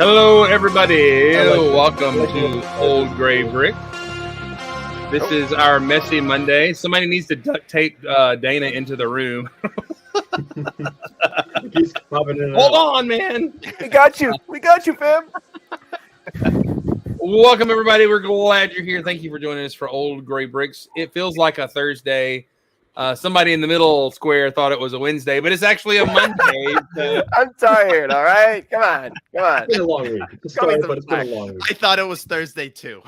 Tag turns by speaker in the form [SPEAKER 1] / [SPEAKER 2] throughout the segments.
[SPEAKER 1] Hello, everybody.
[SPEAKER 2] Hello.
[SPEAKER 1] Welcome to Old Gray Brick. This is our messy Monday. Somebody needs to duct tape Dana into the room.
[SPEAKER 2] He's popping in and
[SPEAKER 1] Hold
[SPEAKER 2] out.
[SPEAKER 1] on, man.
[SPEAKER 3] We got you, fam.
[SPEAKER 1] Welcome, everybody. We're glad you're here. Thank you for joining us for Old Gray Bricks. It feels like a Thursday. Somebody in the middle square thought it was a Wednesday, but it's actually a Monday. So
[SPEAKER 3] I'm tired. All right, come on.
[SPEAKER 2] It's been a long week. It's
[SPEAKER 3] Cut me
[SPEAKER 2] sorry,
[SPEAKER 3] some
[SPEAKER 2] but it's been a
[SPEAKER 3] slack.
[SPEAKER 2] long week.
[SPEAKER 4] I thought it was Thursday too.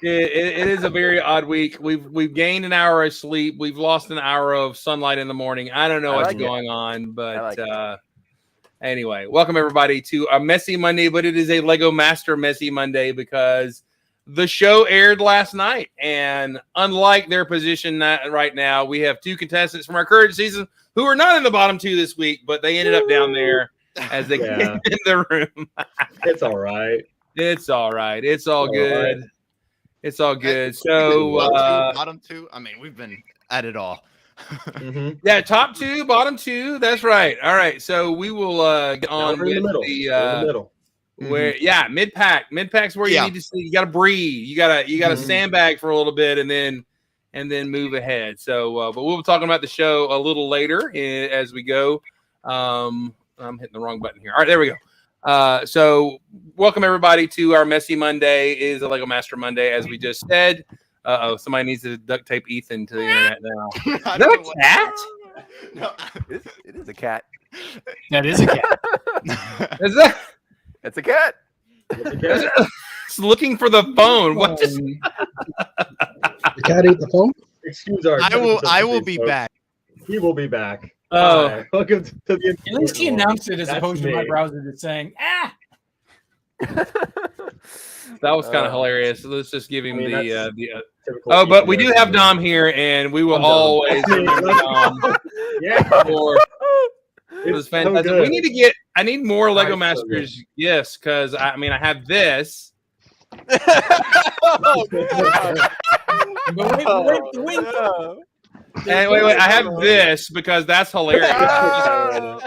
[SPEAKER 1] it is a very odd week. We've gained an hour of sleep. We've lost an hour of sunlight in the morning. I don't know
[SPEAKER 3] I
[SPEAKER 1] what's
[SPEAKER 3] like it.
[SPEAKER 1] going on, but
[SPEAKER 3] I like
[SPEAKER 1] anyway, welcome everybody to a messy Monday, but it is a Lego Master messy Monday because the show aired last night, and unlike their position right now, we have two contestants from our current season who are not in the bottom two this week, but they ended up down there as they came
[SPEAKER 2] Yeah.
[SPEAKER 1] in the room.
[SPEAKER 2] It's all right.
[SPEAKER 1] It's all right. It's all
[SPEAKER 2] All
[SPEAKER 1] good.
[SPEAKER 2] right.
[SPEAKER 1] It's all good.
[SPEAKER 4] We've
[SPEAKER 1] So,
[SPEAKER 4] been top two, bottom two. I mean, we've been at it all.
[SPEAKER 2] Mm-hmm.
[SPEAKER 1] yeah, top two, bottom two. That's right. All right. So we will get on
[SPEAKER 2] We're in the
[SPEAKER 1] with
[SPEAKER 2] middle.
[SPEAKER 1] the
[SPEAKER 2] We're in the middle.
[SPEAKER 1] where mid pack's where you
[SPEAKER 4] Yeah.
[SPEAKER 1] need to see. You got to breathe. You got to
[SPEAKER 2] Mhm.
[SPEAKER 1] sandbag for a little bit and then move ahead. So, but we'll be talking about the show a little later as we go. I'm hitting the wrong button here. All right, there we go. So welcome everybody to our messy Monday. It is a Lego Master Monday, as we just said. Somebody needs to duct tape Ethan to the internet now. Is that a cat?
[SPEAKER 4] No.
[SPEAKER 3] It is a cat.
[SPEAKER 5] That is a cat.
[SPEAKER 1] Is that?
[SPEAKER 3] It's a cat.
[SPEAKER 2] It's a cat.
[SPEAKER 1] It's looking for the phone. What just?
[SPEAKER 5] The cat ate the phone?
[SPEAKER 2] Excuse our.
[SPEAKER 4] I will be
[SPEAKER 2] folks.
[SPEAKER 4] back.
[SPEAKER 2] He will be back.
[SPEAKER 1] Oh,
[SPEAKER 2] Hi. Welcome to the.
[SPEAKER 5] At least he announced it as
[SPEAKER 2] That's
[SPEAKER 5] opposed to my
[SPEAKER 2] me.
[SPEAKER 5] browser just saying,
[SPEAKER 1] that was kind of hilarious. So let's just give him
[SPEAKER 2] I mean,
[SPEAKER 1] the.
[SPEAKER 2] Typical
[SPEAKER 1] Oh, but we do
[SPEAKER 2] Ethan
[SPEAKER 1] have
[SPEAKER 2] there.
[SPEAKER 1] Dom here, and we will
[SPEAKER 2] I'm Dom.
[SPEAKER 1] always remember Dom
[SPEAKER 2] Yeah.
[SPEAKER 1] for. It was
[SPEAKER 2] It's so
[SPEAKER 1] fantastic.
[SPEAKER 2] good.
[SPEAKER 1] We need to get. I need more Lego
[SPEAKER 2] so
[SPEAKER 1] Masters gifts because I mean I have this.
[SPEAKER 3] Oh,
[SPEAKER 5] but wait,
[SPEAKER 1] And wait, I have this because that's hilarious.
[SPEAKER 3] Oh.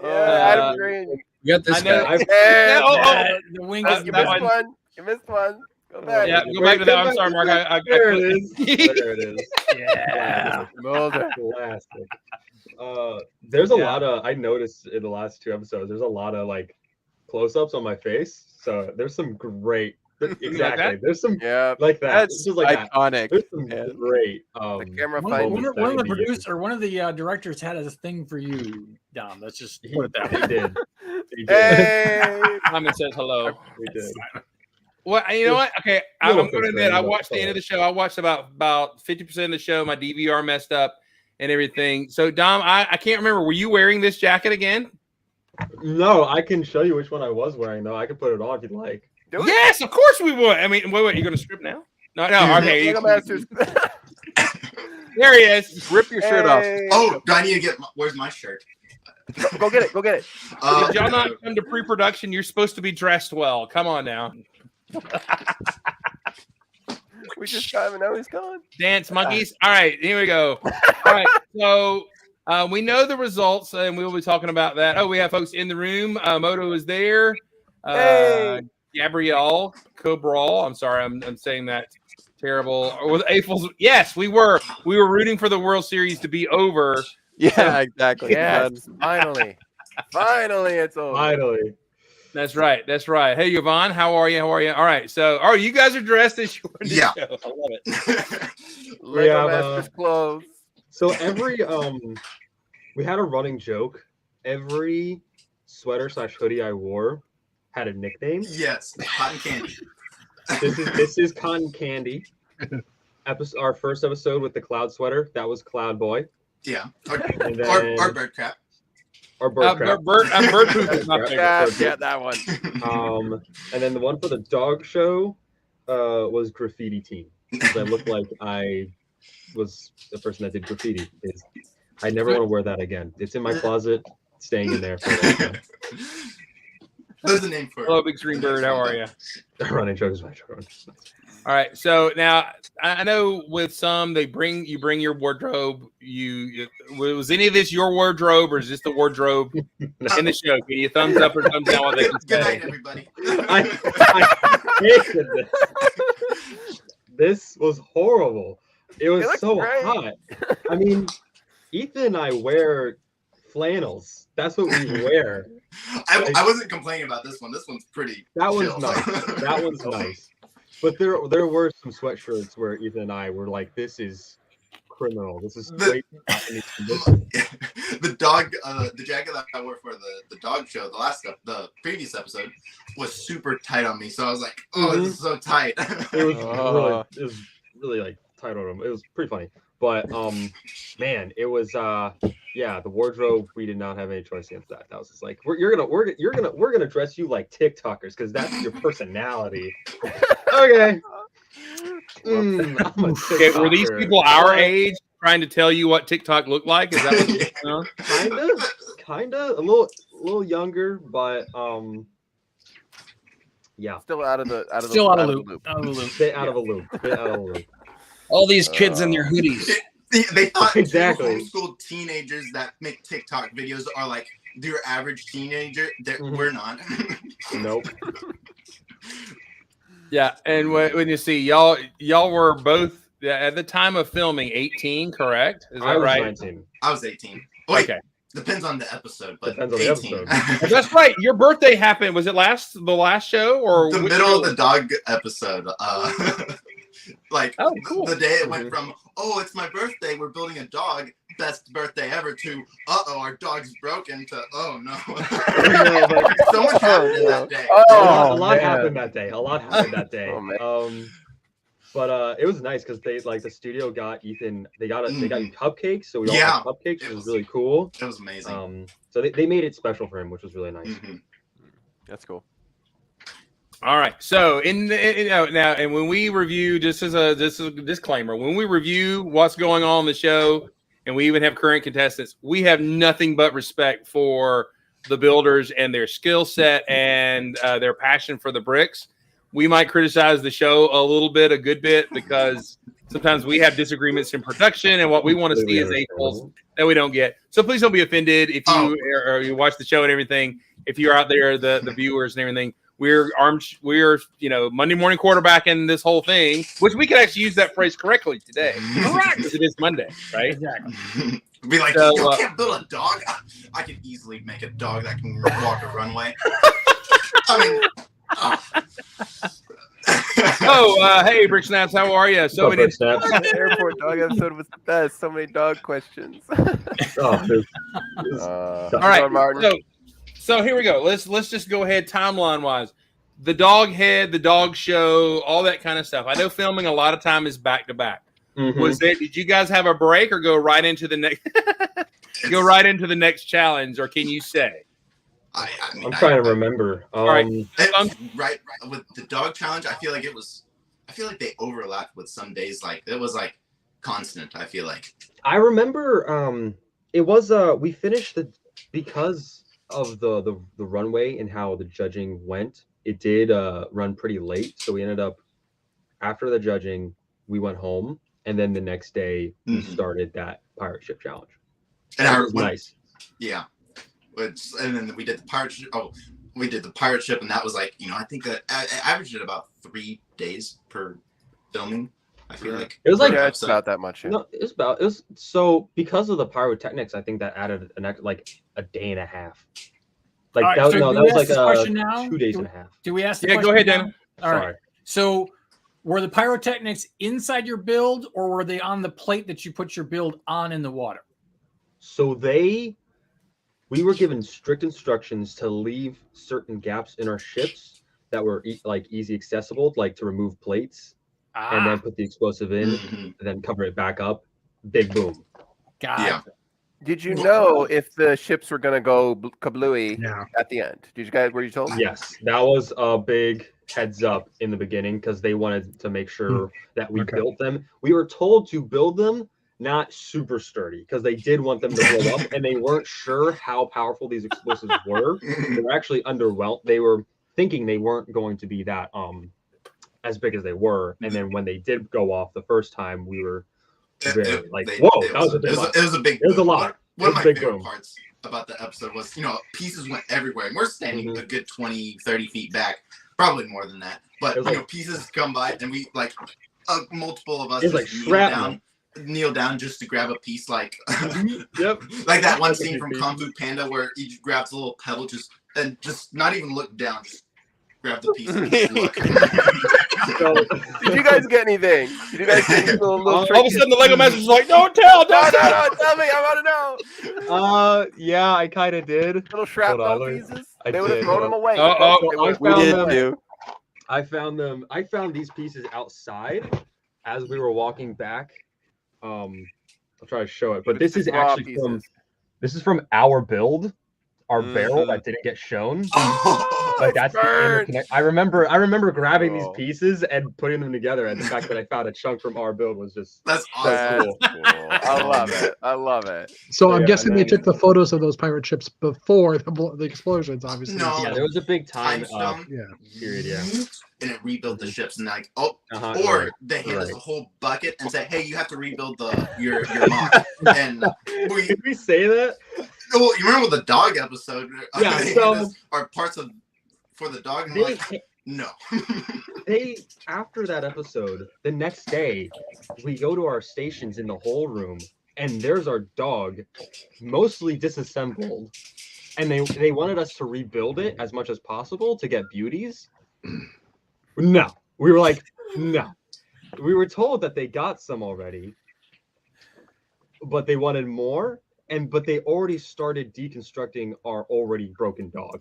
[SPEAKER 3] Adam Green.
[SPEAKER 5] you got
[SPEAKER 1] I
[SPEAKER 5] this
[SPEAKER 1] know.
[SPEAKER 5] guy.
[SPEAKER 2] I've-
[SPEAKER 1] Yeah, oh,
[SPEAKER 5] The wing
[SPEAKER 1] Uh,
[SPEAKER 5] is
[SPEAKER 3] You
[SPEAKER 1] that
[SPEAKER 3] missed
[SPEAKER 1] one.
[SPEAKER 3] one. You missed one. Go back.
[SPEAKER 1] Yeah, go back to that. I'm sorry, Mark. I
[SPEAKER 2] There it is. There it is.
[SPEAKER 5] Yeah.
[SPEAKER 3] Mulder.
[SPEAKER 2] Classic. There's a
[SPEAKER 1] Yeah.
[SPEAKER 2] lot of. I noticed in the last two episodes. There's a lot of like close-ups on my face. So there's some great. Exactly.
[SPEAKER 1] that?
[SPEAKER 2] There's some
[SPEAKER 3] Yeah.
[SPEAKER 2] like that.
[SPEAKER 3] That's
[SPEAKER 2] It's just like that.
[SPEAKER 3] iconic.
[SPEAKER 2] There's some
[SPEAKER 3] man.
[SPEAKER 2] great.
[SPEAKER 3] The camera
[SPEAKER 5] One,
[SPEAKER 3] fight.
[SPEAKER 5] one,
[SPEAKER 2] moments
[SPEAKER 5] one
[SPEAKER 2] that
[SPEAKER 5] of the
[SPEAKER 2] can be used.
[SPEAKER 5] producer, one of the directors had a thing for you, Dom. Let's just
[SPEAKER 2] He,
[SPEAKER 5] put it that
[SPEAKER 2] he
[SPEAKER 5] way.
[SPEAKER 2] did. He did.
[SPEAKER 3] Hey.
[SPEAKER 1] Simon says hello.
[SPEAKER 2] He did.
[SPEAKER 1] Well, you know what? Okay, I'm
[SPEAKER 2] Little
[SPEAKER 1] going to
[SPEAKER 2] things,
[SPEAKER 1] admit, I
[SPEAKER 2] man,
[SPEAKER 1] watched the end of the show. I watched about 50% of the show. My DVR messed up and everything. So, Dom, I can't remember. Were you wearing this jacket again?
[SPEAKER 2] No, I can show you which one I was wearing though. I can put it on if you'd like.
[SPEAKER 3] Do it.
[SPEAKER 1] Yes, of course we would. I mean, wait, you're going to strip now? No, okay.
[SPEAKER 3] Lego Masters.
[SPEAKER 1] There he is.
[SPEAKER 3] Rip your shirt off. Hey.
[SPEAKER 6] Oh, do I need to get? Where's my shirt?
[SPEAKER 3] Go get it. Go get it.
[SPEAKER 1] Did y'all not come to pre-production? You're supposed to be dressed well. Come on now.
[SPEAKER 3] We just got him and now he's gone.
[SPEAKER 1] Dance monkeys. All right, here we go. All right, so we know the results, and we'll be talking about that. Oh, we have folks in the room. Moto is there.
[SPEAKER 3] Hey.
[SPEAKER 1] Gabrielle Cabral. I'm sorry, I'm saying that terrible. With April's. Yes, we were rooting for the World Series to be over.
[SPEAKER 7] Yeah, exactly.
[SPEAKER 3] Yes. Finally. Finally, it's over.
[SPEAKER 2] Finally.
[SPEAKER 1] That's right. That's right. Hey, Yvonne, how are you? All right. So, you guys are dressed as you were in the
[SPEAKER 6] Yeah.
[SPEAKER 1] show. I love it.
[SPEAKER 3] Lego
[SPEAKER 2] have,
[SPEAKER 3] Masters clothes.
[SPEAKER 2] So every we had a running joke. Every sweater / hoodie I wore had a nickname.
[SPEAKER 6] Yes, cotton candy.
[SPEAKER 2] This is Cotton Candy. Our first episode with the cloud sweater, that was Cloud Boy.
[SPEAKER 6] Yeah,
[SPEAKER 2] And then
[SPEAKER 6] or bird crap.
[SPEAKER 2] or bird crap.
[SPEAKER 1] Bird poop is my favorite.
[SPEAKER 3] Yeah, that one.
[SPEAKER 2] And then the one for the dog show was Graffiti Team. 'Cause I looked like I was the person that did graffiti. I never want to wear that again. It's in my closet, staying in there for a long time.
[SPEAKER 6] There's a name for it.
[SPEAKER 1] Hello, Big Screen Bird. How are you?
[SPEAKER 2] Running joke is my joke.
[SPEAKER 1] All right. So now I know with some you bring your wardrobe. Was any of this your wardrobe, or is this the wardrobe in the show? Can you thumbs up or thumbs down? What they can
[SPEAKER 6] Good
[SPEAKER 1] say?
[SPEAKER 6] night, everybody.
[SPEAKER 2] I hated this. This was horrible. It was
[SPEAKER 3] It looks
[SPEAKER 2] so
[SPEAKER 3] great.
[SPEAKER 2] hot. I mean, Ethan and I wear flannels. That's what we wear.
[SPEAKER 6] I wasn't complaining about this one. This one's pretty.
[SPEAKER 2] That one's
[SPEAKER 6] chill.
[SPEAKER 2] nice. That one's nice. But there were some sweatshirts where Ethan and I were like, "This is criminal. This is way too hot in these conditions."
[SPEAKER 6] The jacket that I wore for the dog show, the previous episode, was super tight on me. So I was like, "Oh, this is so tight."
[SPEAKER 2] It was really like tight on him. It was pretty funny. But man, it was the wardrobe. We did not have any choice against that. That was just like we're gonna dress you like TikTokers because that's your personality. Okay. I'm a
[SPEAKER 1] Okay, were these
[SPEAKER 2] TikToker.
[SPEAKER 1] people our age trying to tell you what TikTok looked like? Is that what you're saying?
[SPEAKER 2] Kinda, a little younger, but yeah,
[SPEAKER 3] Still out of the
[SPEAKER 5] Still out of
[SPEAKER 3] the
[SPEAKER 5] loop. Out of the loop.
[SPEAKER 2] bit out of a loop. Bit out of a loop.
[SPEAKER 7] All these kids in their hoodies.
[SPEAKER 6] They thought
[SPEAKER 2] Exactly.
[SPEAKER 6] homeschooled teenagers that make TikTok videos are like your average teenager.
[SPEAKER 2] Mhm.
[SPEAKER 6] We're not.
[SPEAKER 2] Nope.
[SPEAKER 1] Yeah, and when you see y'all were both at the time of filming 18, correct? Is
[SPEAKER 2] I
[SPEAKER 1] that
[SPEAKER 2] was
[SPEAKER 1] right?
[SPEAKER 2] 19.
[SPEAKER 6] I was 18. Wait,
[SPEAKER 1] Okay,
[SPEAKER 6] depends on the episode, but
[SPEAKER 2] Depends on the
[SPEAKER 6] 18.
[SPEAKER 2] episode.
[SPEAKER 1] that's right. Your birthday happened. Was it the last show or
[SPEAKER 6] The
[SPEAKER 1] which
[SPEAKER 6] middle
[SPEAKER 1] show?
[SPEAKER 6] of the dog episode. Like
[SPEAKER 1] Oh, cool.
[SPEAKER 6] the day it went from, oh, it's my birthday, we're building a dog, best birthday ever, to, our dog's broken, to, oh no. So much happened in that day.
[SPEAKER 2] a
[SPEAKER 3] Oh,
[SPEAKER 2] lot
[SPEAKER 3] man.
[SPEAKER 2] happened that day. A lot happened that day.
[SPEAKER 3] Oh, man.
[SPEAKER 2] But it was nice because they the studio got Ethan. They got you cupcakes, so we all
[SPEAKER 6] Yeah.
[SPEAKER 2] had cupcakes,
[SPEAKER 6] It
[SPEAKER 2] which was
[SPEAKER 6] was-
[SPEAKER 2] really cool.
[SPEAKER 6] It was amazing.
[SPEAKER 2] So they made it special for him, which was really nice.
[SPEAKER 6] Mhm.
[SPEAKER 3] That's cool.
[SPEAKER 1] All right. So now, and when we review, just as a disclaimer, when we review what's going on in the show, and we even have current contestants, we have nothing but respect for the builders and their skill set and their passion for the bricks. We might criticize the show a little bit, a good bit, because sometimes we have disagreements in production, and what we want to see is a-holes that we don't get. So please don't be offended if you or you watch the show and everything. If you're out there, the viewers and everything. We're Monday morning quarterbacking this whole thing, which we could actually use that phrase correctly today. Correct, because it is Monday, right?
[SPEAKER 5] Exactly.
[SPEAKER 6] Be like,
[SPEAKER 1] So,
[SPEAKER 6] you can't build a dog. I can easily make a dog that can walk a runway. I mean,
[SPEAKER 1] Hey, Brick Snaps, how are you? So many.
[SPEAKER 3] The airport dog episode was the best. So many dog questions.
[SPEAKER 2] Oh, dude.
[SPEAKER 1] All right,
[SPEAKER 3] Martin.
[SPEAKER 1] so here we go. Let's just go ahead timeline wise. The dog head, the dog show, all that kind of stuff. I know filming a lot of time is back to back.
[SPEAKER 2] Mhm.
[SPEAKER 1] Did you guys have a break or go right into the next? Go right into the next challenge, or can you say?
[SPEAKER 6] I mean,
[SPEAKER 2] I'm trying to remember.
[SPEAKER 1] right.
[SPEAKER 6] Right with the dog challenge, I feel like they overlapped with some days. Like it was like constant. I feel like.
[SPEAKER 2] I remember it was we finished because of the runway and how the judging went. It did run pretty late, so we ended up after the judging we went home, and then the next day we started that pirate ship challenge.
[SPEAKER 6] And
[SPEAKER 2] That was nice.
[SPEAKER 6] Yeah. And then we did the pirate ship. Oh, we did the pirate ship, and that was like, I think that I averaged it about 3 days per filming. I feel like
[SPEAKER 2] It was like
[SPEAKER 3] Yeah, it's about that much. Yeah.
[SPEAKER 2] no, it was so because of the pyrotechnics. I think that added like a day and a half. Like
[SPEAKER 5] All right,
[SPEAKER 2] that,
[SPEAKER 5] so
[SPEAKER 2] no,
[SPEAKER 5] do
[SPEAKER 2] that
[SPEAKER 5] we
[SPEAKER 2] was
[SPEAKER 5] ask
[SPEAKER 2] like
[SPEAKER 5] this question now?
[SPEAKER 2] 2 days and a half.
[SPEAKER 5] Do we ask the
[SPEAKER 1] Yeah, go
[SPEAKER 5] question
[SPEAKER 1] ahead,
[SPEAKER 5] now?
[SPEAKER 1] Dan.
[SPEAKER 5] All right.
[SPEAKER 2] Sorry.
[SPEAKER 5] So were the pyrotechnics inside your build or were they on the plate that you put your build on in the water?
[SPEAKER 2] So we were given strict instructions to leave certain gaps in our ships that were easy accessible, like to remove plates and then put the explosive in,
[SPEAKER 6] Mhm.
[SPEAKER 2] and then cover it back up. Big boom.
[SPEAKER 5] God.
[SPEAKER 6] Yeah.
[SPEAKER 3] Did you know if the ships were gonna go kablooey
[SPEAKER 5] Yeah.
[SPEAKER 3] at the end? Were you told?
[SPEAKER 2] Yes, that was a big heads up in the beginning because they wanted to make sure that we
[SPEAKER 5] Okay.
[SPEAKER 2] built them. We were told to build them not super sturdy because they did want them to blow up and they weren't sure how powerful these explosives were. They were actually underwhelmed. They were thinking they weren't going to be that as big as they were. And then when they did go off the first time, we were very like,
[SPEAKER 6] They-
[SPEAKER 2] whoa,
[SPEAKER 6] it
[SPEAKER 2] that was a
[SPEAKER 6] it
[SPEAKER 2] big
[SPEAKER 6] was,
[SPEAKER 2] one.
[SPEAKER 6] it was a big.
[SPEAKER 2] It was a
[SPEAKER 6] boom.
[SPEAKER 2] lot.
[SPEAKER 6] One
[SPEAKER 2] It
[SPEAKER 6] of
[SPEAKER 2] was
[SPEAKER 6] my
[SPEAKER 2] a big
[SPEAKER 6] favorite
[SPEAKER 2] boom.
[SPEAKER 6] parts about the episode was, pieces went everywhere, and we're standing
[SPEAKER 2] Mhm.
[SPEAKER 6] a good 20, 30 feet back, probably more than that. But
[SPEAKER 2] It was like-
[SPEAKER 6] pieces come by, and we like multiple of us
[SPEAKER 2] It was
[SPEAKER 6] just
[SPEAKER 2] like
[SPEAKER 6] kneel
[SPEAKER 2] shrapnel.
[SPEAKER 6] kneel down just to grab a piece, like
[SPEAKER 2] Yep.
[SPEAKER 6] like that one
[SPEAKER 2] That's a
[SPEAKER 6] scene
[SPEAKER 2] good
[SPEAKER 6] from
[SPEAKER 2] piece.
[SPEAKER 6] Kung Fu Panda where he grabs a little pebble, and just not even look down, just grab the piece and just look.
[SPEAKER 2] So,
[SPEAKER 3] Did you guys get anything? Did you guys get any little
[SPEAKER 1] All of a
[SPEAKER 3] trinkets?
[SPEAKER 1] sudden, the Lego Master's like, "Don't tell,
[SPEAKER 3] No,
[SPEAKER 1] don't tell."
[SPEAKER 3] no, no, tell me, I want to know.
[SPEAKER 2] yeah, I kind of did.
[SPEAKER 3] Little shrapnel
[SPEAKER 2] on,
[SPEAKER 3] pieces?
[SPEAKER 2] I
[SPEAKER 3] They would have
[SPEAKER 2] did,
[SPEAKER 3] thrown
[SPEAKER 2] hold
[SPEAKER 3] them away.
[SPEAKER 1] Uh-oh.
[SPEAKER 3] They
[SPEAKER 2] I
[SPEAKER 3] would've
[SPEAKER 2] found
[SPEAKER 3] thrown
[SPEAKER 2] them.
[SPEAKER 3] away.
[SPEAKER 2] I found these pieces outside as we were walking back. I'll try to show it, but
[SPEAKER 3] It was
[SPEAKER 2] this is
[SPEAKER 3] just raw
[SPEAKER 2] actually
[SPEAKER 3] pieces.
[SPEAKER 2] from our build, our barrel
[SPEAKER 3] Mhm.
[SPEAKER 2] that didn't get shown.
[SPEAKER 6] Oh,
[SPEAKER 2] Like that's the
[SPEAKER 3] burnt.
[SPEAKER 2] interconnect. I remember grabbing these
[SPEAKER 3] Oh.
[SPEAKER 2] pieces and putting them together, and the fact that I found a chunk from our build was just
[SPEAKER 6] that's
[SPEAKER 2] so
[SPEAKER 6] awesome.
[SPEAKER 2] cool.
[SPEAKER 3] I love it. I love it.
[SPEAKER 8] So
[SPEAKER 2] Yeah,
[SPEAKER 8] I'm guessing
[SPEAKER 2] and
[SPEAKER 8] they
[SPEAKER 2] then-
[SPEAKER 8] took the photos of those pirate ships before the explosions, obviously.
[SPEAKER 6] No.
[SPEAKER 2] Yeah, there was a big time.
[SPEAKER 6] Time stone.
[SPEAKER 8] Yeah.
[SPEAKER 2] period, yeah.
[SPEAKER 6] And it rebuilt the
[SPEAKER 2] Mhm.
[SPEAKER 6] ships, and like,
[SPEAKER 2] Uh-huh,
[SPEAKER 6] or
[SPEAKER 2] right.
[SPEAKER 6] they hand us
[SPEAKER 2] right.
[SPEAKER 6] a whole bucket and say, "Hey, you have to rebuild your MOC." And we,
[SPEAKER 2] Did we say that?
[SPEAKER 6] well, you remember the dog episode?
[SPEAKER 2] Yeah,
[SPEAKER 6] They
[SPEAKER 2] so-
[SPEAKER 6] hand us our parts of for the dog, and we're like, no.
[SPEAKER 2] They after that episode, the next day, we go to our stations in the whole room, and there's our dog, mostly disassembled, and they wanted us to rebuild it as much as possible to get beauties. No, we were like, no. We were told that they got some already, but they wanted more, but they already started deconstructing our already broken dog,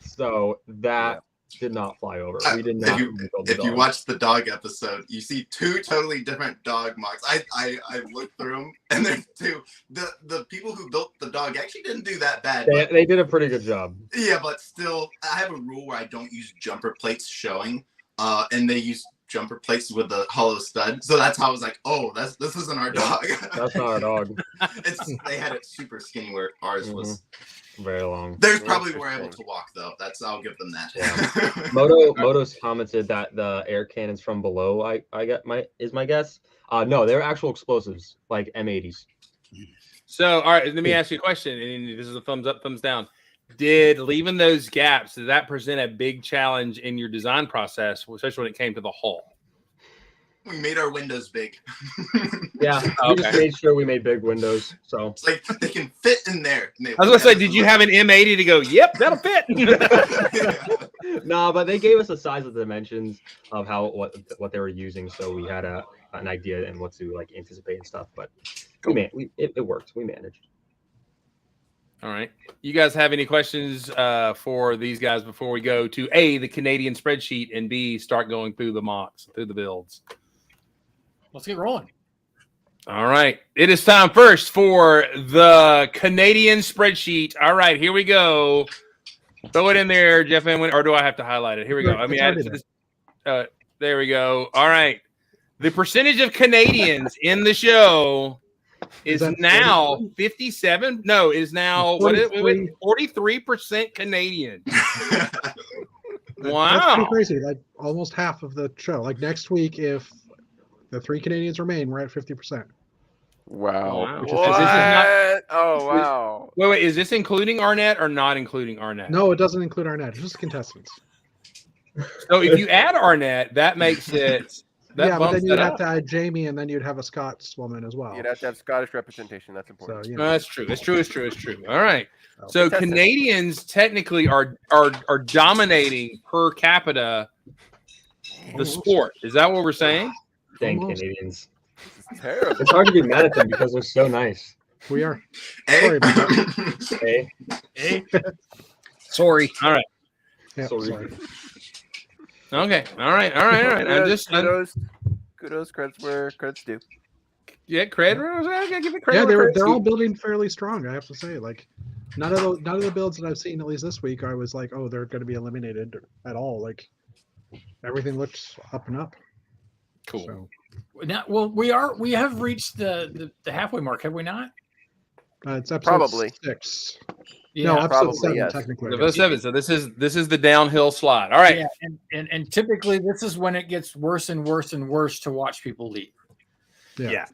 [SPEAKER 2] so that did not fly over. We did not rebuild the
[SPEAKER 6] If you
[SPEAKER 2] dog.
[SPEAKER 6] watch the dog episode, you see two totally different dog MOCs. I looked through them, and there's two. The people who built the dog actually didn't do that bad. But,
[SPEAKER 2] They did a pretty good job.
[SPEAKER 6] yeah, but still, I have a rule where I don't use jumper plates showing, and they use jumper plates with the hollow stud. So that's how I was like, oh, this isn't our dog.
[SPEAKER 2] That's not our dog.
[SPEAKER 6] They had it super skinny where ours was.
[SPEAKER 2] Very long.
[SPEAKER 6] They're probably were able
[SPEAKER 3] Interesting.
[SPEAKER 6] to walk though. I'll give them that.
[SPEAKER 2] Yeah. Moto's commented that the air cannons from below is my guess. No, they're actual explosives like M80s.
[SPEAKER 1] So, all right, let me ask you a question. And this is a thumbs up, thumbs down. Did leaving those gaps, did that present a big challenge in your design process, especially when it came to the hull?
[SPEAKER 6] We made our windows big.
[SPEAKER 2] Yeah, we just made sure we made big windows. So
[SPEAKER 6] It's like they can fit in there.
[SPEAKER 1] I was gonna say, did you have an M80 to go? Yep, that'll fit.
[SPEAKER 2] no, but they gave us the size of the dimensions of what they were using, so we had an idea and what to like anticipate and stuff. But it worked. We managed.
[SPEAKER 1] All right. You guys have any questions for these guys before we go to A, the Canadian spreadsheet, and B, start going through the mocks, through the builds?
[SPEAKER 5] Let's get rolling.
[SPEAKER 1] All right. It is time first for the Canadian spreadsheet. All right, here we go. Throw it in there, Jeff Inman, or do I have to highlight it? Here we go. Let me add it to this. There we go. All right. The percentage of Canadians in the show is
[SPEAKER 8] that
[SPEAKER 1] now 57. No, is now
[SPEAKER 8] 43.
[SPEAKER 1] 43% Canadian.
[SPEAKER 8] That's
[SPEAKER 1] Wow.
[SPEAKER 8] pretty crazy. Like almost half of the show. Like next week, if the 3 Canadians remain, we're at 50%.
[SPEAKER 3] Wow.
[SPEAKER 1] Wow.
[SPEAKER 8] Which is-
[SPEAKER 3] What?
[SPEAKER 1] This is not-
[SPEAKER 3] Oh, wow.
[SPEAKER 1] Wait, is this including Arnett or not including Arnett?
[SPEAKER 8] No, it doesn't include Arnett. It's just contestants.
[SPEAKER 1] So if you add Arnett, that makes it that
[SPEAKER 8] yeah, but
[SPEAKER 1] bumps
[SPEAKER 8] then you'd
[SPEAKER 1] that
[SPEAKER 8] have
[SPEAKER 1] up.
[SPEAKER 8] to add Jamie, and then you'd have a Scots woman as well.
[SPEAKER 3] You'd have to have Scottish representation. That's important.
[SPEAKER 8] So, you
[SPEAKER 1] No,
[SPEAKER 8] know,
[SPEAKER 1] that's true. It's true. It's true. It's true. All right.
[SPEAKER 8] Oh.
[SPEAKER 1] So
[SPEAKER 3] Contestant.
[SPEAKER 1] Canadians technically are dominating per capita the sport. Is that what we're saying?
[SPEAKER 2] Dang
[SPEAKER 8] Almost.
[SPEAKER 2] Canadians.
[SPEAKER 3] This is terrible.
[SPEAKER 2] It's hard to be mad at them because they're so nice.
[SPEAKER 8] we are.
[SPEAKER 6] Hey.
[SPEAKER 8] Sorry about
[SPEAKER 2] Hey,
[SPEAKER 7] Sorry.
[SPEAKER 1] All right.
[SPEAKER 8] Yeah,
[SPEAKER 2] Sorry.
[SPEAKER 8] sorry.
[SPEAKER 1] Okay. All right. All right. All right.
[SPEAKER 3] Kudos, credits where credits due.
[SPEAKER 1] Yeah, credit. I gotta give it credit.
[SPEAKER 8] Yeah,
[SPEAKER 1] where credit's
[SPEAKER 8] they're
[SPEAKER 1] due.
[SPEAKER 8] all building fairly strong. I have to say, like none of the builds that I've seen at least this week, I was like, oh, they're going to be eliminated at all. Like everything looks up and up.
[SPEAKER 1] Cool.
[SPEAKER 8] So
[SPEAKER 5] Now, well, we have reached the halfway mark, have we not?
[SPEAKER 8] it's episode
[SPEAKER 3] Probably.
[SPEAKER 8] 6. No,
[SPEAKER 5] Yeah,
[SPEAKER 8] episode
[SPEAKER 3] probably,
[SPEAKER 8] 7
[SPEAKER 3] yes.
[SPEAKER 8] technically.
[SPEAKER 1] Episode 7. So this is the downhill slide. All right.
[SPEAKER 5] yeah, and typically this is when it gets worse and worse and worse to watch people leave.
[SPEAKER 1] Yeah.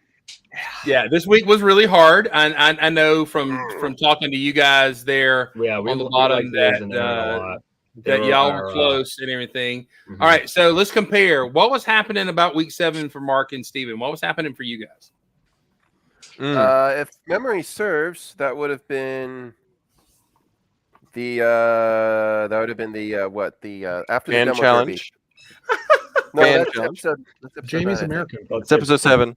[SPEAKER 1] Yeah, this week was really hard. I know from talking to you guys there
[SPEAKER 2] Yeah, we
[SPEAKER 1] on the
[SPEAKER 2] we
[SPEAKER 1] bottom
[SPEAKER 2] like Liz and
[SPEAKER 1] that
[SPEAKER 2] Aaron a lot.
[SPEAKER 1] that
[SPEAKER 2] They
[SPEAKER 1] y'all
[SPEAKER 2] our,
[SPEAKER 1] were close and everything.
[SPEAKER 2] Mhm.
[SPEAKER 1] All right, so let's compare. What was happening about week 7 for Mark and Steven? What was happening for you guys?
[SPEAKER 3] If memory serves, that would have been the after
[SPEAKER 9] Fan
[SPEAKER 3] the demo
[SPEAKER 9] challenge.
[SPEAKER 3] No,
[SPEAKER 9] Fan
[SPEAKER 3] that's
[SPEAKER 9] challenge.
[SPEAKER 3] episode
[SPEAKER 8] Jamie's
[SPEAKER 3] 9, I think.
[SPEAKER 8] American.
[SPEAKER 2] Oh,
[SPEAKER 9] It's episode 7.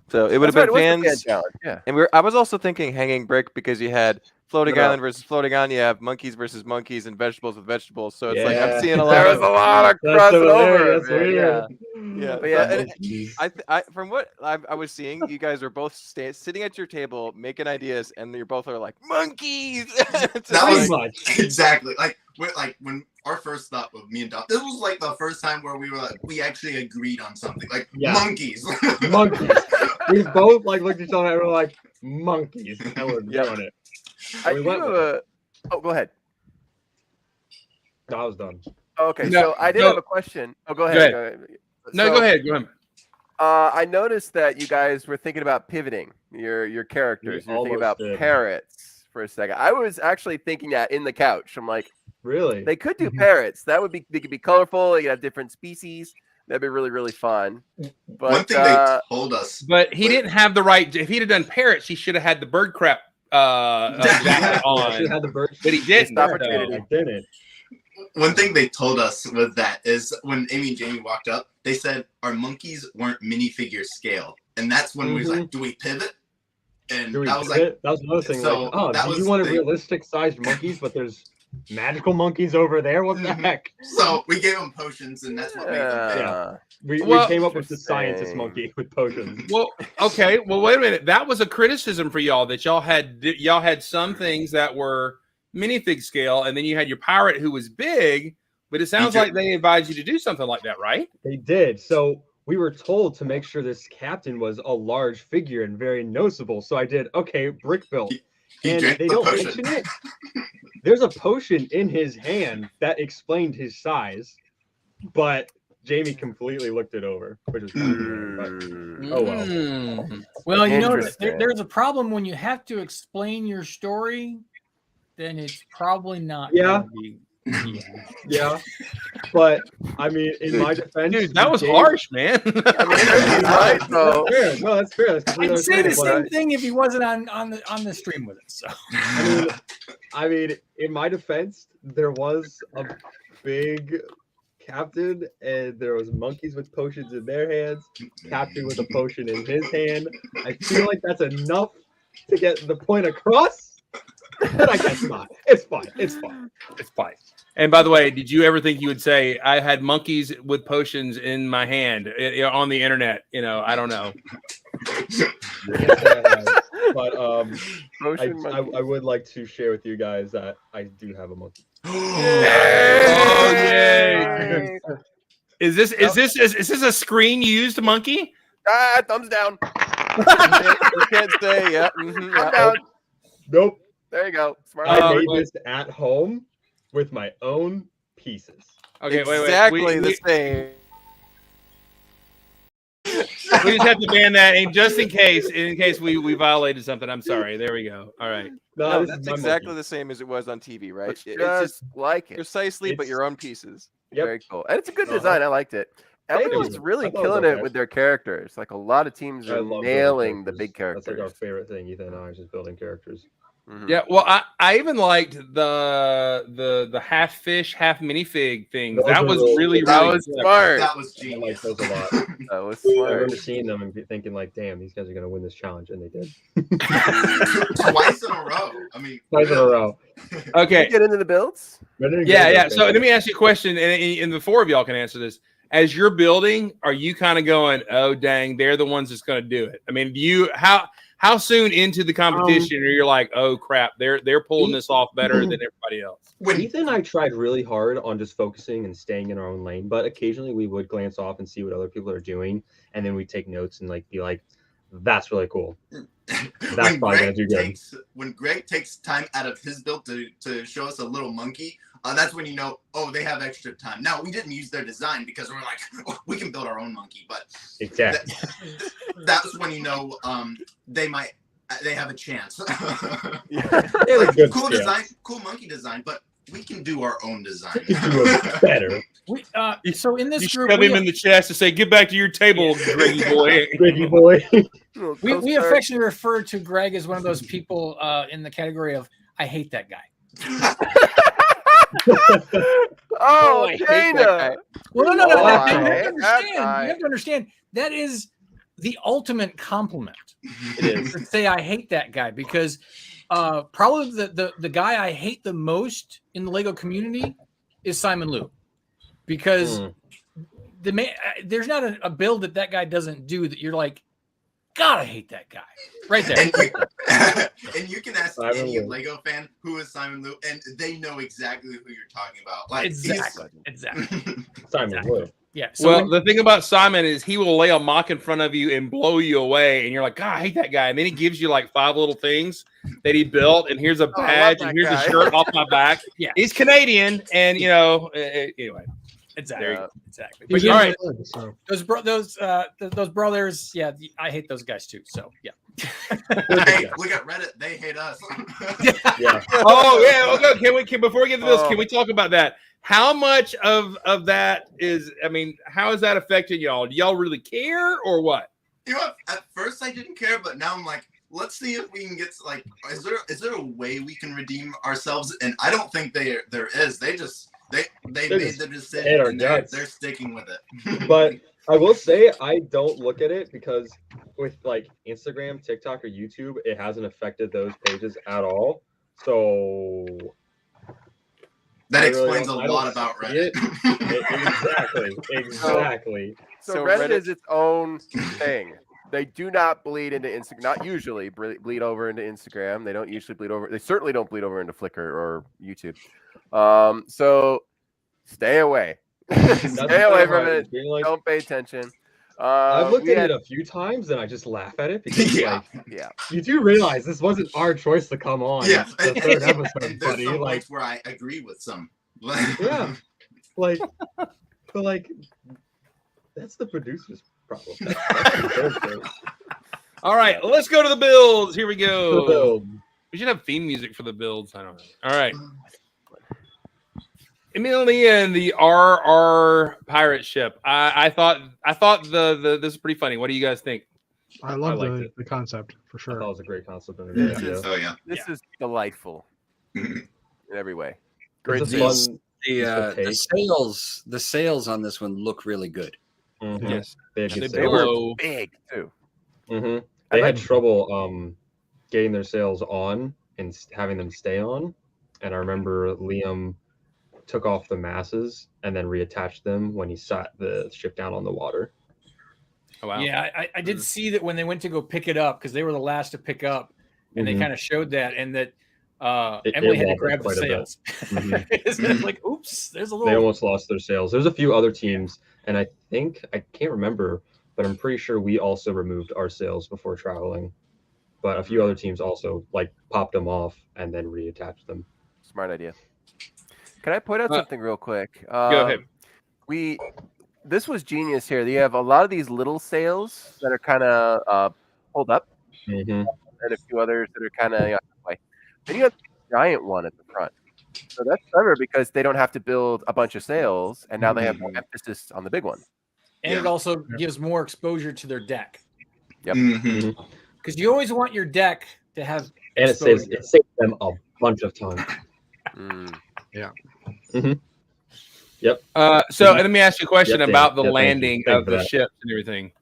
[SPEAKER 9] So it would have
[SPEAKER 3] That's
[SPEAKER 9] been
[SPEAKER 3] right, it was the fan
[SPEAKER 9] fans.
[SPEAKER 3] challenge, yeah.
[SPEAKER 9] And I was also thinking hanging brick because you had floating
[SPEAKER 3] No.
[SPEAKER 9] island versus floating island. You have monkeys versus monkeys and vegetables with vegetables. So it's like
[SPEAKER 2] Yeah.
[SPEAKER 9] I'm seeing a lot
[SPEAKER 3] There was
[SPEAKER 9] of
[SPEAKER 3] a lot of
[SPEAKER 2] That's
[SPEAKER 3] crossing
[SPEAKER 2] over
[SPEAKER 3] over.
[SPEAKER 2] there, that's
[SPEAKER 3] man,
[SPEAKER 2] weird.
[SPEAKER 9] Yeah,
[SPEAKER 3] But yeah, and
[SPEAKER 9] I from what I was seeing, you guys were both sitting at your table making ideas, and you're both are like monkeys. It's
[SPEAKER 6] That
[SPEAKER 9] like-
[SPEAKER 6] was
[SPEAKER 2] much.
[SPEAKER 6] exactly like when our first thought with me and Doc. This was like the first time where we actually agreed on something. Like
[SPEAKER 2] Yeah.
[SPEAKER 6] monkeys.
[SPEAKER 2] monkeys. We both like looked at each other and were like monkeys, and we're doing it.
[SPEAKER 3] I
[SPEAKER 2] We
[SPEAKER 3] do
[SPEAKER 2] went
[SPEAKER 3] have
[SPEAKER 2] with
[SPEAKER 3] a. Oh, go ahead.
[SPEAKER 2] No, I was done.
[SPEAKER 3] Okay,
[SPEAKER 1] No,
[SPEAKER 3] so I did
[SPEAKER 1] no.
[SPEAKER 3] have a question. Oh, go
[SPEAKER 1] ahead.
[SPEAKER 3] ahead. Go ahead.
[SPEAKER 1] No,
[SPEAKER 3] So,
[SPEAKER 1] go ahead. Go ahead.
[SPEAKER 3] I noticed that you guys were thinking about pivoting your characters.
[SPEAKER 2] We
[SPEAKER 3] You're thinking
[SPEAKER 2] almost
[SPEAKER 3] about
[SPEAKER 2] did.
[SPEAKER 3] parrots for a second. I was actually thinking that in the couch. I'm like,
[SPEAKER 2] Really?
[SPEAKER 3] they could do parrots. That would be. They could be colorful. They could have different species. That'd be really really fun. But
[SPEAKER 6] One thing they told us.
[SPEAKER 1] But he didn't have the right. If he'd have done parrots, he should have had the bird crap jacket
[SPEAKER 2] I
[SPEAKER 1] on.
[SPEAKER 2] should have had the bird.
[SPEAKER 1] But he didn't.
[SPEAKER 3] Missed opportunity.
[SPEAKER 2] I didn't.
[SPEAKER 6] One thing they told us with that is when Amy and Jamie walked up, they said our monkeys weren't minifigure scale, and that's when we was like, "Do we pivot?" And
[SPEAKER 2] Do we
[SPEAKER 6] that was
[SPEAKER 2] pivot?
[SPEAKER 6] like,
[SPEAKER 2] that was another thing.
[SPEAKER 6] so
[SPEAKER 2] like, oh,
[SPEAKER 6] that
[SPEAKER 2] do
[SPEAKER 6] was
[SPEAKER 2] you want
[SPEAKER 6] the
[SPEAKER 2] a
[SPEAKER 6] thing.
[SPEAKER 2] realistic sized monkeys, but there's magical monkeys over there? What the
[SPEAKER 6] Mhm.
[SPEAKER 2] heck?
[SPEAKER 6] so we gave them potions, and that's what made them.
[SPEAKER 3] Yeah.
[SPEAKER 2] We
[SPEAKER 1] Well-
[SPEAKER 2] came up with the scientist
[SPEAKER 3] Interesting.
[SPEAKER 2] monkey with potions.
[SPEAKER 1] Well, okay. Well, wait a minute. That was a criticism for y'all that y'all had some things that were minifig scale, and then you had your pirate who was big. But it sounds
[SPEAKER 6] You
[SPEAKER 1] like they advised you to do something like that, right?
[SPEAKER 2] They did. So we were told to make sure this captain was a large figure and very noticeable. So I did, okay, brick built.
[SPEAKER 6] He
[SPEAKER 2] And
[SPEAKER 6] drank
[SPEAKER 2] they
[SPEAKER 6] the
[SPEAKER 2] don't
[SPEAKER 6] potion.
[SPEAKER 2] mention it. There's a potion in his hand that explained his size, but Jamie completely looked it over, which was kind of weird, but- Oh, well.
[SPEAKER 1] Mm.
[SPEAKER 5] Well, you know,
[SPEAKER 3] Interesting.
[SPEAKER 5] there's a problem when you have to explain your story. Then it's probably not.
[SPEAKER 2] Yeah.
[SPEAKER 5] gonna be-
[SPEAKER 2] Yeah, but I mean, in my defense,
[SPEAKER 1] Dude, that was
[SPEAKER 2] Jamie-
[SPEAKER 1] harsh, man.
[SPEAKER 3] Right, so
[SPEAKER 2] That's fair. No, that's fair. That's completely
[SPEAKER 5] I'd say the
[SPEAKER 2] understandable.
[SPEAKER 5] same thing if he wasn't on the stream with us. So
[SPEAKER 2] I mean, in my defense, there was a big captain, and there was monkeys with potions in their hands. Captain with a potion in his hand. I feel like that's enough to get the point across. But I guess not. It's fine. It's fine.
[SPEAKER 1] It's fine. And by the way, did you ever think you would say I had monkeys with potions in my hand on the internet? You know, I don't know.
[SPEAKER 2] But
[SPEAKER 3] Potion monkey.
[SPEAKER 2] I would like to share with you guys that I do have a monkey.
[SPEAKER 1] Oh, yay. Is this a screen used monkey?
[SPEAKER 3] Thumbs down.
[SPEAKER 9] You can't say, yeah. Mhm,
[SPEAKER 3] Thumbs
[SPEAKER 9] yeah.
[SPEAKER 3] down.
[SPEAKER 2] Nope.
[SPEAKER 3] There you go. Smart.
[SPEAKER 2] I
[SPEAKER 1] Oh,
[SPEAKER 2] made
[SPEAKER 1] wait.
[SPEAKER 2] this at home with my own pieces.
[SPEAKER 1] Okay,
[SPEAKER 9] Exactly
[SPEAKER 1] wait.
[SPEAKER 9] the same.
[SPEAKER 1] We just have to ban that, and just in case we violated something. I'm sorry. There we go. All right.
[SPEAKER 2] No,
[SPEAKER 9] No,
[SPEAKER 2] this
[SPEAKER 9] that's
[SPEAKER 2] is my
[SPEAKER 9] exactly
[SPEAKER 2] monkey.
[SPEAKER 9] the same as it was on TV, right?
[SPEAKER 3] It's
[SPEAKER 9] It's
[SPEAKER 3] just
[SPEAKER 9] just
[SPEAKER 3] like it.
[SPEAKER 9] precisely, but
[SPEAKER 2] It's-
[SPEAKER 9] your own pieces.
[SPEAKER 2] Yep.
[SPEAKER 3] Very cool. And it's a good
[SPEAKER 2] Uh-huh.
[SPEAKER 3] design. I liked it.
[SPEAKER 2] Thank
[SPEAKER 3] Everyone's
[SPEAKER 2] you.
[SPEAKER 3] really
[SPEAKER 2] I thought it was
[SPEAKER 3] killing
[SPEAKER 2] okay.
[SPEAKER 3] it with their characters. Like a lot of teams
[SPEAKER 2] I
[SPEAKER 3] are
[SPEAKER 2] love building
[SPEAKER 3] nailing the
[SPEAKER 2] characters.
[SPEAKER 3] big
[SPEAKER 2] That's like our
[SPEAKER 3] characters.
[SPEAKER 2] favorite thing, Ethan and I, is just building characters.
[SPEAKER 3] Mhm.
[SPEAKER 1] Yeah. Well, I even liked the half fish, half minifig things.
[SPEAKER 2] Those
[SPEAKER 1] That
[SPEAKER 2] are
[SPEAKER 1] was
[SPEAKER 2] really-
[SPEAKER 1] really
[SPEAKER 3] That
[SPEAKER 1] really
[SPEAKER 3] was
[SPEAKER 1] clever.
[SPEAKER 3] smart.
[SPEAKER 6] That was
[SPEAKER 2] I
[SPEAKER 6] genius.
[SPEAKER 2] like those a lot.
[SPEAKER 3] That was
[SPEAKER 2] I
[SPEAKER 3] smart.
[SPEAKER 2] remember seeing them and thinking like, damn, these guys are gonna win this challenge, and they did.
[SPEAKER 6] Twice in a row. I mean,
[SPEAKER 2] Twice in a row.
[SPEAKER 1] Okay.
[SPEAKER 3] Get into the builds.
[SPEAKER 1] Yeah. So let me ask you a question, and the four of y'all can answer this. As you're building, are you kind of going, "Oh, dang, they're the ones that's going to do it"? I mean, do you how soon into the competition are you like, "Oh crap, they're pulling this off better than everybody else"?
[SPEAKER 6] when
[SPEAKER 2] Ethan and I tried really hard on just focusing and staying in our own lane, but occasionally we would glance off and see what other people are doing, and then we take notes and like be like, That's really cool. That's
[SPEAKER 6] when
[SPEAKER 2] probably gonna do good.
[SPEAKER 6] When Greg takes time out of his build to show us a little monkey, that's when you know, oh, they have extra time. Now, we didn't use their design because we're like, oh, we can build our own monkey, but
[SPEAKER 2] Exactly.
[SPEAKER 6] that's when you know they have a chance.
[SPEAKER 2] They have a good
[SPEAKER 6] Cool
[SPEAKER 2] scale.
[SPEAKER 6] design, cool monkey design, but we can do our own design.
[SPEAKER 2] We can do it better.
[SPEAKER 5] So in this
[SPEAKER 1] You
[SPEAKER 5] group,
[SPEAKER 1] shove him in the chest and say, "Get back to your table, Greggy boy."
[SPEAKER 2] Greggy boy.
[SPEAKER 5] we affectionately refer to Greg as one of those people in the category of I hate that guy.
[SPEAKER 3] Oh,
[SPEAKER 9] I hate that
[SPEAKER 3] Dana.
[SPEAKER 9] guy.
[SPEAKER 5] Well, no.
[SPEAKER 3] Oh,
[SPEAKER 5] You
[SPEAKER 3] I
[SPEAKER 5] have to
[SPEAKER 3] hate
[SPEAKER 5] understand.
[SPEAKER 3] that guy.
[SPEAKER 5] You have to understand that is the ultimate compliment.
[SPEAKER 2] It is.
[SPEAKER 5] To say I hate that guy because probably the guy I hate the most in the Lego community is Simon Liu, because there's not a build that guy doesn't do that you're like, God, I hate that guy right there.
[SPEAKER 6] And you can ask
[SPEAKER 2] Simon
[SPEAKER 6] any
[SPEAKER 2] Liu.
[SPEAKER 6] Lego fan who is Simon Liu, and they know exactly who you're talking about. Like
[SPEAKER 5] Exactly.
[SPEAKER 2] Simon Liu.
[SPEAKER 5] Yeah. So
[SPEAKER 1] Well, the thing about Simon is he will lay a mock in front of you and blow you away, and you're like, God, I hate that guy. And then he gives you like 5 little things that he built, and here's a
[SPEAKER 3] I love
[SPEAKER 1] badge,
[SPEAKER 3] that
[SPEAKER 1] and here's
[SPEAKER 3] guy.
[SPEAKER 1] a shirt off my back.
[SPEAKER 5] Yeah.
[SPEAKER 1] He's Canadian, and anyway.
[SPEAKER 5] exactly.
[SPEAKER 1] There you go.
[SPEAKER 5] Exactly.
[SPEAKER 8] He's
[SPEAKER 5] But
[SPEAKER 1] all
[SPEAKER 8] in
[SPEAKER 1] right.
[SPEAKER 8] Berlin, so.
[SPEAKER 5] those brothers, yeah, I hate those guys too. So yeah.
[SPEAKER 6] Hey, look at Reddit. They hate us.
[SPEAKER 2] Yeah.
[SPEAKER 1] Oh yeah. Okay. Can before we get to this,
[SPEAKER 3] Oh.
[SPEAKER 1] can we talk about that? How much of that is? I mean, how has that affected y'all? Do y'all really care or what?
[SPEAKER 6] You know what? At first I didn't care, but now I'm like, let's see if we can get like, is there a way we can redeem ourselves? And I don't think there is. They made
[SPEAKER 2] just
[SPEAKER 6] the
[SPEAKER 2] hate
[SPEAKER 6] decision,
[SPEAKER 2] our
[SPEAKER 6] and
[SPEAKER 2] guts.
[SPEAKER 6] they're sticking with it.
[SPEAKER 2] But I will say I don't look at it because with like Instagram, TikTok, or YouTube, it hasn't affected those pages at all. So
[SPEAKER 6] That
[SPEAKER 2] I really
[SPEAKER 6] explains
[SPEAKER 2] don't-
[SPEAKER 6] a
[SPEAKER 2] I don't
[SPEAKER 6] lot about
[SPEAKER 2] see
[SPEAKER 6] Reddit.
[SPEAKER 2] exactly.
[SPEAKER 3] So,
[SPEAKER 9] So
[SPEAKER 3] Reddit,
[SPEAKER 9] Reddit-
[SPEAKER 3] is its own thing. They do not bleed into Instagram. Not usually bleed over into Instagram. They don't usually bleed over. They certainly don't bleed over into Flickr or YouTube. So stay away. Stay away from it.
[SPEAKER 2] Being like,
[SPEAKER 3] Don't pay attention.
[SPEAKER 2] I've looked
[SPEAKER 3] we
[SPEAKER 2] at
[SPEAKER 3] had-
[SPEAKER 2] it a few times and I just laugh at it because
[SPEAKER 6] Yeah.
[SPEAKER 2] like
[SPEAKER 3] Yeah.
[SPEAKER 2] you do realize this wasn't our choice to come on.
[SPEAKER 6] Yeah,
[SPEAKER 2] It's the third episode,
[SPEAKER 6] and there's
[SPEAKER 2] buddy.
[SPEAKER 6] some
[SPEAKER 2] Like,
[SPEAKER 6] points where I agree with some.
[SPEAKER 2] yeah, like, but like, that's the producer's problem. That's their choice.
[SPEAKER 1] All right, let's go to the builds. Here we
[SPEAKER 2] The
[SPEAKER 1] go.
[SPEAKER 2] build.
[SPEAKER 1] We should have theme music for the builds. I don't know. All right. Emily and the RR pirate ship. I thought the this is pretty funny. What do you guys think?
[SPEAKER 8] I love
[SPEAKER 2] liked
[SPEAKER 8] the concept for
[SPEAKER 2] I
[SPEAKER 8] sure.
[SPEAKER 2] thought it was a great concept. And
[SPEAKER 3] This
[SPEAKER 2] idea.
[SPEAKER 3] is-
[SPEAKER 6] Oh yeah.
[SPEAKER 3] This is delightful in every way.
[SPEAKER 2] Great
[SPEAKER 7] It's
[SPEAKER 2] fun.
[SPEAKER 7] The sails on this one look really good.
[SPEAKER 2] Mhm.
[SPEAKER 1] Yes.
[SPEAKER 2] They, had
[SPEAKER 1] And
[SPEAKER 2] good
[SPEAKER 1] they
[SPEAKER 3] They
[SPEAKER 2] sales.
[SPEAKER 1] blow.
[SPEAKER 3] were big too.
[SPEAKER 2] Mhm.
[SPEAKER 3] I
[SPEAKER 2] They had
[SPEAKER 3] like-
[SPEAKER 2] trouble getting their sails on and having them stay on. And I remember Liam took off the masses and then reattached them when he sat the ship down on the water.
[SPEAKER 1] Oh, wow.
[SPEAKER 5] Yeah, I did see that when they went to go pick it up because they were the last to pick up, and
[SPEAKER 2] Mhm.
[SPEAKER 5] they kind of showed that, and that
[SPEAKER 2] It
[SPEAKER 5] Emily had to
[SPEAKER 2] wobbled
[SPEAKER 5] grab the
[SPEAKER 2] quite a bit.
[SPEAKER 5] sails.
[SPEAKER 2] Mhm.
[SPEAKER 5] It's like, oops, there's a
[SPEAKER 2] They
[SPEAKER 5] little.
[SPEAKER 2] almost lost their sails. There's a few other teams, and I think I can't remember, but I'm pretty sure we also removed our sails before traveling. But a few other teams also like popped them off and then reattached them.
[SPEAKER 3] Smart idea. Can I point out something real quick?
[SPEAKER 1] Go ahead.
[SPEAKER 3] This was genius here. You have a lot of these little sails that are kind of pulled up,
[SPEAKER 2] Mm-hmm.
[SPEAKER 3] and a few others that are kind of way. Then you have the giant one at the front. So that's clever because they don't have to build a bunch of sails, and now they have more emphasis on the big one.
[SPEAKER 5] And it also gives more exposure to their deck
[SPEAKER 3] Yep.
[SPEAKER 6] Mhm.
[SPEAKER 5] because you always want your deck to have.
[SPEAKER 2] And
[SPEAKER 5] exposure.
[SPEAKER 2] it saves them a bunch of time.
[SPEAKER 3] Mm.
[SPEAKER 1] So let me ask you a question
[SPEAKER 2] Yep,
[SPEAKER 1] about the
[SPEAKER 2] thank you.
[SPEAKER 1] landing
[SPEAKER 2] Thank you
[SPEAKER 1] of
[SPEAKER 2] for
[SPEAKER 1] the
[SPEAKER 2] that.
[SPEAKER 1] ships and everything.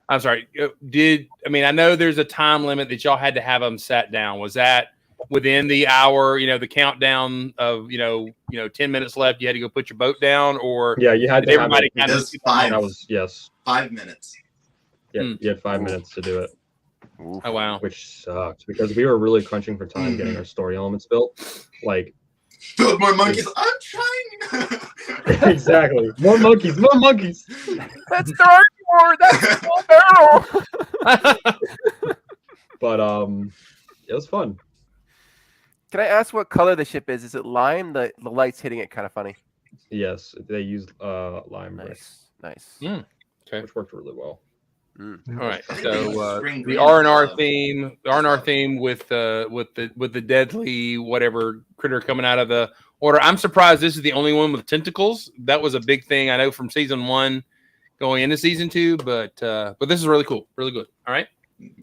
[SPEAKER 1] I'm sorry. I know there's a time limit that y'all had to have them sat down. Was that within the hour? The countdown of 10 minutes left. You had to go put your boat down, or
[SPEAKER 2] Yeah, you had
[SPEAKER 1] did
[SPEAKER 2] to have
[SPEAKER 1] everybody
[SPEAKER 2] it.
[SPEAKER 1] kind of?
[SPEAKER 6] There's 5
[SPEAKER 2] That was yes.
[SPEAKER 6] 5 minutes.
[SPEAKER 2] Yeah,
[SPEAKER 1] Hmm.
[SPEAKER 2] you had 5 minutes to do it,
[SPEAKER 3] Oof.
[SPEAKER 1] Oh wow.
[SPEAKER 2] which sucked because we were really crunching for time getting our story elements built. Like
[SPEAKER 6] Build more monkeys. I'm trying.
[SPEAKER 2] exactly. More monkeys.
[SPEAKER 3] That's the argument. more. That's a full barrel.
[SPEAKER 2] But it was fun.
[SPEAKER 3] Can I ask what color the ship is? Is it lime? The light's hitting it kind of funny.
[SPEAKER 2] Yes, they used lime bricks,
[SPEAKER 3] Nice.
[SPEAKER 1] Mm. Okay.
[SPEAKER 2] which worked really well.
[SPEAKER 1] All right.
[SPEAKER 6] I think they
[SPEAKER 1] So
[SPEAKER 6] use spring
[SPEAKER 1] the
[SPEAKER 6] green
[SPEAKER 1] R&R
[SPEAKER 6] club.
[SPEAKER 1] theme, with the deadly whatever critter coming out of the order. I'm surprised this is the only one with tentacles. That was a big thing I know from season 1 going into season 2, but this is really cool, really good. All right.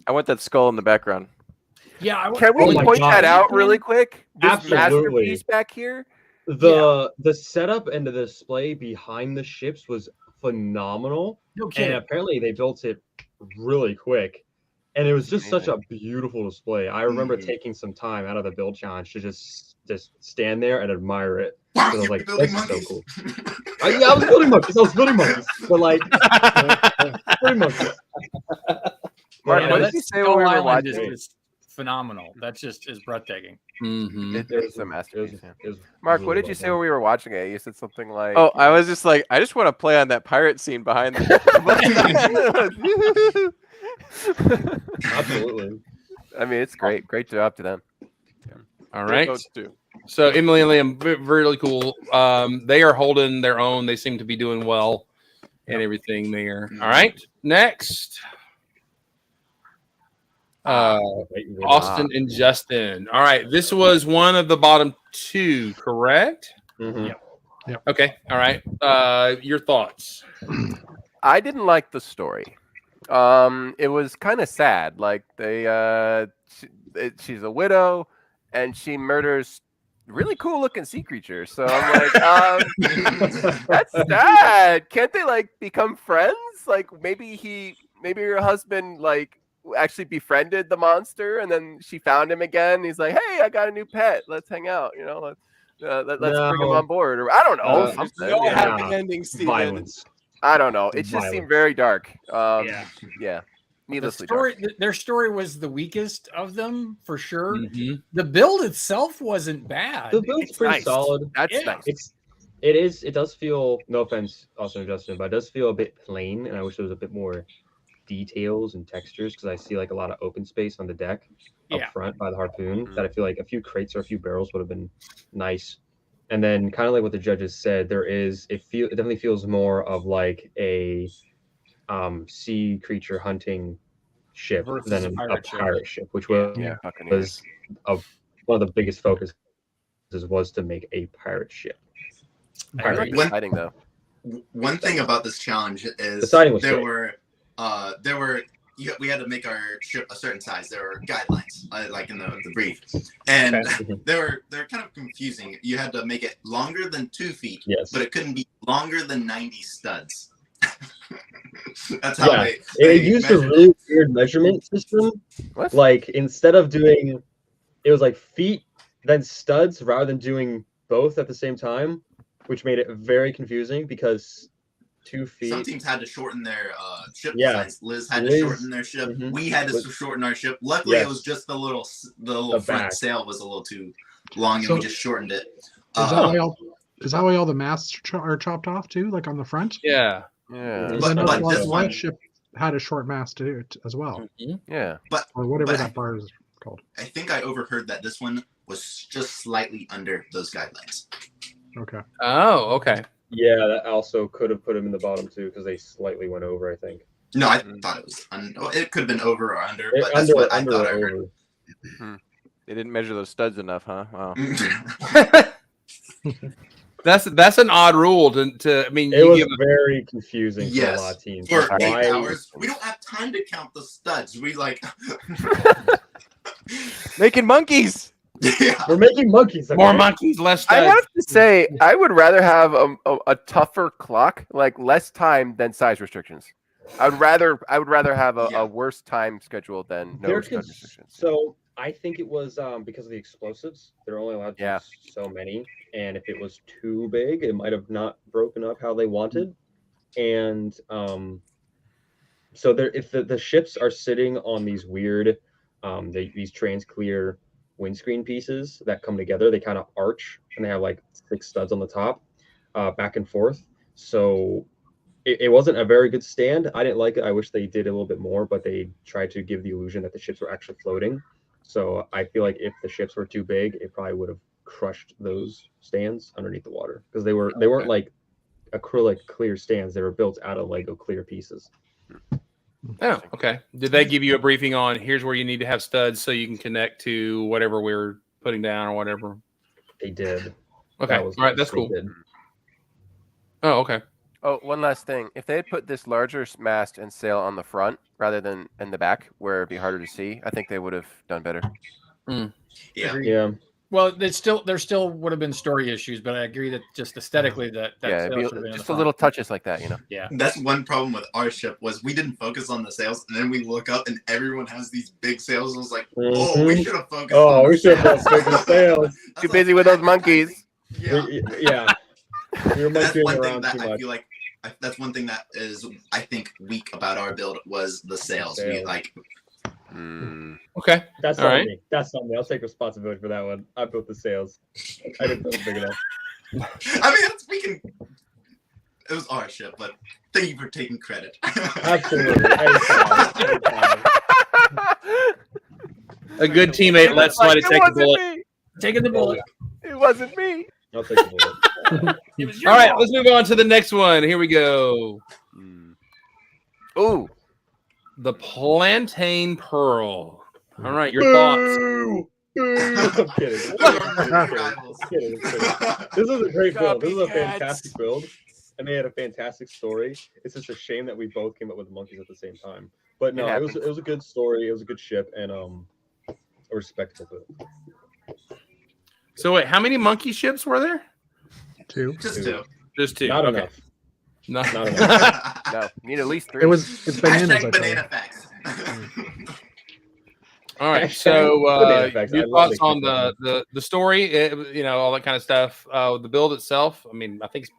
[SPEAKER 9] I want that skull in the background.
[SPEAKER 5] Yeah,
[SPEAKER 3] Can we
[SPEAKER 2] Oh my
[SPEAKER 3] point
[SPEAKER 2] God.
[SPEAKER 3] that out really quick? This
[SPEAKER 2] Absolutely.
[SPEAKER 3] masterpiece back here.
[SPEAKER 2] The setup and the display behind the ships was phenomenal.
[SPEAKER 5] no
[SPEAKER 2] And
[SPEAKER 5] kidding.
[SPEAKER 2] apparently they built it really quick. And it was just such a beautiful display. I remember
[SPEAKER 6] Mhm.
[SPEAKER 2] taking some time out of the build challenge to just stand there and admire it.
[SPEAKER 6] Wow,
[SPEAKER 2] I was
[SPEAKER 6] you're
[SPEAKER 2] like,
[SPEAKER 6] building
[SPEAKER 2] this is so
[SPEAKER 6] monkeys.
[SPEAKER 2] cool. Yeah, I was building monkeys. But like, building monkeys.
[SPEAKER 3] Mark,
[SPEAKER 5] Yeah,
[SPEAKER 3] what
[SPEAKER 5] no,
[SPEAKER 3] did you
[SPEAKER 5] that
[SPEAKER 3] say
[SPEAKER 5] Skull
[SPEAKER 3] when we were
[SPEAKER 5] Island
[SPEAKER 3] watching?
[SPEAKER 5] is phenomenal. That's just is breathtaking.
[SPEAKER 1] Mm-hmm.
[SPEAKER 3] It's a masterpiece. Yeah.
[SPEAKER 2] It was
[SPEAKER 3] Mark,
[SPEAKER 2] really
[SPEAKER 3] what did
[SPEAKER 2] well
[SPEAKER 3] you say
[SPEAKER 2] done.
[SPEAKER 3] when we were watching it? You said something like,
[SPEAKER 9] Oh, I was just like, I just want to play on that pirate scene behind them.
[SPEAKER 2] Absolutely.
[SPEAKER 3] I mean, it's great. Great job to them.
[SPEAKER 1] All right.
[SPEAKER 9] Those two.
[SPEAKER 1] So Emily and Liam, really cool. They are holding their own. They seem to be doing well and everything there. All right. Next. Austin and Justin. All right. This was one of the bottom 2, correct?
[SPEAKER 2] Mhm.
[SPEAKER 1] Okay. All right. Your thoughts.
[SPEAKER 3] I didn't like the story. It was kind of sad. Like she's a widow, and she murders really cool looking sea creatures. So I'm like, that's sad. Can't they like become friends? Like maybe her husband like actually befriended the monster, and then she found him again. He's like, hey, I got a new pet. Let's hang out. You know, let's bring him
[SPEAKER 2] No.
[SPEAKER 3] on board. Or I don't know. something.
[SPEAKER 9] No
[SPEAKER 2] Yeah.
[SPEAKER 9] happy ending, Steven.
[SPEAKER 2] Violence.
[SPEAKER 3] I don't know. It just
[SPEAKER 2] Violence.
[SPEAKER 3] seemed very dark.
[SPEAKER 5] Yeah.
[SPEAKER 3] Yeah.
[SPEAKER 5] The
[SPEAKER 3] Needlessly dark.
[SPEAKER 5] story, their story was the weakest of them for sure.
[SPEAKER 1] Mhm.
[SPEAKER 5] The build itself wasn't bad.
[SPEAKER 2] The build's
[SPEAKER 3] It's
[SPEAKER 2] pretty
[SPEAKER 3] nice.
[SPEAKER 2] solid.
[SPEAKER 3] That's
[SPEAKER 5] Yeah.
[SPEAKER 3] nice.
[SPEAKER 2] It does feel, no offense, Austin and Justin, but it does feel a bit plain, and I wish there was a bit more details and textures because I see like a lot of open space on the deck up
[SPEAKER 5] Yeah.
[SPEAKER 2] front by the harpoon
[SPEAKER 3] Mhm.
[SPEAKER 2] that I feel like a few crates or a few barrels would have been nice. And then kind of like what the judges said, it definitely feels more of like a sea creature hunting ship
[SPEAKER 5] Versus
[SPEAKER 2] than
[SPEAKER 5] a
[SPEAKER 2] a
[SPEAKER 5] pirate
[SPEAKER 2] pirate
[SPEAKER 5] ship.
[SPEAKER 2] ship, which
[SPEAKER 5] Yeah.
[SPEAKER 2] was
[SPEAKER 3] Yeah, fucking
[SPEAKER 2] was one of the biggest focuses was to make a pirate ship.
[SPEAKER 3] I
[SPEAKER 2] Pirate
[SPEAKER 3] like
[SPEAKER 2] ship.
[SPEAKER 3] the siding though.
[SPEAKER 6] One thing about this challenge is
[SPEAKER 2] The siding was
[SPEAKER 6] there
[SPEAKER 2] great.
[SPEAKER 6] were we had to make our ship a certain size. There were guidelines, like in the brief, and
[SPEAKER 2] Okay.
[SPEAKER 6] they're kind of confusing. You had to make it longer than 2 feet,
[SPEAKER 2] Yes.
[SPEAKER 6] but it couldn't be longer than 90 studs. That's how
[SPEAKER 2] Yeah,
[SPEAKER 6] they
[SPEAKER 2] it used a
[SPEAKER 6] measured
[SPEAKER 2] really
[SPEAKER 6] it.
[SPEAKER 2] weird measurement system.
[SPEAKER 3] What?
[SPEAKER 2] Like instead of doing, it was like feet, then studs, rather than doing both at the same time, which made it very confusing because 2 feet.
[SPEAKER 6] Some teams had to shorten their ship
[SPEAKER 2] Yeah.
[SPEAKER 6] designs. Liz had to
[SPEAKER 2] Liz-
[SPEAKER 6] shorten their ship.
[SPEAKER 2] Mhm.
[SPEAKER 6] We had to
[SPEAKER 2] Liz-
[SPEAKER 6] shorten our ship. Luckily, it
[SPEAKER 2] Yes.
[SPEAKER 6] was just the little
[SPEAKER 2] The
[SPEAKER 6] front
[SPEAKER 2] back.
[SPEAKER 6] sail was a little too long, and
[SPEAKER 8] So-
[SPEAKER 6] we just shortened it.
[SPEAKER 8] Is that why all the masts are chopped off too, like on the front?
[SPEAKER 1] Yeah.
[SPEAKER 3] Yeah.
[SPEAKER 8] Because
[SPEAKER 6] But-
[SPEAKER 8] I know
[SPEAKER 6] but
[SPEAKER 8] the
[SPEAKER 6] this one-
[SPEAKER 8] flagship had a short mast to it as well,
[SPEAKER 3] Yeah.
[SPEAKER 8] or whatever
[SPEAKER 6] but
[SPEAKER 8] that bar is called.
[SPEAKER 6] I think I overheard that this one was just slightly under those guidelines.
[SPEAKER 8] Okay.
[SPEAKER 1] Oh, okay.
[SPEAKER 2] Yeah, that also could have put him in the bottom too because they slightly went over. I think.
[SPEAKER 6] No, I
[SPEAKER 3] Mm.
[SPEAKER 6] thought it was. It could have been over or under,
[SPEAKER 2] It-
[SPEAKER 6] but that's what I thought I
[SPEAKER 2] or
[SPEAKER 6] heard.
[SPEAKER 2] over.
[SPEAKER 9] They didn't measure those studs enough, huh? Wow.
[SPEAKER 1] That's an odd rule to I mean,
[SPEAKER 2] It
[SPEAKER 1] you
[SPEAKER 2] was
[SPEAKER 1] give
[SPEAKER 2] very confusing for
[SPEAKER 6] Yes.
[SPEAKER 2] a lot of teams.
[SPEAKER 6] For
[SPEAKER 2] Like,
[SPEAKER 6] 8
[SPEAKER 2] why-
[SPEAKER 6] hours, we don't have time to count the studs. We like.
[SPEAKER 9] Making monkeys.
[SPEAKER 6] Yeah.
[SPEAKER 2] We're making monkeys.
[SPEAKER 1] more
[SPEAKER 2] okay?
[SPEAKER 1] monkeys, less
[SPEAKER 3] I
[SPEAKER 1] studs.
[SPEAKER 3] have to say, I would rather have a tougher clock, like less time than size restrictions. I would rather have
[SPEAKER 6] Yeah.
[SPEAKER 3] a worse time schedule than no
[SPEAKER 2] There
[SPEAKER 3] stud
[SPEAKER 2] could-
[SPEAKER 3] restrictions.
[SPEAKER 2] So I think it was because of the explosives. They're only allowed to
[SPEAKER 3] Yeah.
[SPEAKER 2] use so many, and if it was too big, it might have not broken up how they wanted. And so there, if the ships are sitting on these weird, these transclear windscreen pieces that come together, they kind of arch, and they have like 6 studs on the top, back and forth. So it wasn't a very good stand. I didn't like it. I wish they did a little bit more, but they tried to give the illusion that the ships were actually floating. So I feel like if the ships were too big, it probably would have crushed those stands underneath the water because they weren't like acrylic clear stands. They were built out of Lego clear pieces.
[SPEAKER 1] Oh, okay. Did they give you a briefing on here's where you need to have studs so you can connect to whatever we're putting down or whatever?
[SPEAKER 2] They did.
[SPEAKER 1] Okay. All right. That's cool. Oh, okay.
[SPEAKER 3] Oh, one last thing. If they had put this larger mast and sail on the front rather than in the back, where it'd be harder to see, I think they would have done better.
[SPEAKER 2] Yeah.
[SPEAKER 5] Well, there still would have been story issues, but I agree that just aesthetically that
[SPEAKER 3] Yeah,
[SPEAKER 5] sail
[SPEAKER 3] it'd
[SPEAKER 5] should have
[SPEAKER 3] be
[SPEAKER 5] been in
[SPEAKER 3] just
[SPEAKER 5] the
[SPEAKER 3] a little
[SPEAKER 5] front.
[SPEAKER 3] touches like that, you know.
[SPEAKER 5] Yeah.
[SPEAKER 6] That's one problem with our ship was we didn't focus on the sails, and then we look up and everyone has these big sails. I was like, oh, we should have focused.
[SPEAKER 2] Oh,
[SPEAKER 6] on
[SPEAKER 2] we
[SPEAKER 6] the
[SPEAKER 2] should have
[SPEAKER 6] sails.
[SPEAKER 2] bigger sails.
[SPEAKER 3] Too busy with those monkeys.
[SPEAKER 6] Yeah.
[SPEAKER 2] Yeah. We were
[SPEAKER 6] That's
[SPEAKER 2] monkeying
[SPEAKER 6] one thing
[SPEAKER 2] around
[SPEAKER 6] that
[SPEAKER 2] too
[SPEAKER 6] I
[SPEAKER 2] much.
[SPEAKER 6] feel like. That's one thing that is I think weak about our build was the sails. We
[SPEAKER 2] Sails.
[SPEAKER 6] like.
[SPEAKER 1] Okay.
[SPEAKER 2] That's
[SPEAKER 1] All
[SPEAKER 2] not
[SPEAKER 1] right.
[SPEAKER 2] me. That's not me. I'll take responsibility for that one. I built the sails. I didn't build it big enough.
[SPEAKER 6] I mean, we can. It was our ship, but thank you for taking credit.
[SPEAKER 2] Absolutely. Anytime.
[SPEAKER 1] A good teammate lets somebody take a bullet.
[SPEAKER 3] Me.
[SPEAKER 5] Taking the bullet.
[SPEAKER 3] It wasn't me.
[SPEAKER 2] I'll take the bullet.
[SPEAKER 1] All right. Let's move on to the next one. Here we go.
[SPEAKER 3] Ooh.
[SPEAKER 1] The plantain pearl. All right. Your thoughts?
[SPEAKER 2] I'm kidding.
[SPEAKER 6] Rivals.
[SPEAKER 2] I'm kidding. This is a great build. This is a
[SPEAKER 3] Copycats.
[SPEAKER 2] fantastic build. And they had a fantastic story. It's just a shame that we both came up with the monkeys at the same time. But no, it was a good story. It was a good ship and a respectable build.
[SPEAKER 1] So wait, how many monkey ships were there?
[SPEAKER 8] 2.
[SPEAKER 6] Just two.
[SPEAKER 1] Just 2.
[SPEAKER 2] Not
[SPEAKER 1] okay.
[SPEAKER 2] enough.
[SPEAKER 1] Not,
[SPEAKER 2] Not enough.
[SPEAKER 3] No, you need at least 3.
[SPEAKER 8] It's bananas. I
[SPEAKER 6] Hashtag
[SPEAKER 8] thought.
[SPEAKER 6] banana facts.
[SPEAKER 1] All right.
[SPEAKER 2] Hashtag
[SPEAKER 1] So
[SPEAKER 2] banana facts. I
[SPEAKER 1] your
[SPEAKER 2] love
[SPEAKER 1] thoughts
[SPEAKER 2] it.
[SPEAKER 1] on the story, all that kind of stuff. The build itself, I mean, I think it's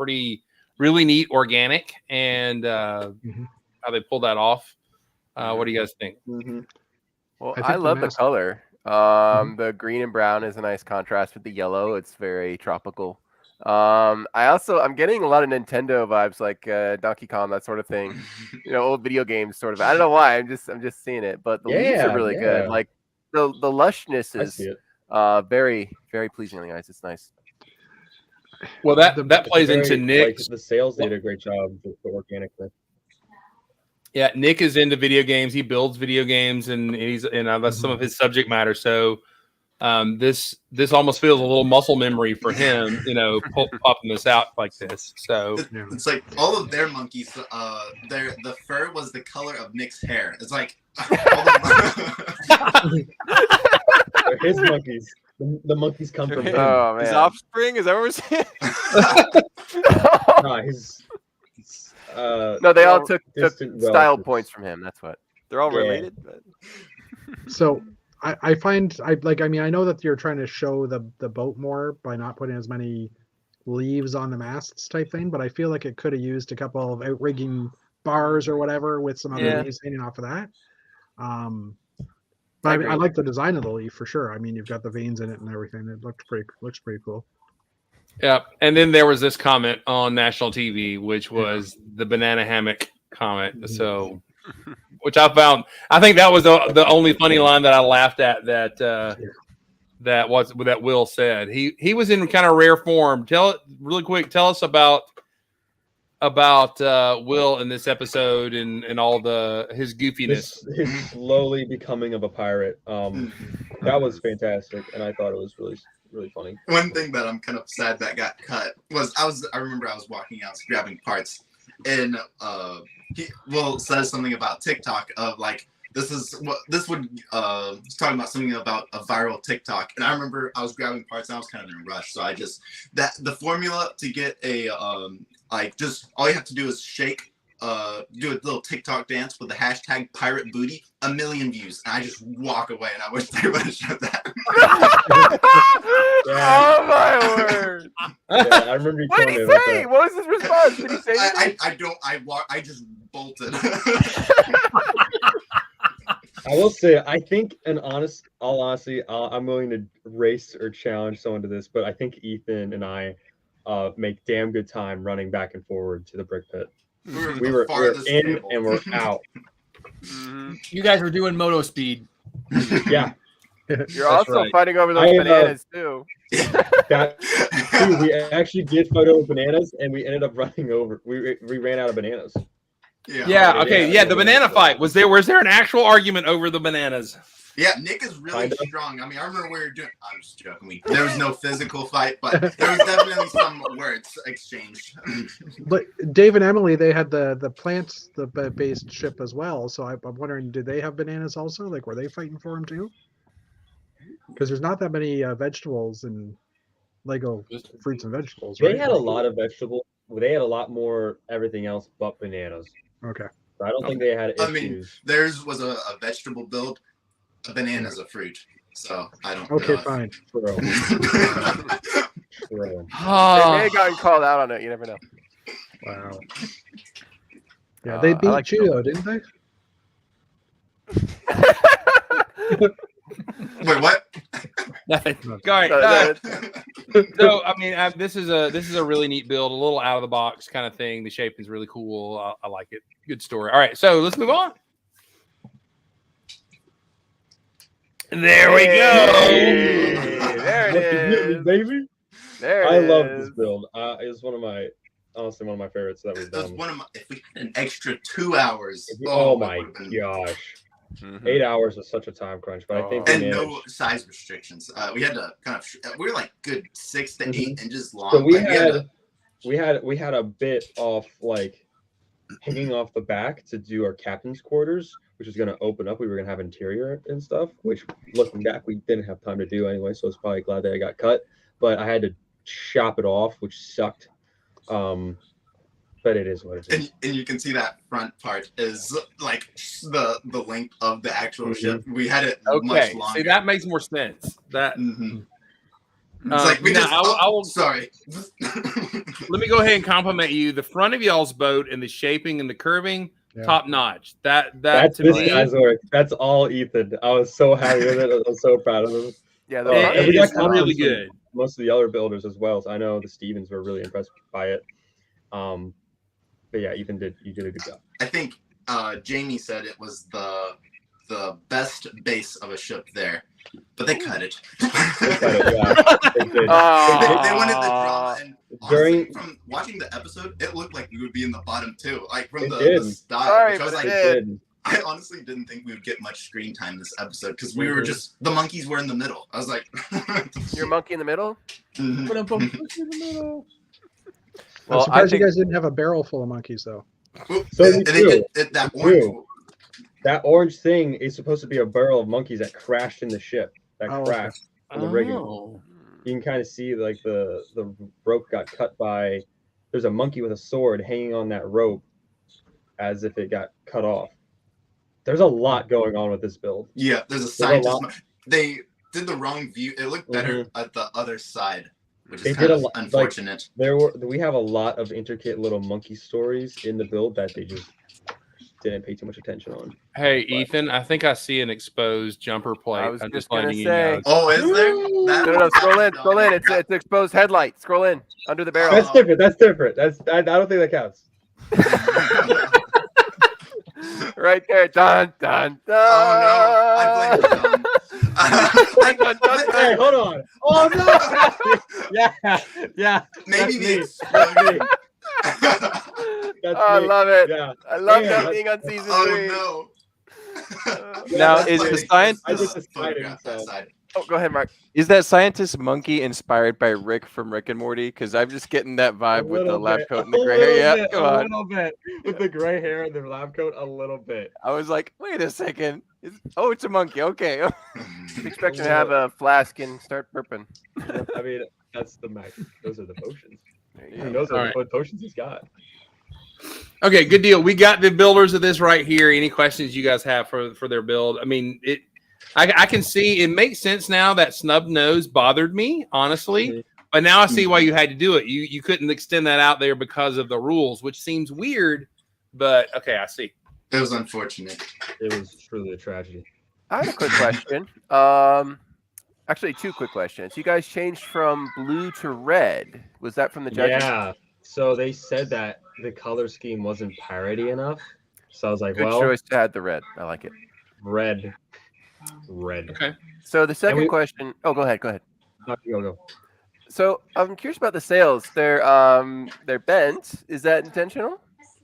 [SPEAKER 1] really neat, organic, and how they pulled that off. What do you guys think?
[SPEAKER 3] Well,
[SPEAKER 8] I
[SPEAKER 3] I,
[SPEAKER 8] think the
[SPEAKER 3] love the
[SPEAKER 8] mast-
[SPEAKER 3] color. The green and brown is a nice contrast with the yellow. It's very tropical. I'm getting a lot of Nintendo vibes, like Donkey Kong, that sort of thing. Old video games, sort of. I don't know why. I'm just seeing it. But the leaves are really good. Like the lushness
[SPEAKER 2] I
[SPEAKER 3] is
[SPEAKER 2] see it.
[SPEAKER 3] very, very pleasing on the eyes. It's nice.
[SPEAKER 1] Well, that plays
[SPEAKER 2] Very,
[SPEAKER 1] into Nick's.
[SPEAKER 2] Like, the sales did a great job with the organicness.
[SPEAKER 1] Yeah, Nick is into video games. He builds video games, and that's some of his subject matter. So this almost feels a little muscle memory for him, popping this out like this. So
[SPEAKER 6] It's like all of their monkeys. The fur was the color of Nick's hair. It's like
[SPEAKER 2] They're his monkeys. The monkeys come from him.
[SPEAKER 3] Oh
[SPEAKER 9] His
[SPEAKER 3] man.
[SPEAKER 9] offspring, is that what we're saying?
[SPEAKER 2] Nah, his
[SPEAKER 3] No, they all took
[SPEAKER 2] distant
[SPEAKER 3] style
[SPEAKER 2] relatives.
[SPEAKER 3] points from him. That's what.
[SPEAKER 9] They're all
[SPEAKER 2] Yeah.
[SPEAKER 9] related. But...
[SPEAKER 8] So I find I know that you're trying to show the boat more by not putting as many leaves on the masts type thing, but I feel like it could have used a couple of outrigging bars or whatever with some other leaves hanging off of that. But I like the design of the leaf for sure. I mean, you've got the veins in it and everything. It looks pretty cool.
[SPEAKER 1] yeah, and then there was this comment on national TV, which was the banana hammock comment. So, which I think that was the only funny line that I laughed at that Will said. He was in kind of rare form. Tell us about Will in this episode and all his goofiness.
[SPEAKER 2] His slowly becoming of a pirate. That was fantastic, and I thought it was really, really funny.
[SPEAKER 6] one thing that I'm kind of sad that got cut was I remember I was walking out grabbing parts, and Will says something about TikTok of like he's talking about something about a viral TikTok, and I remember I was grabbing parts and I was kind of in a rush, so the formula to get a just all you have to do is shake, do a little TikTok dance with the hashtag pirate booty, 1 million views, and I just walk away, and I wish they would have showed that.
[SPEAKER 3] Oh my word!
[SPEAKER 2] Yeah, I remember you
[SPEAKER 3] What did
[SPEAKER 2] telling
[SPEAKER 3] he
[SPEAKER 2] me about
[SPEAKER 3] say?
[SPEAKER 2] that.
[SPEAKER 3] What was his response? Did he say anything?
[SPEAKER 6] I just bolted.
[SPEAKER 2] I will say, I think, and all honesty, I'm willing to race or challenge someone to this, but I think Ethan and I make damn good time running back and forward to the brick pit.
[SPEAKER 6] the
[SPEAKER 2] We were
[SPEAKER 6] farthest
[SPEAKER 2] in
[SPEAKER 6] table.
[SPEAKER 2] and we're out.
[SPEAKER 5] You guys were doing moto speed.
[SPEAKER 2] Yeah,
[SPEAKER 3] You're also
[SPEAKER 1] right.
[SPEAKER 3] fighting over those
[SPEAKER 2] I,
[SPEAKER 3] bananas too.
[SPEAKER 2] dude, we actually did fight over bananas, and we ended up running over. We ran out of bananas.
[SPEAKER 1] Yeah. Okay. Yeah. The banana fight was there. Was there an actual argument over the bananas?
[SPEAKER 6] Yeah, Nick is really
[SPEAKER 2] Kind of.
[SPEAKER 6] strong. I mean, I remember we were doing. I'm just joking. There was no physical fight, but there was definitely some words exchanged.
[SPEAKER 8] But Dave and Emily, they had the plants based ship as well. So I'm wondering, did they have bananas also? Like, were they fighting for them too? Because there's not that many vegetables in Lego fruits and vegetables.
[SPEAKER 2] They
[SPEAKER 8] Right?
[SPEAKER 2] had a lot of vegetables. They had a lot more everything else but bananas.
[SPEAKER 8] Okay.
[SPEAKER 2] So I don't think they had issues.
[SPEAKER 6] I mean, theirs was a vegetable build. A banana's a fruit, so I don't.
[SPEAKER 8] Okay,
[SPEAKER 6] know.
[SPEAKER 8] fine.
[SPEAKER 2] True. True.
[SPEAKER 3] They may
[SPEAKER 1] Oh,
[SPEAKER 3] have gotten called out on it. You never know.
[SPEAKER 8] Wow. Yeah, they
[SPEAKER 3] I
[SPEAKER 8] beat
[SPEAKER 3] like
[SPEAKER 8] you though, didn't they?
[SPEAKER 6] Wait, what?
[SPEAKER 1] nothing. All right. So I mean, this is a really neat build, a little out of the box kind of thing. The shape is really cool. I like it. Good story. All right, so let's move on. There we
[SPEAKER 3] Hey,
[SPEAKER 1] go.
[SPEAKER 3] there
[SPEAKER 2] Look at
[SPEAKER 3] it
[SPEAKER 2] me,
[SPEAKER 3] is.
[SPEAKER 2] baby.
[SPEAKER 3] There it
[SPEAKER 2] I
[SPEAKER 3] is.
[SPEAKER 2] love this build. It's honestly one of my favorites that we've
[SPEAKER 6] It was
[SPEAKER 2] done.
[SPEAKER 6] one of my. If we had an extra 2 hours.
[SPEAKER 2] Oh
[SPEAKER 6] it
[SPEAKER 2] my
[SPEAKER 6] would've been-
[SPEAKER 2] gosh.
[SPEAKER 3] Mhm.
[SPEAKER 2] 8 hours was such a time crunch, but I think we
[SPEAKER 6] And
[SPEAKER 2] managed.
[SPEAKER 6] no size restrictions. We had to kind of. We were like good 6 to 8 inches long.
[SPEAKER 2] So we
[SPEAKER 6] Like,
[SPEAKER 2] had a bit of like hanging off the back to do our captain's quarters, which was going to open up. We were going to have interior and stuff, which looking back, we didn't have time to do anyway. So it's probably glad that I got cut, but I had to chop it off, which sucked. But it is what it is.
[SPEAKER 6] and you can see that front part is like the length of the actual ship. We had it much
[SPEAKER 1] Okay,
[SPEAKER 6] longer.
[SPEAKER 1] see that makes more sense. That
[SPEAKER 6] Mhm. It's like we
[SPEAKER 1] now,
[SPEAKER 6] just.
[SPEAKER 1] I will-
[SPEAKER 6] sorry.
[SPEAKER 1] let me go ahead and compliment you. The front of y'all's boat and the shaping and the curving,
[SPEAKER 8] Yeah.
[SPEAKER 1] top notch. That
[SPEAKER 2] That's
[SPEAKER 1] to
[SPEAKER 2] this
[SPEAKER 1] me,
[SPEAKER 2] guy's work. That's all Ethan. I was so happy with it. I was so proud of him.
[SPEAKER 3] Yeah, the
[SPEAKER 2] Oh,
[SPEAKER 3] front
[SPEAKER 2] and we
[SPEAKER 1] it
[SPEAKER 2] got
[SPEAKER 1] is
[SPEAKER 2] comments
[SPEAKER 1] really
[SPEAKER 2] from
[SPEAKER 1] good.
[SPEAKER 2] Most of the other builders as well. So I know the Stevens were really impressed by it. But yeah, Ethan you did a good job.
[SPEAKER 6] I think Jamie said it was the best base of a ship there, but they cut it.
[SPEAKER 2] They cut it, yeah, they did.
[SPEAKER 6] They wanted the drama, and honestly,
[SPEAKER 2] During-
[SPEAKER 6] from watching the episode, it looked like we would be in the bottom too, like from
[SPEAKER 2] It
[SPEAKER 6] the
[SPEAKER 2] did.
[SPEAKER 6] style.
[SPEAKER 3] Sorry,
[SPEAKER 6] Which I was
[SPEAKER 3] but
[SPEAKER 6] like,
[SPEAKER 3] it did.
[SPEAKER 6] I honestly didn't think we would get much screen time this episode because we were just the monkeys were in the middle. I was like,
[SPEAKER 3] You're a monkey in the middle.
[SPEAKER 6] mhm.
[SPEAKER 8] I'm
[SPEAKER 9] Well, I
[SPEAKER 8] surprised
[SPEAKER 9] think
[SPEAKER 8] you guys didn't have a barrel full of monkeys though.
[SPEAKER 2] So
[SPEAKER 6] and
[SPEAKER 2] we
[SPEAKER 6] they
[SPEAKER 2] do.
[SPEAKER 6] did that
[SPEAKER 2] We
[SPEAKER 6] orange.
[SPEAKER 2] do. That orange thing is supposed to be a barrel of monkeys that crashed in the ship. That
[SPEAKER 8] Oh, okay.
[SPEAKER 2] crashed in the rigging.
[SPEAKER 1] Oh.
[SPEAKER 2] You can kind of see like the rope got cut by. There's a monkey with a sword hanging on that rope, as if it got cut off. There's a lot going on with this build.
[SPEAKER 6] Yeah, there's a
[SPEAKER 2] a
[SPEAKER 6] scientist.
[SPEAKER 2] lot.
[SPEAKER 6] They did the wrong view. It looked better at the other side, which
[SPEAKER 2] They
[SPEAKER 6] is
[SPEAKER 2] did
[SPEAKER 6] kind
[SPEAKER 2] a
[SPEAKER 6] of
[SPEAKER 2] lot- like-
[SPEAKER 6] unfortunate.
[SPEAKER 2] We have a lot of intricate little monkey stories in the build that they just didn't pay too much attention on.
[SPEAKER 1] Hey, Ethan, I think I see an exposed jumper plate.
[SPEAKER 3] I was
[SPEAKER 1] I'm
[SPEAKER 3] just
[SPEAKER 1] letting
[SPEAKER 3] gonna
[SPEAKER 1] you
[SPEAKER 3] say.
[SPEAKER 1] know.
[SPEAKER 6] Oh, is there?
[SPEAKER 3] No, scroll in. It's exposed headlight. Scroll in under the barrel.
[SPEAKER 2] That's different. That's different. I don't think that counts.
[SPEAKER 3] Right there. Dun dun dun.
[SPEAKER 6] Oh no! I blame John.
[SPEAKER 2] Hey, hold on. Oh no! yeah.
[SPEAKER 6] Maybe the
[SPEAKER 2] That's
[SPEAKER 6] explosion.
[SPEAKER 2] That's
[SPEAKER 3] I
[SPEAKER 2] me.
[SPEAKER 3] love it.
[SPEAKER 2] Yeah.
[SPEAKER 3] I love
[SPEAKER 2] Yeah.
[SPEAKER 3] that being on season 3.
[SPEAKER 6] Oh
[SPEAKER 9] Now,
[SPEAKER 6] That's
[SPEAKER 9] is
[SPEAKER 6] like
[SPEAKER 9] the science-
[SPEAKER 2] I did the
[SPEAKER 6] photograph
[SPEAKER 2] spider,
[SPEAKER 6] that
[SPEAKER 2] so-
[SPEAKER 6] side.
[SPEAKER 3] Oh, go ahead, Mark.
[SPEAKER 9] is that scientist monkey inspired by Rick from Rick and Morty? Because I'm just getting that vibe with the lab coat and the gray hair. Yeah, come
[SPEAKER 2] a
[SPEAKER 9] on.
[SPEAKER 2] little bit with the gray hair and the lab coat. A little bit.
[SPEAKER 9] I was like, wait a second. It's a monkey. Okay.
[SPEAKER 3] Expect you to have a flask and start burping.
[SPEAKER 2] I mean, that's the max. Those are the potions.
[SPEAKER 3] There
[SPEAKER 2] He
[SPEAKER 3] you go.
[SPEAKER 2] knows
[SPEAKER 1] All
[SPEAKER 2] what potions he's got.
[SPEAKER 1] Okay, good deal. We got the builders of this right here. Any questions you guys have for their build? I mean, I can see it makes sense now that snub nose bothered me, honestly. But now I see why you had to do it. You couldn't extend that out there because of the rules, which seems weird. But okay, I see.
[SPEAKER 6] It was unfortunate.
[SPEAKER 2] It was truly a tragedy.
[SPEAKER 3] I have a quick question. Actually, two quick questions. You guys changed from blue to red. Was that from the judges?
[SPEAKER 2] Yeah. So they said that the color scheme wasn't parody enough. So I was like,
[SPEAKER 3] Good
[SPEAKER 2] well,
[SPEAKER 3] choice to add the red. I like it.
[SPEAKER 2] red.
[SPEAKER 1] Okay.
[SPEAKER 3] So the second
[SPEAKER 2] we-
[SPEAKER 3] question. Oh, go ahead.
[SPEAKER 2] Go.
[SPEAKER 3] So I'm curious about the sails. They're bent. Is that intentional?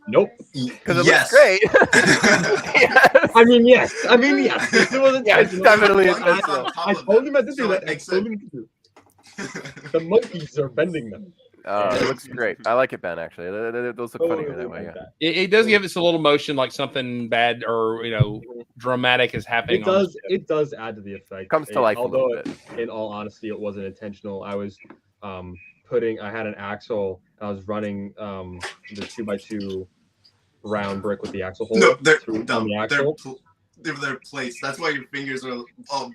[SPEAKER 2] Nope.
[SPEAKER 3] Because it
[SPEAKER 6] Yes.
[SPEAKER 3] looks great. Yes.
[SPEAKER 2] I mean, yes. It wasn't.
[SPEAKER 3] Yeah, it's definitely
[SPEAKER 6] One is
[SPEAKER 3] intentional.
[SPEAKER 6] on top
[SPEAKER 2] I
[SPEAKER 6] of
[SPEAKER 2] told
[SPEAKER 6] it.
[SPEAKER 2] him I did
[SPEAKER 6] So
[SPEAKER 2] that.
[SPEAKER 6] it
[SPEAKER 2] I
[SPEAKER 6] makes
[SPEAKER 2] told
[SPEAKER 6] it-
[SPEAKER 2] him to do. The monkeys are bending them.
[SPEAKER 3] It looks great. I like it, Ben. Actually, those look funnier that way. Yeah.
[SPEAKER 1] It does give us a little motion, like something bad or dramatic is happening.
[SPEAKER 2] It does. It does add to the effect.
[SPEAKER 3] Comes to life a
[SPEAKER 2] Although,
[SPEAKER 3] little bit.
[SPEAKER 2] in all honesty, it wasn't intentional. I was I had an axle. And I was running the 2x2 round brick with the axle hole.
[SPEAKER 6] No, they're
[SPEAKER 2] through
[SPEAKER 6] dumb.
[SPEAKER 2] on the
[SPEAKER 6] They're,
[SPEAKER 2] axle.
[SPEAKER 6] they're plates. That's why your fingers are all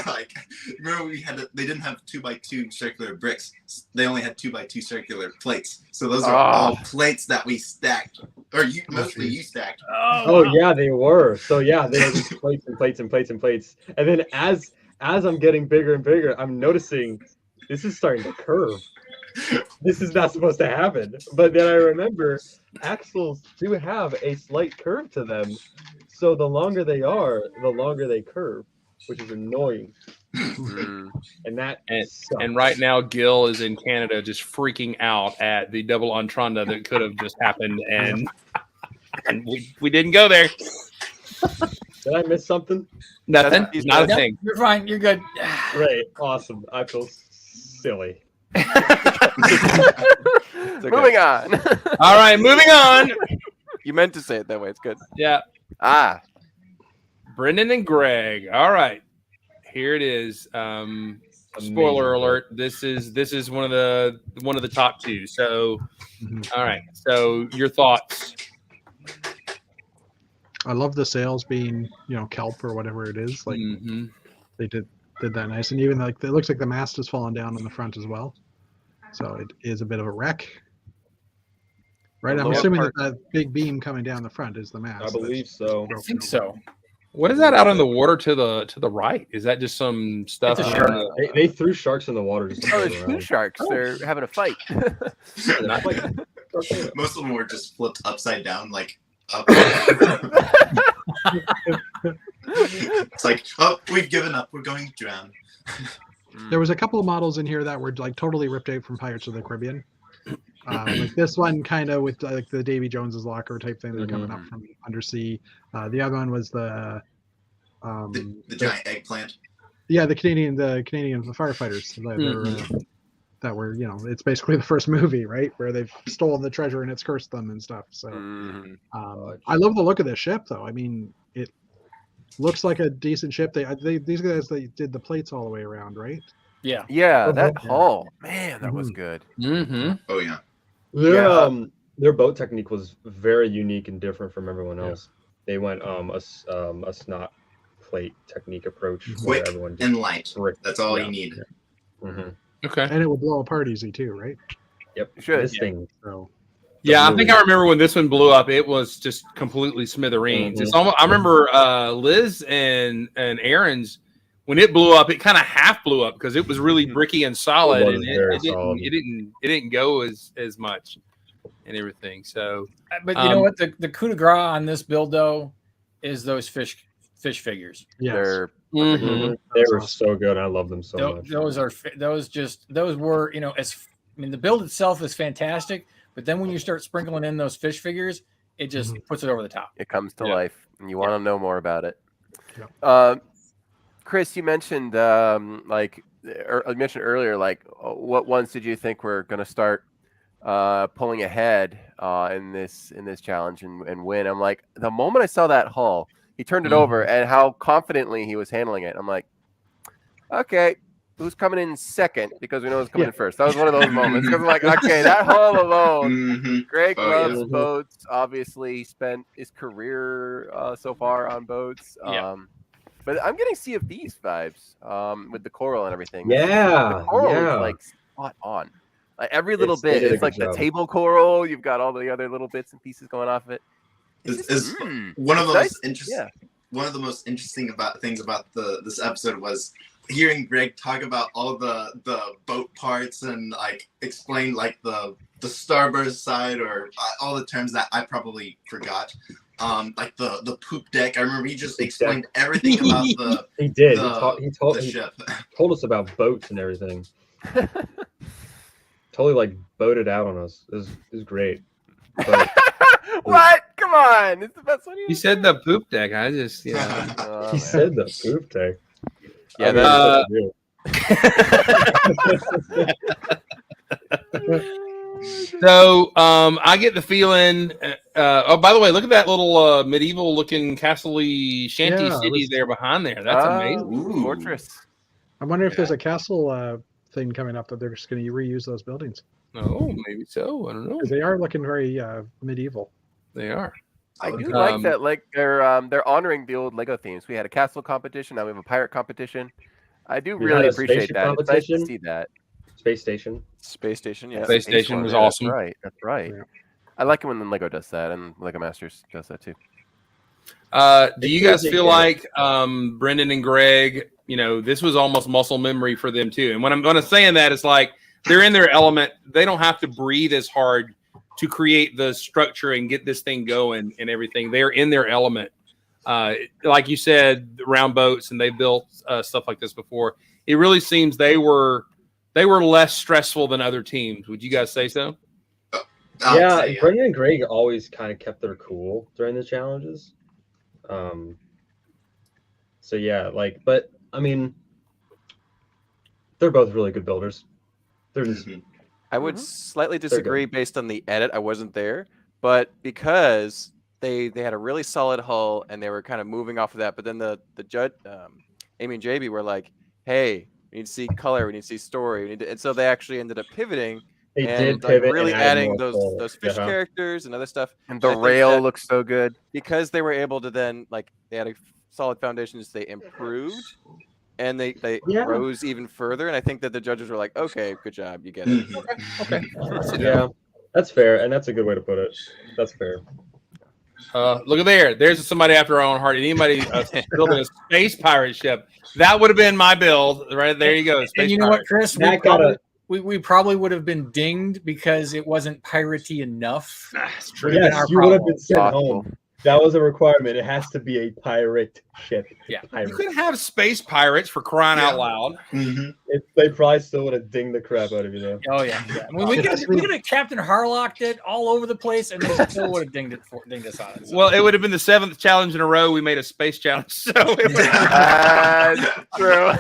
[SPEAKER 6] like. Remember, they didn't have 2x2 circular bricks. They only had 2x2 circular plates. So those are all plates that we stacked, or mostly you stacked.
[SPEAKER 2] Oh yeah, they were. So yeah, they were just plates and plates and plates and plates. And then as I'm getting bigger and bigger, I'm noticing this is starting to curve. This is not supposed to happen. But then I remember axles do have a slight curve to them. So the longer they are, the longer they curve, which is annoying.
[SPEAKER 3] Mm.
[SPEAKER 2] And that sucks.
[SPEAKER 1] And right now, Gil is in Canada, just freaking out at the double entendre that could have just happened, and we didn't go there.
[SPEAKER 2] Did I miss something?
[SPEAKER 1] Nothing.
[SPEAKER 3] He's
[SPEAKER 1] Not a
[SPEAKER 3] good.
[SPEAKER 1] thing.
[SPEAKER 5] You're fine. You're good.
[SPEAKER 2] Great, awesome. I feel silly.
[SPEAKER 3] Moving on.
[SPEAKER 1] All right, moving on.
[SPEAKER 9] You meant to say it that way. It's good.
[SPEAKER 1] Yeah, Brendan and Greg. All right, here it is. Spoiler alert. This is one of the top two. So, all right. So your thoughts?
[SPEAKER 8] I love the sails being, kelp or whatever it is. Like
[SPEAKER 1] Mhm.
[SPEAKER 8] they did that nice, and even like it looks like the mast has fallen down on the front as well. So it is a bit of a wreck. Right,
[SPEAKER 3] The
[SPEAKER 8] I'm
[SPEAKER 3] lower
[SPEAKER 8] assuming
[SPEAKER 3] part-
[SPEAKER 8] that big beam coming down the front is the mast.
[SPEAKER 2] I believe so.
[SPEAKER 5] I think so.
[SPEAKER 1] What is that out in the water to the right? Is that just some stuff?
[SPEAKER 5] It's a shark.
[SPEAKER 2] They threw sharks in the water. Just to
[SPEAKER 3] Oh,
[SPEAKER 2] float
[SPEAKER 3] there's two
[SPEAKER 2] around.
[SPEAKER 3] sharks. They're having a fight.
[SPEAKER 6] Most of them were just flipped upside down, like up. It's like, oh, we've given up. We're going to drown.
[SPEAKER 8] There was a couple of models in here that were like totally ripped out from Pirates of the Caribbean. Like this one, kind of with like the Davy Jones's locker type thing. They're coming up from undersea. The other one was the
[SPEAKER 6] giant eggplant.
[SPEAKER 8] Yeah, the Canadian firefighters that were it's basically the first movie, right, where they've stolen the treasure and it's cursed them and stuff. So I love the look of this ship, though. I mean, it looks like a decent ship. These guys they did the plates all the way around, right?
[SPEAKER 5] Yeah.
[SPEAKER 3] Yeah, that hull, man, that was good.
[SPEAKER 1] Mm-hmm.
[SPEAKER 6] Oh yeah.
[SPEAKER 2] Their boat technique was very unique and different from everyone else. They went a snot plate technique approach. where
[SPEAKER 6] Quick
[SPEAKER 2] everyone
[SPEAKER 6] and light. That's all
[SPEAKER 2] Yeah.
[SPEAKER 6] you need.
[SPEAKER 2] Mm-hmm.
[SPEAKER 1] Okay.
[SPEAKER 8] And it will blow apart easy too, right?
[SPEAKER 2] Yep.
[SPEAKER 3] Should.
[SPEAKER 2] This thing.
[SPEAKER 8] So
[SPEAKER 1] Yeah, I think I remember when this one blew up. It was just completely smithereens. It's almost. I remember Liz and Aaron's when it blew up. It kind of half blew up because it was really bricky and solid,
[SPEAKER 2] was
[SPEAKER 1] and
[SPEAKER 2] very
[SPEAKER 1] it
[SPEAKER 2] solid.
[SPEAKER 1] didn't go as much and everything. So,
[SPEAKER 5] But you know what? The coup de grace on this build though is those fish figures.
[SPEAKER 8] yes.
[SPEAKER 3] They're
[SPEAKER 2] They were so good. I love them so much.
[SPEAKER 5] Those were the build itself is fantastic, but then when you start sprinkling in those fish figures, it just puts it over the top.
[SPEAKER 3] It comes to
[SPEAKER 1] Yeah.
[SPEAKER 3] life, and you want to know more about it.
[SPEAKER 8] Yeah.
[SPEAKER 3] Chris, you mentioned you mentioned earlier, what ones did you think were going to start pulling ahead in this challenge and win? I'm like, the moment I saw that hull, he turned it over, and how confidently he was handling it. I'm like, okay, who's coming in second? Because we know who's coming in first. That was one of those moments. Because I'm like, okay, that hull alone.
[SPEAKER 6] Mm-hmm.
[SPEAKER 3] Greg
[SPEAKER 6] Oh,
[SPEAKER 3] loves
[SPEAKER 6] yeah.
[SPEAKER 3] boats. Obviously, spent his career so far on boats.
[SPEAKER 1] Yeah.
[SPEAKER 3] But I'm getting Sea of Thieves vibes with the coral and everything.
[SPEAKER 2] Yeah,
[SPEAKER 3] The coral
[SPEAKER 2] yeah.
[SPEAKER 3] is like spot on. Like every little
[SPEAKER 2] They
[SPEAKER 3] bit.
[SPEAKER 2] did a
[SPEAKER 3] It's like
[SPEAKER 2] good
[SPEAKER 3] the
[SPEAKER 2] job.
[SPEAKER 3] table coral. You've got all the other little bits and pieces going off it.
[SPEAKER 6] It's one of the
[SPEAKER 3] Nice.
[SPEAKER 6] most interesting.
[SPEAKER 3] Yeah.
[SPEAKER 6] One of the most interesting things about this episode was hearing Greg talk about all the boat parts and like explain like the starboard side or all the terms that I probably forgot. Like the poop deck. I remember he just explained everything about the
[SPEAKER 2] He did.
[SPEAKER 6] the
[SPEAKER 2] He
[SPEAKER 6] ship.
[SPEAKER 2] told us about boats and everything. Totally like boated out on us. It was great. But,
[SPEAKER 3] What? Come on! It's the best one.
[SPEAKER 1] You said the poop deck. I just
[SPEAKER 2] he said the poop deck.
[SPEAKER 9] Yeah,
[SPEAKER 2] I mean,
[SPEAKER 1] So I get the feeling. Oh, by the way, look at that little medieval-looking castle-y shanty
[SPEAKER 8] Yeah,
[SPEAKER 1] city
[SPEAKER 8] was-
[SPEAKER 1] there behind there. That's amazing.
[SPEAKER 6] Ooh.
[SPEAKER 3] Fortress.
[SPEAKER 8] I wonder if there's a castle thing coming up that they're just going to reuse those buildings
[SPEAKER 1] Oh, maybe so. I don't know.
[SPEAKER 8] because they are looking very medieval.
[SPEAKER 1] They are.
[SPEAKER 3] I do
[SPEAKER 1] Um,
[SPEAKER 3] like that. Like they're honoring the old Lego themes. We had a castle competition. Now we have a pirate competition. I do
[SPEAKER 2] We
[SPEAKER 3] really
[SPEAKER 2] had a
[SPEAKER 3] appreciate
[SPEAKER 2] spaceship
[SPEAKER 3] that. It's nice to
[SPEAKER 2] competition.
[SPEAKER 3] see that.
[SPEAKER 2] Space Station.
[SPEAKER 9] Space Station. Yeah.
[SPEAKER 1] Space Station
[SPEAKER 3] one,
[SPEAKER 1] was
[SPEAKER 3] yeah,
[SPEAKER 1] awesome.
[SPEAKER 3] That's right. That's right.
[SPEAKER 8] Yeah.
[SPEAKER 3] I like it when Lego does that, and Lego Masters does that too.
[SPEAKER 1] Do you guys
[SPEAKER 2] It's
[SPEAKER 1] feel
[SPEAKER 2] easy,
[SPEAKER 1] like Brendan and Greg, this was almost muscle memory for them too? And when I'm saying that, it's like they're in their element. They don't have to breathe as hard to create the structure and get this thing going and everything. They're in their element. Like you said, round boats, and they built stuff like this before. It really seems they were less stressful than other teams. Would you guys say so?
[SPEAKER 6] I'll say,
[SPEAKER 2] Brendan and Greg always kind of kept their cool during the challenges. So yeah, but I mean, they're both really good builders. They're just
[SPEAKER 6] Mhm.
[SPEAKER 9] I would
[SPEAKER 3] Mhm.
[SPEAKER 9] slightly
[SPEAKER 2] good.
[SPEAKER 9] disagree based on the edit. I wasn't there, but because they had a really solid hull and they were kind of moving off of that. But then the judge, Amy and JB were like, "Hey, we need to see color. We need to see story. We need to," and so they actually ended up pivoting
[SPEAKER 2] they
[SPEAKER 9] and
[SPEAKER 2] did
[SPEAKER 9] like,
[SPEAKER 2] pivot
[SPEAKER 9] really
[SPEAKER 2] and add
[SPEAKER 9] adding
[SPEAKER 2] more
[SPEAKER 9] those fish
[SPEAKER 2] yeah.
[SPEAKER 9] characters and other stuff.
[SPEAKER 3] And
[SPEAKER 9] I
[SPEAKER 3] the
[SPEAKER 9] think
[SPEAKER 3] rail
[SPEAKER 9] that-
[SPEAKER 3] looks so good.
[SPEAKER 9] because they were able to then they had a solid foundation. They improved and they
[SPEAKER 2] Yeah.
[SPEAKER 9] rose even further. And I think that the judges were like, "Okay, good job, you get it."
[SPEAKER 6] Mhm.
[SPEAKER 1] Okay.
[SPEAKER 2] Yeah, that's fair, and that's a good way to put it. That's fair.
[SPEAKER 1] Look at there. There's somebody after our own heart. Anybody building a space pirate ship? That would have been my build. Right there you go.
[SPEAKER 5] And
[SPEAKER 1] Space
[SPEAKER 5] you know
[SPEAKER 1] pirate.
[SPEAKER 5] what, Chris?
[SPEAKER 2] That gotta-
[SPEAKER 5] We probably would have been dinged because it wasn't piratey enough.
[SPEAKER 1] That's true.
[SPEAKER 5] Yes.
[SPEAKER 2] Yes, you would have been sent
[SPEAKER 3] Possible.
[SPEAKER 2] home. That was a requirement. It has to be a pirate ship.
[SPEAKER 5] Yeah.
[SPEAKER 2] Pirate.
[SPEAKER 1] You could have space pirates for crying out
[SPEAKER 6] Yeah.
[SPEAKER 1] loud.
[SPEAKER 6] Mhm.
[SPEAKER 2] They probably still would have dinged the crap out of you though.
[SPEAKER 5] Oh yeah. I mean, we could have Captain Harlocked it all over the place, and they still would have dinged us on it. So.
[SPEAKER 1] Well, it would have been the 7th challenge in a row we made a space challenge. So it would
[SPEAKER 3] That's true.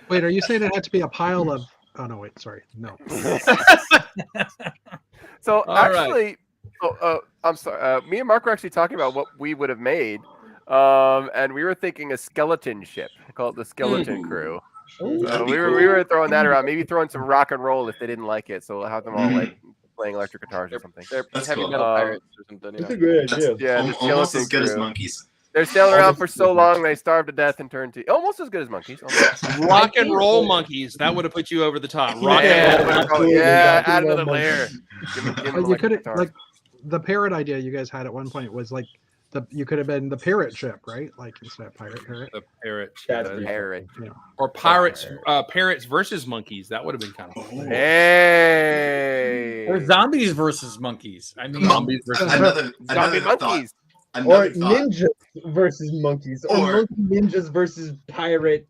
[SPEAKER 8] Wait, are you saying it had to be a pile of? Oh no, wait, sorry, no.
[SPEAKER 3] So
[SPEAKER 1] All right.
[SPEAKER 3] actually, I'm sorry. Me and Mark were actually talking about what we would have made, and we were thinking a skeleton ship. I call it the Skeleton Crew.
[SPEAKER 6] That'd
[SPEAKER 3] So
[SPEAKER 6] be
[SPEAKER 3] we
[SPEAKER 6] cool.
[SPEAKER 3] were throwing that around. Maybe throwing some rock and roll if they didn't like it. So we'll have them all like playing electric guitars or something.
[SPEAKER 9] They're
[SPEAKER 6] That's
[SPEAKER 9] heavy
[SPEAKER 6] cool.
[SPEAKER 9] metal pirates or something.
[SPEAKER 2] That's a great
[SPEAKER 6] That's
[SPEAKER 2] idea.
[SPEAKER 3] Yeah, the
[SPEAKER 6] almost
[SPEAKER 3] Skeleton
[SPEAKER 6] as good as
[SPEAKER 3] Crew.
[SPEAKER 6] monkeys.
[SPEAKER 3] They're sailing around for
[SPEAKER 2] Almost
[SPEAKER 3] so
[SPEAKER 2] as
[SPEAKER 3] long they starved to death and turned to almost as good as monkeys. Almost.
[SPEAKER 1] rock and roll monkeys. That would have put you over the top. Rock
[SPEAKER 3] Yeah,
[SPEAKER 1] and roll.
[SPEAKER 2] Absolutely.
[SPEAKER 3] yeah,
[SPEAKER 2] Rock and
[SPEAKER 3] add
[SPEAKER 2] roll
[SPEAKER 3] another layer.
[SPEAKER 2] monkeys.
[SPEAKER 3] Give 'em
[SPEAKER 8] But you
[SPEAKER 3] electric
[SPEAKER 8] could have
[SPEAKER 3] guitars.
[SPEAKER 8] like the parrot idea you guys had at one point was like you could have been the parrot ship, right? Like instead of parrot.
[SPEAKER 1] The parrot.
[SPEAKER 2] That's
[SPEAKER 1] yeah.
[SPEAKER 2] pretty
[SPEAKER 3] Parrot.
[SPEAKER 1] Or pirates, parrots versus monkeys. That would have been kind of cool.
[SPEAKER 3] Hey.
[SPEAKER 5] Or zombies versus monkeys. I mean,
[SPEAKER 1] Zombies versus
[SPEAKER 6] Another
[SPEAKER 3] Zombie
[SPEAKER 6] thought.
[SPEAKER 3] monkeys.
[SPEAKER 2] Or
[SPEAKER 6] Another thought.
[SPEAKER 2] ninjas versus monkeys. Or
[SPEAKER 6] Or-
[SPEAKER 2] monkey ninjas versus pirate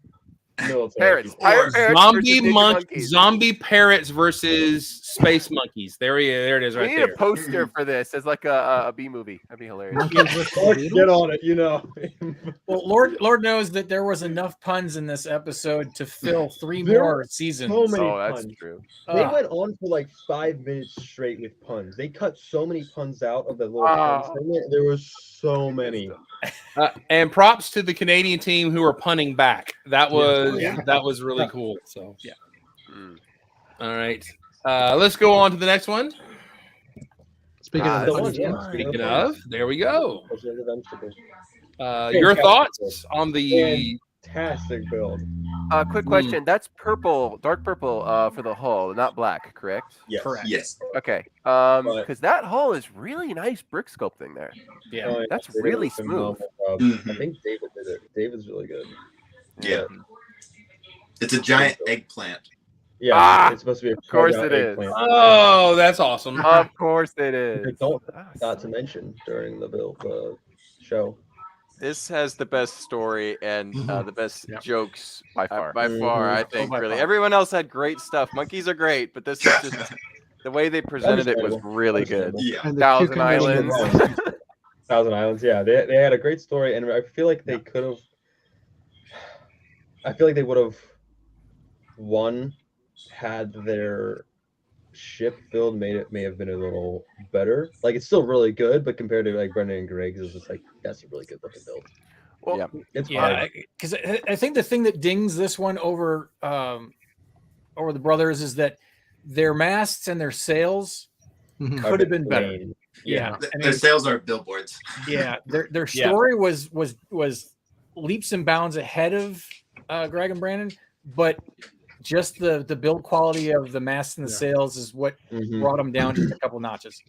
[SPEAKER 2] military.
[SPEAKER 3] Parrots.
[SPEAKER 2] people.
[SPEAKER 3] Pirate parrots
[SPEAKER 1] zombie
[SPEAKER 3] versus ninja monkeys.
[SPEAKER 1] zombie parrots versus space monkeys. There it is
[SPEAKER 3] We
[SPEAKER 1] right
[SPEAKER 3] need
[SPEAKER 1] there.
[SPEAKER 3] a poster for this as like a B movie. That'd be hilarious.
[SPEAKER 8] Monkeys versus
[SPEAKER 2] Or
[SPEAKER 8] beetles?
[SPEAKER 2] get on it, you know.
[SPEAKER 5] well, Lord knows that there was enough puns in this episode to fill 3
[SPEAKER 2] There
[SPEAKER 5] more
[SPEAKER 2] were
[SPEAKER 5] seasons.
[SPEAKER 2] so many
[SPEAKER 3] Oh, that's
[SPEAKER 2] puns.
[SPEAKER 3] true.
[SPEAKER 2] They
[SPEAKER 5] Ugh.
[SPEAKER 2] went on for like 5 minutes straight with puns. They cut so many puns out of the little
[SPEAKER 3] Wow.
[SPEAKER 2] pun segment. There was so many.
[SPEAKER 1] And props to the Canadian team who are punning back. That was really cool. So yeah.
[SPEAKER 3] Mm.
[SPEAKER 1] All right. Let's go on to the next one.
[SPEAKER 8] Speaking
[SPEAKER 3] Ah,
[SPEAKER 8] of
[SPEAKER 2] the
[SPEAKER 8] the
[SPEAKER 2] one, yeah.
[SPEAKER 1] Speaking of, there we go.
[SPEAKER 2] Especially the vegetables.
[SPEAKER 1] Your
[SPEAKER 2] Fantastic.
[SPEAKER 1] thoughts on the
[SPEAKER 2] Fantastic build.
[SPEAKER 3] Quick question. That's purple, dark purple for the hull, not black, correct?
[SPEAKER 2] Yes.
[SPEAKER 5] Correct.
[SPEAKER 6] Yes.
[SPEAKER 3] Okay.
[SPEAKER 2] But-
[SPEAKER 3] Because that hull is really nice brick sculpting there.
[SPEAKER 5] Yeah.
[SPEAKER 2] Oh, yeah,
[SPEAKER 3] That's
[SPEAKER 2] they did
[SPEAKER 3] really
[SPEAKER 2] a phenomenal
[SPEAKER 3] smooth.
[SPEAKER 2] job.
[SPEAKER 6] Mhm.
[SPEAKER 2] I think David did it. David's really good.
[SPEAKER 6] Yeah. It's a giant eggplant.
[SPEAKER 2] Yeah,
[SPEAKER 3] Ah,
[SPEAKER 2] it's supposed to be. Of
[SPEAKER 3] course it is.
[SPEAKER 1] Oh, that's awesome.
[SPEAKER 3] Of course it
[SPEAKER 2] They
[SPEAKER 3] is.
[SPEAKER 2] don't
[SPEAKER 3] Ah,
[SPEAKER 2] got to mention during the show.
[SPEAKER 9] This has the best story and
[SPEAKER 8] Mhm.
[SPEAKER 9] the best
[SPEAKER 8] Yeah.
[SPEAKER 9] jokes
[SPEAKER 3] By far.
[SPEAKER 9] By far, I think.
[SPEAKER 5] by
[SPEAKER 9] Really,
[SPEAKER 5] far.
[SPEAKER 9] everyone else had great stuff. Monkeys are great, but this is just the way they presented it was really good.
[SPEAKER 6] Yeah.
[SPEAKER 2] And the
[SPEAKER 3] Thousand
[SPEAKER 2] cucumbers
[SPEAKER 3] Islands.
[SPEAKER 2] were- Thousand Islands, yeah. They had a great story, and I feel like they could have. I feel like they would have won had their ship build may have been a little better. Like it's still really good, but compared to like Brendan and Greg's, it's just like that's a really good looking build.
[SPEAKER 3] Well,
[SPEAKER 9] Yeah.
[SPEAKER 2] It's
[SPEAKER 5] Yeah,
[SPEAKER 2] hard.
[SPEAKER 5] because I think the thing that dings this one over the brothers is that their masts and their sails
[SPEAKER 8] Mhm.
[SPEAKER 5] could have been better.
[SPEAKER 2] Plain.
[SPEAKER 5] Yeah, I
[SPEAKER 6] Their
[SPEAKER 5] mean,
[SPEAKER 6] sales are billboards.
[SPEAKER 5] yeah, their
[SPEAKER 1] Yeah.
[SPEAKER 5] story was leaps and bounds ahead of Greg and Brandon, but just the build quality of the masts and the
[SPEAKER 8] Yeah.
[SPEAKER 5] sails is what
[SPEAKER 2] Mhm.
[SPEAKER 5] brought them down just a couple notches.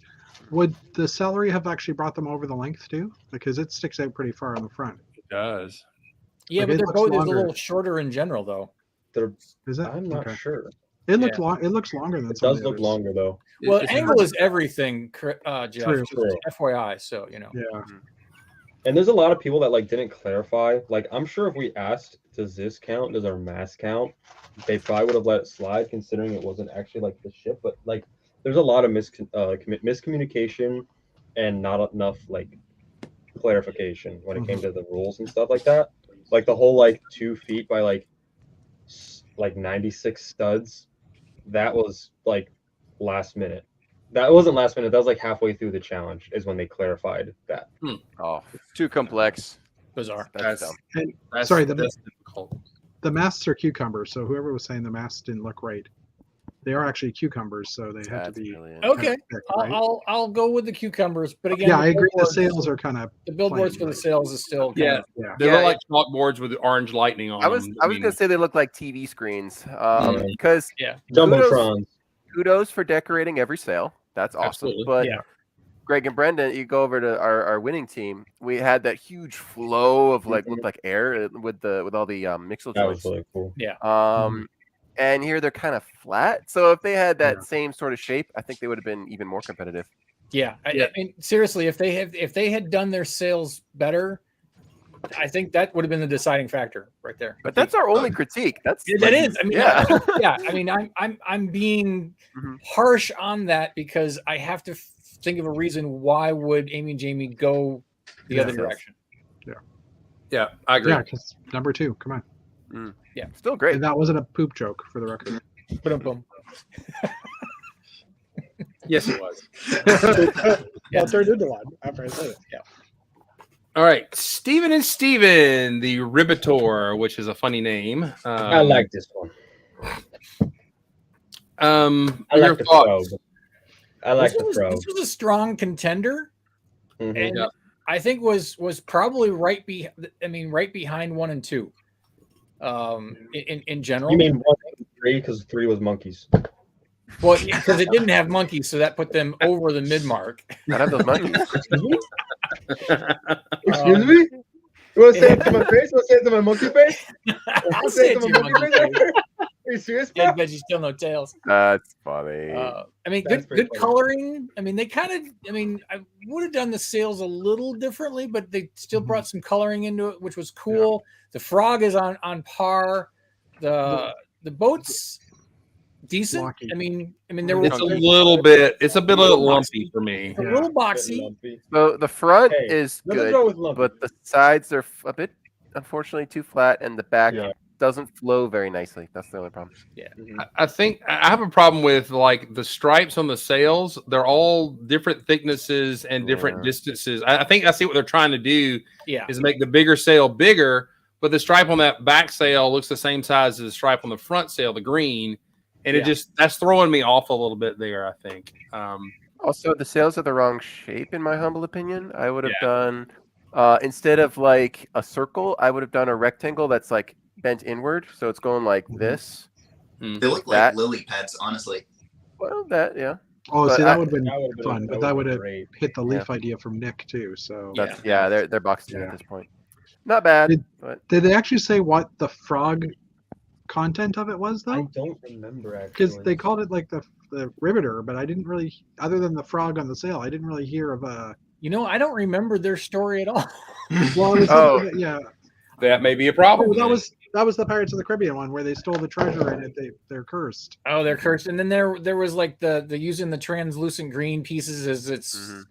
[SPEAKER 8] Would the celery have actually brought them over the length too? Because it sticks out pretty far on the front.
[SPEAKER 1] It does.
[SPEAKER 5] Yeah,
[SPEAKER 8] Like,
[SPEAKER 5] but
[SPEAKER 8] it
[SPEAKER 5] their
[SPEAKER 8] looks
[SPEAKER 5] boat is a
[SPEAKER 8] longer.
[SPEAKER 5] little shorter in general, though.
[SPEAKER 2] They're-
[SPEAKER 8] Is it?
[SPEAKER 2] I'm not
[SPEAKER 8] Okay.
[SPEAKER 2] sure.
[SPEAKER 8] It looks long. It looks longer than
[SPEAKER 2] It
[SPEAKER 8] some of
[SPEAKER 2] does
[SPEAKER 8] the
[SPEAKER 2] look
[SPEAKER 8] others.
[SPEAKER 2] longer though.
[SPEAKER 5] Well,
[SPEAKER 1] It's-
[SPEAKER 5] angle is everything, Jeff.
[SPEAKER 8] True.
[SPEAKER 5] just
[SPEAKER 2] True.
[SPEAKER 5] FYI, so you know.
[SPEAKER 8] Yeah.
[SPEAKER 2] And there's a lot of people that like didn't clarify. Like I'm sure if we asked, does this count? Does our mass count? They probably would have let it slide, considering it wasn't actually like the ship. But like, there's a lot of miscommunication and not enough like clarification when it came to the rules and stuff like that. Like the whole like 2 feet by like 96 studs. That was like last minute. That wasn't last minute. That was like halfway through the challenge is when they clarified that.
[SPEAKER 3] oh,
[SPEAKER 9] Too complex.
[SPEAKER 5] Bizarre.
[SPEAKER 3] that's
[SPEAKER 1] That's-
[SPEAKER 3] dumb.
[SPEAKER 1] That's,
[SPEAKER 8] Sorry,
[SPEAKER 1] that's difficult.
[SPEAKER 8] The masts are cucumbers, so whoever was saying the masts didn't look right, they are actually cucumbers, so they have to
[SPEAKER 3] That's
[SPEAKER 8] be.
[SPEAKER 3] brilliant.
[SPEAKER 5] Okay,
[SPEAKER 8] picked,
[SPEAKER 5] I'll,
[SPEAKER 8] right?
[SPEAKER 5] I'll go with the cucumbers, but again,
[SPEAKER 8] Yeah, I agree. The
[SPEAKER 5] billboards-
[SPEAKER 8] sails are kind of.
[SPEAKER 5] the billboards for
[SPEAKER 8] plain,
[SPEAKER 5] the
[SPEAKER 8] right?
[SPEAKER 5] sails is still kind
[SPEAKER 1] Yeah.
[SPEAKER 5] of-
[SPEAKER 8] Yeah.
[SPEAKER 1] They
[SPEAKER 3] Yeah,
[SPEAKER 1] look like chalkboards with orange lightning on
[SPEAKER 3] I was
[SPEAKER 1] them.
[SPEAKER 3] gonna say they look like TV screens.
[SPEAKER 2] Yeah.
[SPEAKER 3] Because
[SPEAKER 2] Jumbotron.
[SPEAKER 3] kudos for decorating every sail. That's awesome.
[SPEAKER 1] Absolutely.
[SPEAKER 3] But
[SPEAKER 5] Yeah.
[SPEAKER 3] Greg and Brendan, you go over to our winning team. We had that huge flow of like looked like air with all the mixel
[SPEAKER 2] That was
[SPEAKER 3] joints.
[SPEAKER 2] really cool.
[SPEAKER 3] And here they're kind of flat. So if they had that
[SPEAKER 8] Yeah.
[SPEAKER 3] same sort of shape, I think they would have been even more competitive.
[SPEAKER 5] Yeah,
[SPEAKER 1] Yeah.
[SPEAKER 5] I mean, seriously, if they had done their sales better, I think that would have been the deciding factor right there.
[SPEAKER 3] But that's our only critique. That's
[SPEAKER 5] Yeah, that is. I mean,
[SPEAKER 3] yeah.
[SPEAKER 5] yeah. I mean, I'm being
[SPEAKER 3] Mhm.
[SPEAKER 5] harsh on that because I have to think of a reason why would Amy and Jamie go the
[SPEAKER 8] Yeah.
[SPEAKER 5] other direction.
[SPEAKER 1] Yeah, I agree.
[SPEAKER 8] Yeah, because number 2. Come on,
[SPEAKER 3] Still great.
[SPEAKER 8] and that wasn't a poop joke for the record.
[SPEAKER 5] Boom.
[SPEAKER 1] Yes, it was.
[SPEAKER 8] Yeah, it turned into one after I said it.
[SPEAKER 5] Yeah.
[SPEAKER 1] All right, Steven and Steven, the Ribitor, which is a funny name.
[SPEAKER 2] I like this one. I
[SPEAKER 1] your
[SPEAKER 2] like the
[SPEAKER 1] thoughts?
[SPEAKER 2] throw. I like
[SPEAKER 5] this
[SPEAKER 2] the
[SPEAKER 5] was,
[SPEAKER 2] throw.
[SPEAKER 5] this was a strong contender,
[SPEAKER 2] Mhm.
[SPEAKER 5] and
[SPEAKER 1] Yeah.
[SPEAKER 5] I think was probably right behind 1 and 2. In general,
[SPEAKER 2] You mean 1, 2, 3 because 3 was monkeys.
[SPEAKER 5] well, because it didn't have monkeys, so that put them over the mid mark.
[SPEAKER 3] Not have those monkeys.
[SPEAKER 2] Excuse me? You want to say it to my face? You want to say it to my monkey face?
[SPEAKER 5] I'll say it to your monkey face.
[SPEAKER 2] Are you serious, bro?
[SPEAKER 5] Dead veggies still no tails.
[SPEAKER 3] That's funny.
[SPEAKER 5] I mean,
[SPEAKER 2] That's
[SPEAKER 5] good
[SPEAKER 2] pretty
[SPEAKER 5] good
[SPEAKER 2] funny.
[SPEAKER 5] coloring. I mean, they kind of. I mean, I would have done the sails a little differently, but they still brought some coloring into it, which was cool. The frog is on par. The boat's decent.
[SPEAKER 8] Blocky.
[SPEAKER 5] I mean, there were
[SPEAKER 1] It's a little bit. It's a bit lumpy for me.
[SPEAKER 5] a little boxy.
[SPEAKER 3] So the front
[SPEAKER 2] Hey,
[SPEAKER 3] is
[SPEAKER 2] nothing
[SPEAKER 3] good,
[SPEAKER 2] wrong with lumpy.
[SPEAKER 3] but the sides are a bit, unfortunately, too flat, and the back
[SPEAKER 2] Yeah.
[SPEAKER 3] doesn't flow very nicely. That's the only problem.
[SPEAKER 1] I think I have a problem with like the stripes on the sails. They're all different thicknesses and different
[SPEAKER 3] Yeah.
[SPEAKER 1] distances. I think I see what they're trying to do
[SPEAKER 5] Yeah.
[SPEAKER 1] is make the bigger sail bigger, but the stripe on that back sail looks the same size as the stripe on the front sail, the green, and
[SPEAKER 5] Yeah.
[SPEAKER 1] that's throwing me off a little bit there. I think.
[SPEAKER 3] Also, the sails are the wrong shape, in my humble opinion. I would have
[SPEAKER 1] Yeah.
[SPEAKER 3] done, instead of like a circle, I would have done a rectangle that's like bent inward. So it's going like this.
[SPEAKER 6] They look
[SPEAKER 3] That-
[SPEAKER 6] like lily pads, honestly.
[SPEAKER 3] Well, that, yeah.
[SPEAKER 8] Oh,
[SPEAKER 3] But
[SPEAKER 8] see,
[SPEAKER 3] I-
[SPEAKER 8] that would have been
[SPEAKER 2] That would've been-
[SPEAKER 8] fun, but
[SPEAKER 2] that
[SPEAKER 8] that would
[SPEAKER 2] would've
[SPEAKER 8] have
[SPEAKER 2] been great.
[SPEAKER 8] hit the leaf idea from Nick too. So,
[SPEAKER 3] That's, yeah, they're boxed in
[SPEAKER 8] Yeah.
[SPEAKER 3] at this point. Not bad,
[SPEAKER 8] Did-
[SPEAKER 3] but
[SPEAKER 8] did they actually say what the frog content of it was
[SPEAKER 2] I
[SPEAKER 8] though?
[SPEAKER 2] don't remember
[SPEAKER 8] Because
[SPEAKER 2] actually.
[SPEAKER 8] they called it like the Riveter, but I didn't really, other than the frog on the sail, I didn't really hear of a.
[SPEAKER 5] You know, I don't remember their story at all.
[SPEAKER 8] Well, it was
[SPEAKER 3] Oh.
[SPEAKER 8] something that, yeah.
[SPEAKER 1] That may be a problem.
[SPEAKER 8] Oh, that
[SPEAKER 1] then.
[SPEAKER 8] was the Pirates of the Caribbean one where they stole the treasure in it. They're cursed.
[SPEAKER 5] Oh, they're cursed. And then there was like the using the translucent green pieces as its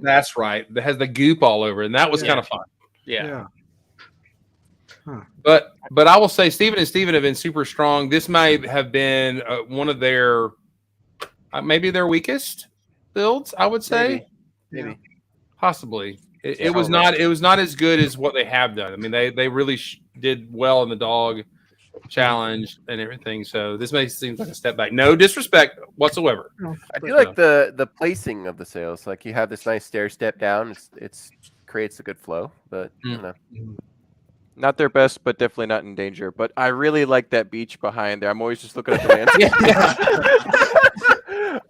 [SPEAKER 1] That's right. That has the goop all over, and that was
[SPEAKER 8] Yeah.
[SPEAKER 1] kind of fun.
[SPEAKER 5] yeah.
[SPEAKER 1] But I will say, Steven and Steven have been super strong. This may have been one of their maybe their weakest builds. I would say,
[SPEAKER 3] Maybe.
[SPEAKER 1] possibly. It was not. It was not as good as what they have done. I mean, they really did well in the dog challenge and everything. So this may seem like a step back. No disrespect whatsoever.
[SPEAKER 3] I do like the placing of the sails. Like you have this nice stair step down. It's creates a good flow, but I don't know.
[SPEAKER 9] Not their best, but definitely not in danger. But I really like that beach behind there. I'm always just looking at the landscape.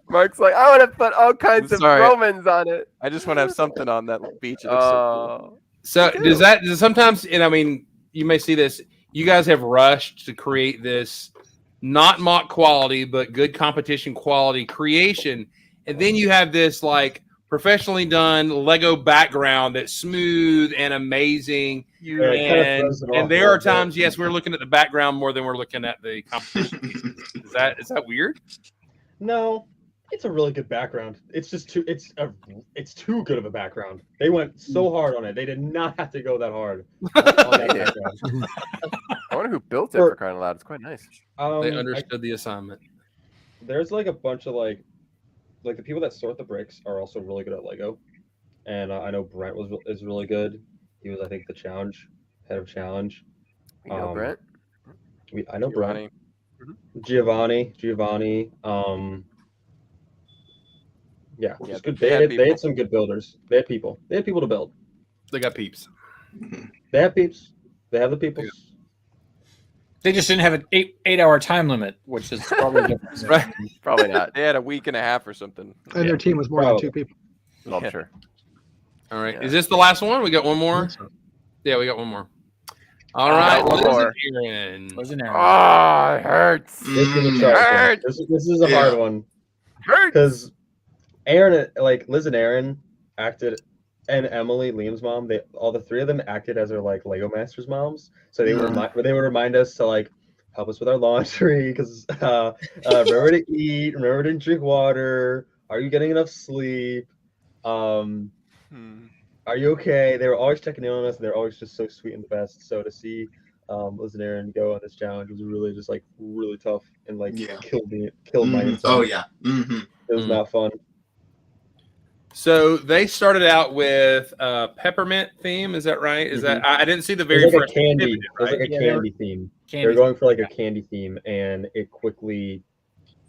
[SPEAKER 3] Mark's like, I want to put all kinds of
[SPEAKER 9] Sorry.
[SPEAKER 3] Romans on it.
[SPEAKER 9] I just want to have something on that beach. It looks so cool.
[SPEAKER 1] So does sometimes, and I mean, you may see this. You guys have rushed to create this not mock quality, but good competition quality creation, and then you have this like professionally done Lego background that's smooth and amazing. And there are times, yes, we're looking at the background more than we're looking at the competition pieces. Is that weird?
[SPEAKER 2] No, it's a really good background. It's just too too good of a background. They went so hard on it. They did not have to go that hard on that background.
[SPEAKER 3] I wonder who built it for crying out loud. It's quite nice.
[SPEAKER 1] They understood the assignment.
[SPEAKER 2] There's like a bunch of like the people that sort the bricks are also really good at Lego, and I know Brent is really good. He was, I think, the head of challenge.
[SPEAKER 3] You know Brent?
[SPEAKER 2] I know Brent.
[SPEAKER 9] Giovanni.
[SPEAKER 2] Giovanni. Yeah,
[SPEAKER 9] Yeah,
[SPEAKER 2] just good.
[SPEAKER 9] they had
[SPEAKER 2] They had some good builders. They had people. They had people to build.
[SPEAKER 1] They got peeps.
[SPEAKER 2] They have peeps. They have the people.
[SPEAKER 5] They just didn't have an 8-hour time limit, which is probably different.
[SPEAKER 1] Right.
[SPEAKER 9] Probably not. They had a week and a half or something.
[SPEAKER 8] And their team was more than 2 people.
[SPEAKER 3] I'm sure.
[SPEAKER 1] All right.
[SPEAKER 3] Yeah.
[SPEAKER 1] Is this the last one? We got one more? Yeah, we got one more. All right.
[SPEAKER 3] one more.
[SPEAKER 5] Wasn't there?
[SPEAKER 3] Oh, it hurts.
[SPEAKER 2] This is a tough one. This is a hard one because Aaron, like Liz and Aaron, acted, and Emily, Liam's mom. All the 3 of them acted as their like Lego Masters moms. So they would remind us to like help us with our laundry because remember to eat, remember to drink water. Are you getting enough sleep? Are you okay? They were always checking in on us, and they're always just so sweet and the best. So to see Liz and Aaron go on this challenge was really just like really tough and like killed my inside.
[SPEAKER 6] Oh yeah. Mm-hmm.
[SPEAKER 2] It was not fun.
[SPEAKER 1] So they started out with a peppermint theme. Is that right? Is that I didn't see the very
[SPEAKER 2] It was like
[SPEAKER 1] first
[SPEAKER 2] a candy.
[SPEAKER 1] pivot,
[SPEAKER 2] It was
[SPEAKER 1] right?
[SPEAKER 2] like a candy theme. They were going for like a candy theme, and it quickly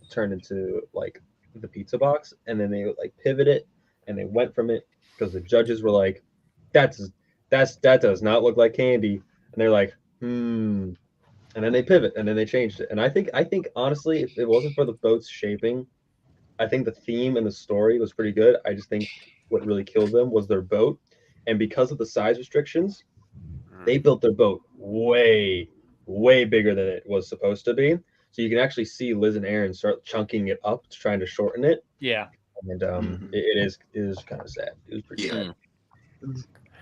[SPEAKER 2] turned into like the pizza box, and then they like pivoted, and they went from it because the judges were like, that does not look like candy, and they're like, and then they pivot, and then they changed it, and I think honestly, if it wasn't for the boat's shaping, I think the theme and the story was pretty good. I just think what really killed them was their boat, and because of the size restrictions, they built their boat way bigger than it was supposed to be. So you can actually see Liz and Aaron start chunking it up, trying to shorten it.
[SPEAKER 5] Yeah.
[SPEAKER 2] And it is kind of sad. It was pretty sad.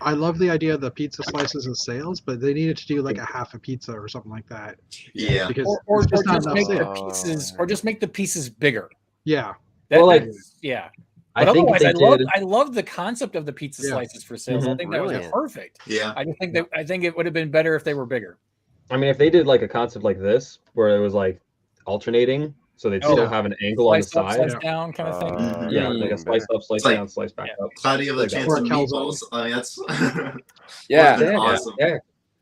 [SPEAKER 8] I love the idea of the pizza slices and sales, but they needed to do like a half a pizza or something like that.
[SPEAKER 6] Yeah.
[SPEAKER 8] Because
[SPEAKER 5] Or
[SPEAKER 8] it's just not
[SPEAKER 5] just
[SPEAKER 8] enough
[SPEAKER 5] make
[SPEAKER 8] sale.
[SPEAKER 5] the pieces, or just make the pieces bigger.
[SPEAKER 8] Yeah.
[SPEAKER 5] That,
[SPEAKER 2] Well,
[SPEAKER 5] yeah.
[SPEAKER 2] I
[SPEAKER 5] But
[SPEAKER 2] think
[SPEAKER 5] otherwise,
[SPEAKER 2] they
[SPEAKER 5] I love the concept of the pizza
[SPEAKER 8] Yeah.
[SPEAKER 5] slices for sales. I think that was
[SPEAKER 3] Brilliant.
[SPEAKER 5] perfect.
[SPEAKER 6] Yeah.
[SPEAKER 5] I think it would have been better if they were bigger.
[SPEAKER 2] I mean, if they did like a concept like this, where it was like alternating, so they'd still have an angle on the
[SPEAKER 5] Slice up,
[SPEAKER 2] side.
[SPEAKER 5] slice down kind of thing.
[SPEAKER 2] Yeah, like a slice up, slice
[SPEAKER 6] like-
[SPEAKER 2] down, slice back up.
[SPEAKER 6] Cloudy of the
[SPEAKER 2] Like that.
[SPEAKER 6] chance
[SPEAKER 8] Or
[SPEAKER 6] of
[SPEAKER 8] a calzone.
[SPEAKER 6] meatballs. That's
[SPEAKER 7] Yeah.
[SPEAKER 6] awesome.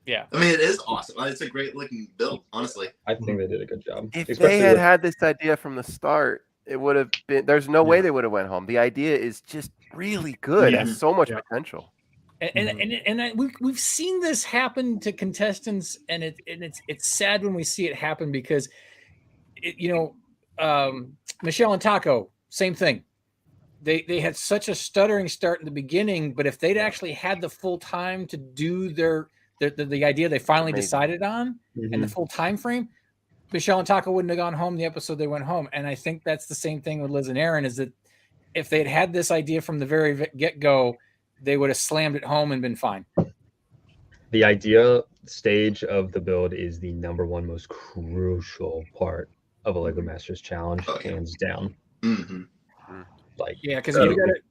[SPEAKER 2] Yeah.
[SPEAKER 6] I mean, it is awesome. It's a great looking build, honestly.
[SPEAKER 2] I think they did a good job.
[SPEAKER 3] If
[SPEAKER 2] Especially
[SPEAKER 3] they had
[SPEAKER 2] with-
[SPEAKER 3] had this idea from the start, it would have been. There's no way they would have went home. The idea is just really good. It
[SPEAKER 6] Yeah.
[SPEAKER 3] has so much
[SPEAKER 8] Yeah.
[SPEAKER 3] potential.
[SPEAKER 5] We've seen this happen to contestants, and it's sad when we see it happen because, Michelle and Taco, same thing. They had such a stuttering start in the beginning, but if they'd actually had the full time to do the idea they finally
[SPEAKER 3] Amazing.
[SPEAKER 5] decided on and the full time frame, Michelle and Taco wouldn't have gone home the episode they went home. And I think that's the same thing with Liz and Aaron, is that if they'd had this idea from the very get-go, they would have slammed it home and been fine.
[SPEAKER 2] The idea stage of the build is the number one most crucial part of a Lego Masters challenge, hands down.
[SPEAKER 6] Mm-hmm.
[SPEAKER 2] Like,
[SPEAKER 5] Yeah, because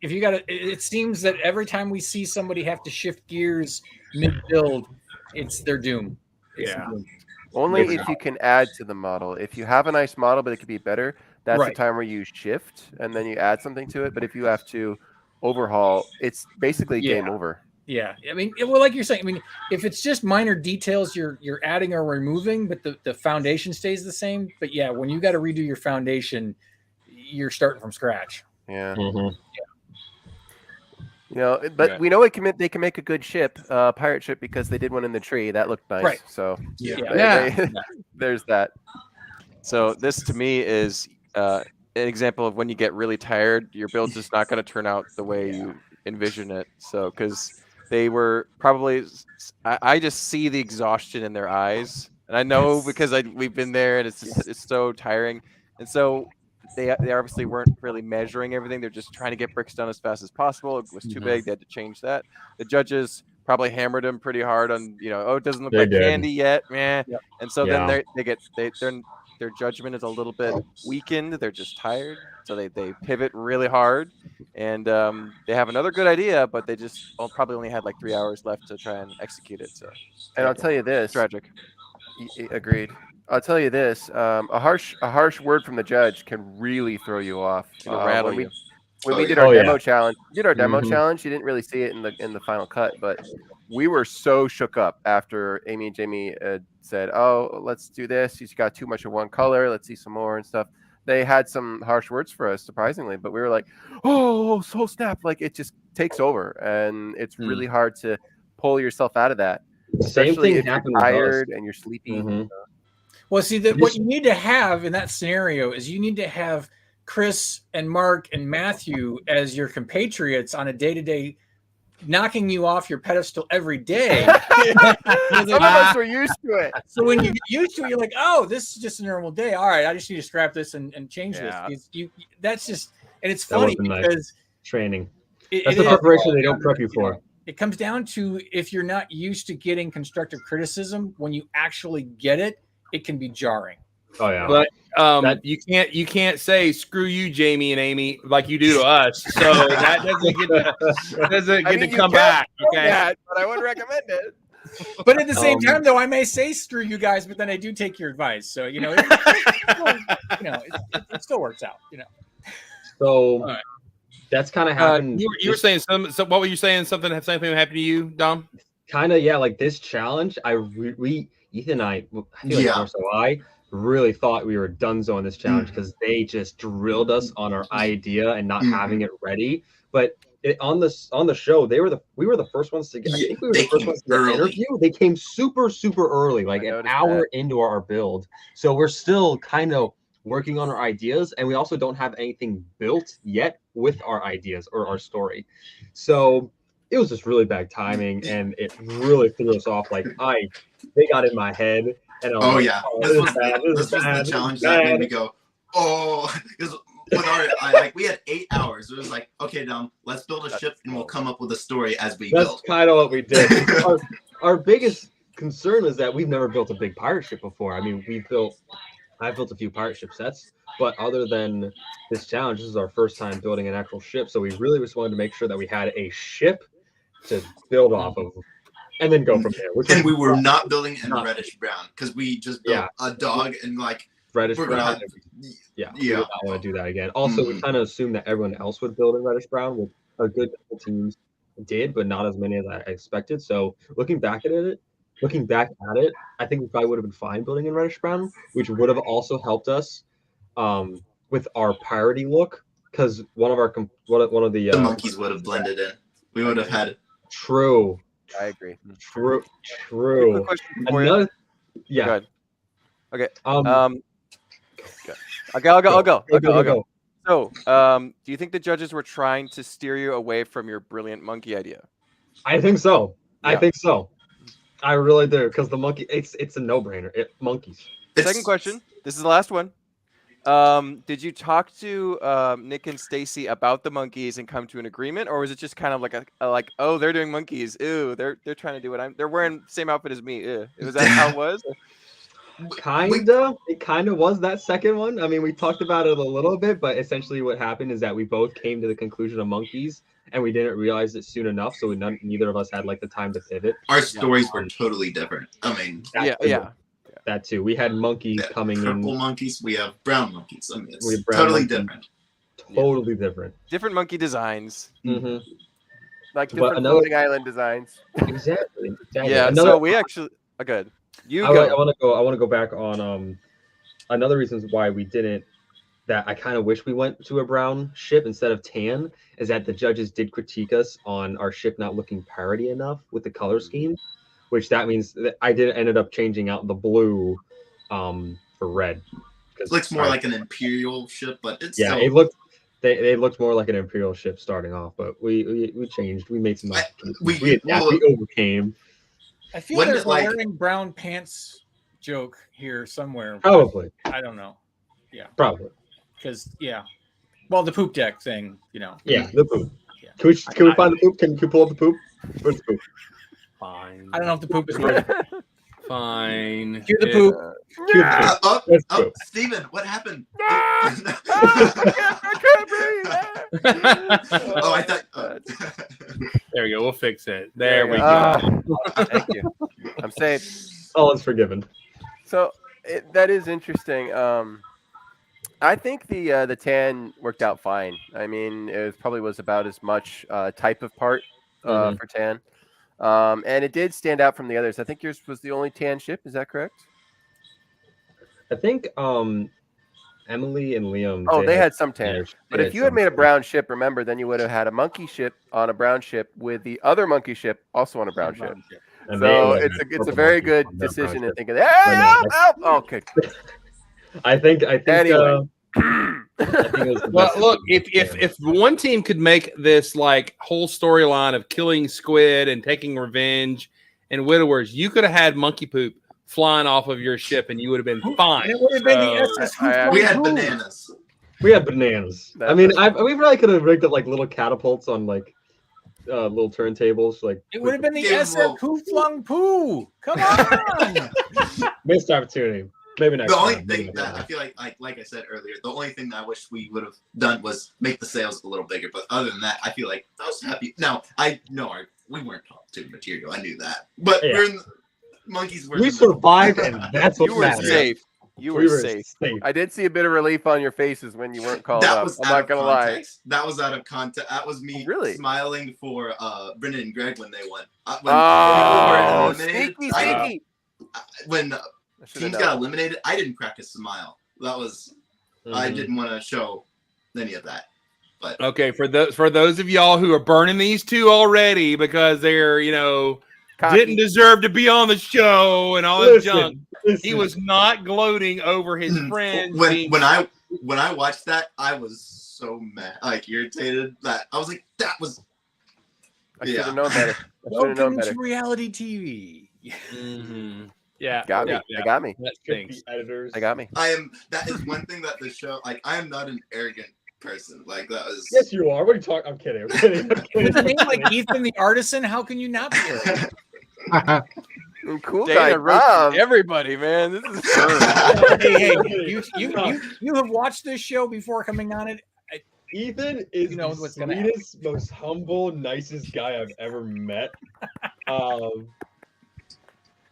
[SPEAKER 5] if you got to, it seems that every time we see somebody have to shift gears mid-build, it's their doom. It's
[SPEAKER 1] Yeah.
[SPEAKER 5] their doom.
[SPEAKER 3] Only if you can add to the model. If you have a nice model, but it could be better, that's
[SPEAKER 5] Right.
[SPEAKER 3] the time where you shift and then you add something to it. But if you have to overhaul, it's basically game over.
[SPEAKER 5] Yeah, I mean, well, like you're saying, I mean, if it's just minor details you're adding or removing, but the foundation stays the same. But yeah, when you got to redo your foundation, you're starting from scratch.
[SPEAKER 3] Yeah.
[SPEAKER 2] mhm.
[SPEAKER 3] You know, but
[SPEAKER 1] Yeah.
[SPEAKER 3] we know they can make a good ship, pirate ship, because they did one in the tree. That looked nice.
[SPEAKER 5] Right.
[SPEAKER 3] So
[SPEAKER 1] Yeah.
[SPEAKER 3] there's that.
[SPEAKER 9] So this to me is an example of when you get really tired, your build's just not going to turn out the way you envision it. So because they were probably, I just see the exhaustion in their eyes, and I know because we've been there, and it's so tiring, and so they obviously weren't really measuring everything. They're just trying to get bricks done as fast as possible. It was too big. They had to change that. The judges probably hammered them pretty hard on, it doesn't look
[SPEAKER 2] They
[SPEAKER 9] like
[SPEAKER 2] did.
[SPEAKER 9] candy yet, man.
[SPEAKER 5] Yep.
[SPEAKER 9] And so
[SPEAKER 2] Yeah.
[SPEAKER 9] then their judgment is a little bit weakened. They're just tired, so they pivot really hard, and they have another good idea, but they just probably only had like 3 hours left to try and execute it. So
[SPEAKER 3] And I'll tell you this.
[SPEAKER 9] tragic.
[SPEAKER 3] Agreed. I'll tell you this. A harsh word from the judge can really throw you off.
[SPEAKER 9] It'll rattle
[SPEAKER 3] when
[SPEAKER 9] you.
[SPEAKER 3] we
[SPEAKER 6] Oh,
[SPEAKER 3] did
[SPEAKER 6] yeah.
[SPEAKER 3] our
[SPEAKER 2] Oh,
[SPEAKER 3] demo
[SPEAKER 2] yeah.
[SPEAKER 3] challenge, you
[SPEAKER 2] Mhm.
[SPEAKER 3] didn't really see it in the final cut, but we were so shook up after Amy and Jamie said, "Oh, let's do this. He's got too much of one color. Let's see some more and stuff." They had some harsh words for us, surprisingly, but we were like, "Oh, so snap!" Like it just takes over, and it's really hard to pull yourself out of that,
[SPEAKER 2] Same
[SPEAKER 3] especially
[SPEAKER 2] thing
[SPEAKER 3] if you're
[SPEAKER 2] happened with us.
[SPEAKER 3] tired and you're sleepy.
[SPEAKER 2] Mhm.
[SPEAKER 5] Well, see, what
[SPEAKER 2] Just-
[SPEAKER 5] you need to have in that scenario is you need to have Chris and Mark and Matthew as your compatriots on a day-to-day, knocking you off your pedestal every day.
[SPEAKER 3] Some of us are used to it.
[SPEAKER 5] So when you get used to it, you're like, "Oh, this is just a normal day. All right, I just need to scrap this and change
[SPEAKER 9] Yeah.
[SPEAKER 5] this." That's just, and it's
[SPEAKER 2] That
[SPEAKER 5] funny
[SPEAKER 2] wasn't nice.
[SPEAKER 5] because
[SPEAKER 2] Training.
[SPEAKER 5] it
[SPEAKER 2] That's the
[SPEAKER 5] is-
[SPEAKER 2] preparation they don't prep you for.
[SPEAKER 5] It comes down to, if you're not used to getting constructive criticism, when you actually get it, it can be jarring.
[SPEAKER 2] Oh yeah.
[SPEAKER 1] But
[SPEAKER 2] That-
[SPEAKER 1] you can't say screw you, Jamie and Amy, like you do to us. So that doesn't get to
[SPEAKER 3] you
[SPEAKER 1] come
[SPEAKER 3] can
[SPEAKER 1] back.
[SPEAKER 3] know
[SPEAKER 1] Okay.
[SPEAKER 3] that, but I wouldn't recommend it.
[SPEAKER 5] But at the same
[SPEAKER 2] Um,
[SPEAKER 5] time, though, I may say screw you guys, but then I do take your advice. So it still works out.
[SPEAKER 2] So
[SPEAKER 1] right.
[SPEAKER 2] that's kind of happened.
[SPEAKER 1] You were saying so what were you saying? Something happened to you, Dom?
[SPEAKER 2] Kind of, yeah, like this challenge. Ethan and I feel like
[SPEAKER 6] Yeah.
[SPEAKER 2] more so I really thought we were donezo on this challenge because they just drilled us on our idea and not
[SPEAKER 6] Mhm.
[SPEAKER 2] having it ready. But on the show, we were the first ones to get. I
[SPEAKER 6] Yeah,
[SPEAKER 2] think we were
[SPEAKER 6] they
[SPEAKER 2] the first
[SPEAKER 6] came
[SPEAKER 2] ones to get an
[SPEAKER 6] early.
[SPEAKER 2] interview. They came super early, like
[SPEAKER 3] I
[SPEAKER 2] an
[SPEAKER 3] noticed
[SPEAKER 2] hour
[SPEAKER 3] that.
[SPEAKER 2] into our build. So we're still kind of working on our ideas, and we also don't have anything built yet with our ideas or our story. So it was just really bad timing, and it really threw us off. Like they got in my head, and I was
[SPEAKER 6] Oh
[SPEAKER 2] like,
[SPEAKER 6] yeah,
[SPEAKER 2] this is bad.
[SPEAKER 6] this was
[SPEAKER 2] bad,
[SPEAKER 6] the challenge
[SPEAKER 2] this is
[SPEAKER 6] that made
[SPEAKER 2] bad.
[SPEAKER 6] me go, oh, because with we had 8 hours. It was like, okay, Dom, let's build a ship and we'll come up with a story as we
[SPEAKER 2] That's
[SPEAKER 6] build.
[SPEAKER 2] kind of what we did. Our biggest concern is that we've never built a big pirate ship before. I mean, I've built a few pirate ship sets, but other than this challenge, this is our first time building an actual ship. So we really just wanted to make sure that we had a ship to build off of, and then go from there. Which
[SPEAKER 6] And
[SPEAKER 2] was
[SPEAKER 6] we were not building in
[SPEAKER 2] Not-
[SPEAKER 6] reddish brown because we just built a dog and like
[SPEAKER 2] reddish
[SPEAKER 6] we're
[SPEAKER 2] brown.
[SPEAKER 6] not.
[SPEAKER 2] Yeah, we
[SPEAKER 6] Yeah.
[SPEAKER 2] did not want to do that again. Also, we kind of assumed that everyone else would build in reddish brown, which a good couple teams did, but not as many as I expected. So looking back at it, I think we probably would have been fine building in reddish brown, which would have also helped us with our piratey look, because one of the
[SPEAKER 6] The monkeys would have blended in. We would have had.
[SPEAKER 2] true.
[SPEAKER 3] I agree.
[SPEAKER 2] True.
[SPEAKER 9] Quick question for you.
[SPEAKER 2] Another,
[SPEAKER 9] Go
[SPEAKER 2] yeah.
[SPEAKER 9] ahead. Okay.
[SPEAKER 2] Um,
[SPEAKER 9] Okay, I'll go.
[SPEAKER 2] go.
[SPEAKER 9] So, do you think the judges were trying to steer you away from your brilliant monkey idea?
[SPEAKER 2] I think so. I
[SPEAKER 9] Yeah.
[SPEAKER 2] think so. I really do, because the monkey, it's a no-brainer. Monkeys.
[SPEAKER 9] Second question. This is the last one. Did you talk to Nick and Stacy about the monkeys and come to an agreement, or was it just kind of like a like, oh, they're doing monkeys, ew, they're trying to do what they're wearing the same outfit as me, ew. Was that how it was?
[SPEAKER 2] It kind of was that second one. I mean, we talked about it a little bit, but essentially what happened is that we both came to the conclusion of monkeys, and we didn't realize it soon enough, so neither of us had like the time to pivot.
[SPEAKER 6] Our stories were totally different. I mean,
[SPEAKER 9] Yeah.
[SPEAKER 2] That too. We had monkeys
[SPEAKER 6] yeah,
[SPEAKER 2] coming
[SPEAKER 6] purple
[SPEAKER 2] in,
[SPEAKER 6] monkeys. We have brown monkeys. I mean,
[SPEAKER 2] We have
[SPEAKER 6] it's
[SPEAKER 2] brown
[SPEAKER 6] totally
[SPEAKER 2] monkeys.
[SPEAKER 6] different.
[SPEAKER 2] totally different.
[SPEAKER 9] Different monkey designs.
[SPEAKER 2] Mm-hmm.
[SPEAKER 3] Like
[SPEAKER 2] But
[SPEAKER 3] different
[SPEAKER 2] another-
[SPEAKER 3] floating island designs.
[SPEAKER 2] Exactly.
[SPEAKER 9] Yeah.
[SPEAKER 2] Another,
[SPEAKER 9] So we actually. Oh, good. You
[SPEAKER 2] I
[SPEAKER 9] go.
[SPEAKER 2] want to go back on another reasons why we didn't. That I kind of wish we went to a brown ship instead of tan is that the judges did critique us on our ship not looking parody enough with the color scheme, which that means that I ended up changing out the blue for red.
[SPEAKER 6] It looks more like an imperial ship, but it's
[SPEAKER 2] Yeah,
[SPEAKER 6] still,
[SPEAKER 2] it looked. They looked more like an imperial ship starting off, but we changed. We made some. We overcame.
[SPEAKER 5] I feel
[SPEAKER 6] Wasn't
[SPEAKER 5] there's
[SPEAKER 6] it like-
[SPEAKER 5] a wearing brown pants joke here somewhere.
[SPEAKER 2] Probably,
[SPEAKER 5] I don't know.
[SPEAKER 2] probably.
[SPEAKER 5] Because well, the poop deck thing,
[SPEAKER 2] Yeah, the poop.
[SPEAKER 5] Yeah.
[SPEAKER 2] Can we find the poop? Can you pull up the poop? Where's the poop?
[SPEAKER 1] Fine.
[SPEAKER 5] I don't know if the poop is ready.
[SPEAKER 1] Fine.
[SPEAKER 5] Cue the poop.
[SPEAKER 2] Cue the poop. Let's go.
[SPEAKER 6] Steven, what happened?
[SPEAKER 3] Oh,
[SPEAKER 6] Oh, I thought.
[SPEAKER 1] There we go. We'll fix it. There we go.
[SPEAKER 3] Thank you. I'm safe.
[SPEAKER 2] All is forgiven.
[SPEAKER 3] So that is interesting. I think the tan worked out fine. I mean, it probably was about as much type of part for tan, and it did stand out from the others. I think yours was the only tan ship. Is that correct?
[SPEAKER 2] I think Emily and Liam.
[SPEAKER 3] Oh, they had some tan.
[SPEAKER 2] yeah,
[SPEAKER 3] But
[SPEAKER 2] they
[SPEAKER 3] if you had
[SPEAKER 2] some
[SPEAKER 3] made a
[SPEAKER 2] tan.
[SPEAKER 3] brown ship, remember, then you would have had a monkey ship on a brown ship with the other monkey ship also on a brown ship.
[SPEAKER 2] And they
[SPEAKER 3] So
[SPEAKER 2] would have
[SPEAKER 3] it's
[SPEAKER 2] had
[SPEAKER 3] a
[SPEAKER 2] purple
[SPEAKER 3] very
[SPEAKER 2] monkeys
[SPEAKER 3] good
[SPEAKER 2] on their brown
[SPEAKER 3] decision in
[SPEAKER 2] ship.
[SPEAKER 3] thinking, hey,
[SPEAKER 2] now,
[SPEAKER 3] help. Okay.
[SPEAKER 2] I think.
[SPEAKER 3] Anyway.
[SPEAKER 2] I think it was the
[SPEAKER 1] Well,
[SPEAKER 2] best
[SPEAKER 1] look,
[SPEAKER 2] decision.
[SPEAKER 1] if one team could make this like whole storyline of killing Squid and taking revenge and widowers, you could have had monkey poop flying off of your ship, and you would have been fine.
[SPEAKER 5] It would have been the
[SPEAKER 1] So-
[SPEAKER 5] SS
[SPEAKER 6] We had bananas.
[SPEAKER 2] We had bananas. I mean, we really could have rigged up like little catapults on like little turntables. Like
[SPEAKER 5] It would have been the
[SPEAKER 6] Yeah,
[SPEAKER 5] SF
[SPEAKER 6] well-
[SPEAKER 5] Who Flung Poo. Come on.
[SPEAKER 2] missed opportunity. Maybe next
[SPEAKER 6] The only
[SPEAKER 2] time. Maybe
[SPEAKER 6] thing
[SPEAKER 2] next
[SPEAKER 6] that I
[SPEAKER 2] time.
[SPEAKER 6] feel like I said earlier, the only thing that I wish we would have done was make the sails a little bigger. But other than that, I feel like I was happy. Now I know we weren't top 2 material. I knew that, but
[SPEAKER 2] Yeah.
[SPEAKER 6] we're in monkeys. Were
[SPEAKER 2] We survived, and that's what
[SPEAKER 9] You were
[SPEAKER 2] matters.
[SPEAKER 9] safe. You were safe.
[SPEAKER 3] I did see a bit of relief on your faces when you weren't called
[SPEAKER 6] That
[SPEAKER 3] up.
[SPEAKER 6] was
[SPEAKER 3] I'm
[SPEAKER 6] out
[SPEAKER 3] not
[SPEAKER 6] of
[SPEAKER 3] gonna lie.
[SPEAKER 6] context. That was out of context. That was me
[SPEAKER 3] Really?
[SPEAKER 6] smiling for Brendan and Greg when they won. When
[SPEAKER 3] Oh,
[SPEAKER 6] people were eliminated,
[SPEAKER 3] sneaky.
[SPEAKER 6] when
[SPEAKER 3] I should've
[SPEAKER 6] teams
[SPEAKER 3] known.
[SPEAKER 6] got eliminated, I didn't crack a smile. That was I
[SPEAKER 2] Mhm.
[SPEAKER 6] didn't want to show any of that. But
[SPEAKER 1] Okay, for those of y'all who are burning these two already because they're
[SPEAKER 3] Cocky.
[SPEAKER 1] didn't deserve to be on the show and all this junk.
[SPEAKER 2] Listen.
[SPEAKER 1] He was not gloating over his friends. being-
[SPEAKER 6] when I watched that, I was so mad, like irritated that I was like, that was
[SPEAKER 3] I should
[SPEAKER 6] Yeah.
[SPEAKER 3] have known better. I should have known
[SPEAKER 5] Welcome
[SPEAKER 3] better.
[SPEAKER 5] to reality TV.
[SPEAKER 1] Mhm. Yeah,
[SPEAKER 3] Got me.
[SPEAKER 1] yeah,
[SPEAKER 3] They got me.
[SPEAKER 1] that
[SPEAKER 2] Get
[SPEAKER 1] stinks.
[SPEAKER 2] the editors.
[SPEAKER 3] They got me.
[SPEAKER 6] that is one thing that the show, like, I am not an arrogant person. Like that was
[SPEAKER 2] Yes, you are. What are you talking? I'm kidding. I'm kidding. I'm kidding.
[SPEAKER 5] With a name like Ethan the Artisan, how can you not be arrogant?
[SPEAKER 3] Cool guy.
[SPEAKER 9] Dana roasted
[SPEAKER 3] Tom.
[SPEAKER 9] everybody, man. This is
[SPEAKER 5] Hey, you have watched this show before coming on it.
[SPEAKER 2] Ethan is
[SPEAKER 5] You know
[SPEAKER 2] the
[SPEAKER 5] what's gonna
[SPEAKER 2] sweetest, most humble, nicest guy I've ever met.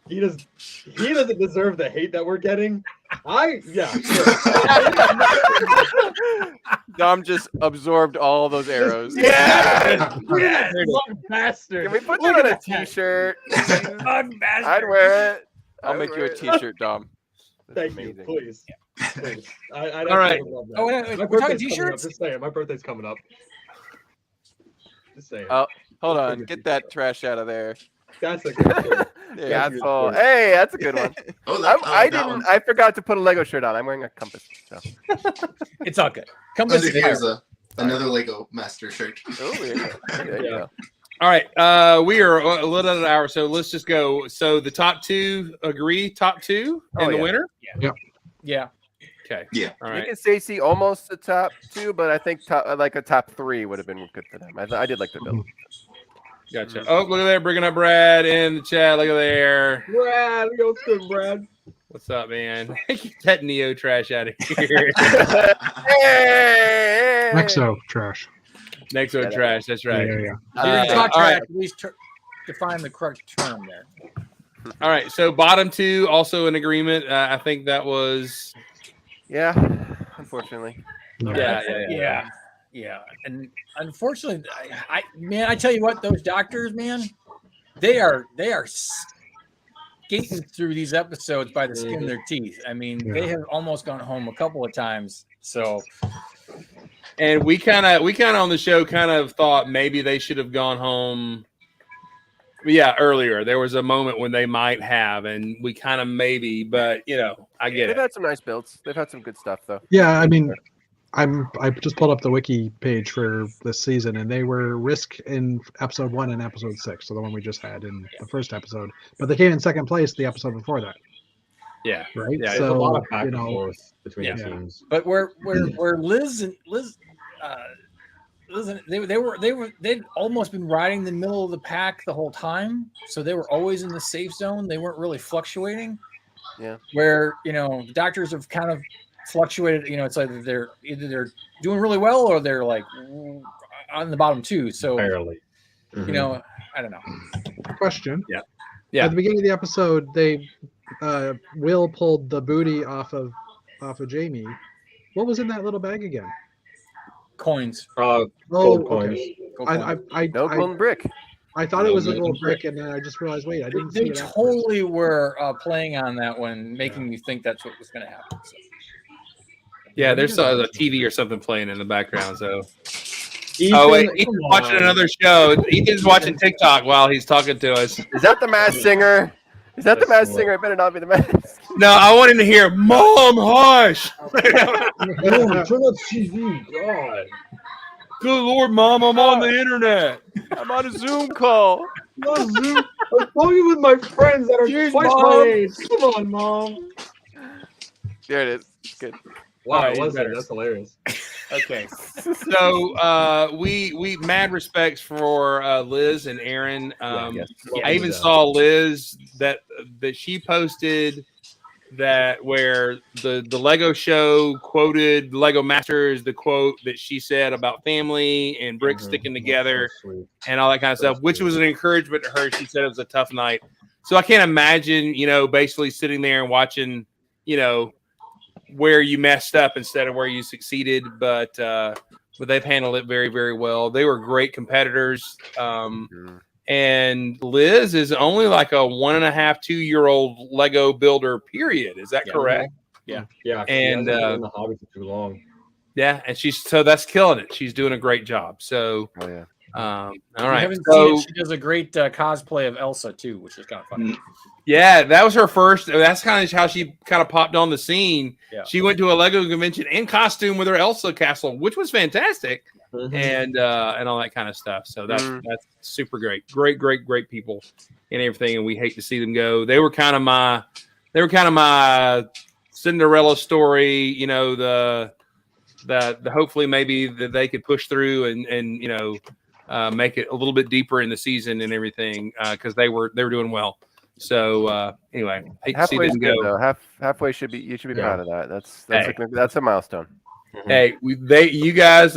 [SPEAKER 2] He doesn't deserve the hate that we're getting.
[SPEAKER 9] Dom just absorbed all those arrows.
[SPEAKER 2] Yeah.
[SPEAKER 5] Yeah.
[SPEAKER 2] Bastard.
[SPEAKER 3] Can we put
[SPEAKER 5] Look
[SPEAKER 3] that on
[SPEAKER 5] at
[SPEAKER 3] a
[SPEAKER 5] that.
[SPEAKER 3] T-shirt?
[SPEAKER 5] Bug bastard.
[SPEAKER 3] I'd wear it.
[SPEAKER 9] I'll
[SPEAKER 3] I'd
[SPEAKER 9] make you
[SPEAKER 3] wear
[SPEAKER 9] a
[SPEAKER 3] it.
[SPEAKER 9] T-shirt, Dom.
[SPEAKER 2] Thank
[SPEAKER 3] Amazing.
[SPEAKER 2] you, please. Please. I'd
[SPEAKER 1] All right.
[SPEAKER 2] actually love that.
[SPEAKER 5] Oh, wait,
[SPEAKER 2] My
[SPEAKER 5] we're talking
[SPEAKER 2] birthday's coming up.
[SPEAKER 5] T-shirts?
[SPEAKER 2] Just saying, my birthday's coming up. Just saying.
[SPEAKER 9] Oh, hold on. Get that trash out of there.
[SPEAKER 2] That's a good thing.
[SPEAKER 9] There
[SPEAKER 3] Yeah,
[SPEAKER 9] you
[SPEAKER 3] that's
[SPEAKER 9] go.
[SPEAKER 3] all. Hey, that's a good one.
[SPEAKER 6] oh,
[SPEAKER 3] I
[SPEAKER 6] that one.
[SPEAKER 3] didn't. I forgot to put a Lego shirt on. I'm wearing a compass. So.
[SPEAKER 5] It's all good. Compass
[SPEAKER 6] Under
[SPEAKER 5] is
[SPEAKER 6] here's
[SPEAKER 5] there.
[SPEAKER 6] another Lego Master shirt.
[SPEAKER 3] Oh, yeah. There you
[SPEAKER 2] Yeah.
[SPEAKER 3] go.
[SPEAKER 1] All right. We are a little under an hour, so let's just go. So the top two agree. Top two and the
[SPEAKER 3] yeah.
[SPEAKER 1] winner.
[SPEAKER 5] Yeah.
[SPEAKER 1] Okay.
[SPEAKER 6] Yeah.
[SPEAKER 1] All
[SPEAKER 3] Nick
[SPEAKER 1] right.
[SPEAKER 3] and Stacy almost the top 2, but I think like a top 3 would have been good for them. I did like the build.
[SPEAKER 1] Gotcha. Oh, look at there, bringing up Brad in the chat. Look at there.
[SPEAKER 2] Brad, what's good, Brad?
[SPEAKER 1] What's up, man? Get that Neo trash out of here.
[SPEAKER 3] Hey!
[SPEAKER 8] Nexo trash.
[SPEAKER 1] Nexo trash. That's right.
[SPEAKER 8] Yeah.
[SPEAKER 5] If you're gonna talk
[SPEAKER 1] all right.
[SPEAKER 5] trash, at least define the correct term there.
[SPEAKER 1] All right. So bottom two also in agreement. I think that was.
[SPEAKER 3] Yeah, unfortunately.
[SPEAKER 5] Yeah. And unfortunately, I tell you what, those doctors, man, they are skating through these episodes by the skin of their teeth. I mean, they have almost gone home a couple of times. So,
[SPEAKER 1] and we kind of on the show kind of thought maybe they should have gone home. Yeah, earlier there was a moment when they might have, and we kind of maybe, but I get
[SPEAKER 3] They've
[SPEAKER 1] it.
[SPEAKER 3] had some nice builds. They've had some good stuff though.
[SPEAKER 8] Yeah, I mean, I just pulled up the wiki page for this season, and they were Risk in episode 1 and episode 6, so the one we just had in the first episod. But they came in second place the episode before that,
[SPEAKER 1] Yeah,
[SPEAKER 8] right?
[SPEAKER 1] Yeah,
[SPEAKER 2] There's
[SPEAKER 8] so
[SPEAKER 2] a lot of back and forth between the
[SPEAKER 1] Yeah.
[SPEAKER 2] teams.
[SPEAKER 5] but where Liz, they'd almost been riding the middle of the pack the whole time, so they were always in the safe zone. They weren't really fluctuating.
[SPEAKER 3] Yeah.
[SPEAKER 5] Where the doctors have kind of fluctuated. It's like they're either doing really well or they're like on the bottom two. So
[SPEAKER 2] Barely.
[SPEAKER 5] I don't know.
[SPEAKER 8] question.
[SPEAKER 1] Yeah.
[SPEAKER 8] At the beginning of the episode, they Will pulled the booty off of Jamie. What was in that little bag again?
[SPEAKER 5] Coins.
[SPEAKER 2] Gold coins.
[SPEAKER 8] Okay. I
[SPEAKER 3] No golden brick.
[SPEAKER 8] I thought it was a little brick, and then I just realized, wait, I didn't see
[SPEAKER 5] They
[SPEAKER 8] it. afterwards.
[SPEAKER 5] totally were playing on that one, making you think that's what was going to happen. So.
[SPEAKER 1] Yeah, there's a TV or something playing in the background. So.
[SPEAKER 2] Ethan,
[SPEAKER 1] Oh wait,
[SPEAKER 2] come
[SPEAKER 1] Ethan's watching
[SPEAKER 2] on.
[SPEAKER 1] another show. Ethan's watching TikTok while he's talking to us.
[SPEAKER 3] Is that the Masked Singer? Is that the
[SPEAKER 2] That's
[SPEAKER 3] Masked
[SPEAKER 2] what-
[SPEAKER 3] Singer? It better not be the Masked.
[SPEAKER 1] No, I want him to hear, "Mom, hush."
[SPEAKER 2] No, turn on TV. God.
[SPEAKER 1] Good Lord, Mom, I'm on the internet.
[SPEAKER 9] I'm on a Zoom call.
[SPEAKER 2] I'm talking with my friends that are
[SPEAKER 5] Jeez,
[SPEAKER 2] twice
[SPEAKER 5] Mom.
[SPEAKER 2] my age. Come on, Mom.
[SPEAKER 9] There it is. It's good.
[SPEAKER 2] Wow,
[SPEAKER 1] Alright,
[SPEAKER 2] it was
[SPEAKER 1] better.
[SPEAKER 2] That's hilarious.
[SPEAKER 1] Okay. So we mad respects for Liz and Aaron. I even saw Liz that she posted that where the Lego show quoted Lego Masters, the quote that she said about family and bricks sticking together and all that kind of stuff, which was an encouragement to her. She said it was a tough night. So I can't imagine, basically sitting there and watching, where you messed up instead of where you succeeded, but they've handled it very, very well. They were great competitors. And Liz is only like a 1.5, 2-year-old Lego builder, period. Is that correct?
[SPEAKER 2] Yeah,
[SPEAKER 1] And,
[SPEAKER 2] she hasn't been in the hobby for too long.
[SPEAKER 1] Yeah. And so that's killing it. She's doing a great job. So,
[SPEAKER 3] Oh yeah.
[SPEAKER 1] all
[SPEAKER 5] If you
[SPEAKER 1] right.
[SPEAKER 5] haven't
[SPEAKER 1] So,
[SPEAKER 5] seen it, she does a great cosplay of Elsa too, which is kind of funny.
[SPEAKER 1] yeah, that was her first. That's kind of how she kind of popped on the scene.
[SPEAKER 5] Yeah.
[SPEAKER 1] She went to a Lego convention in costume with her Elsa castle, which was fantastic. And all that kind of stuff. So that's super great. Great people and everything. And we hate to see them go. They were kind of my Cinderella story. The hopefully maybe that they could push through and make it a little bit deeper in the season and everything because they were doing well. So anyway, hate to see
[SPEAKER 3] Halfway is
[SPEAKER 1] them
[SPEAKER 3] good
[SPEAKER 1] go.
[SPEAKER 3] though. Halfway should be. You should be proud of that.
[SPEAKER 1] Hey.
[SPEAKER 3] That's a milestone.
[SPEAKER 1] Hey, you guys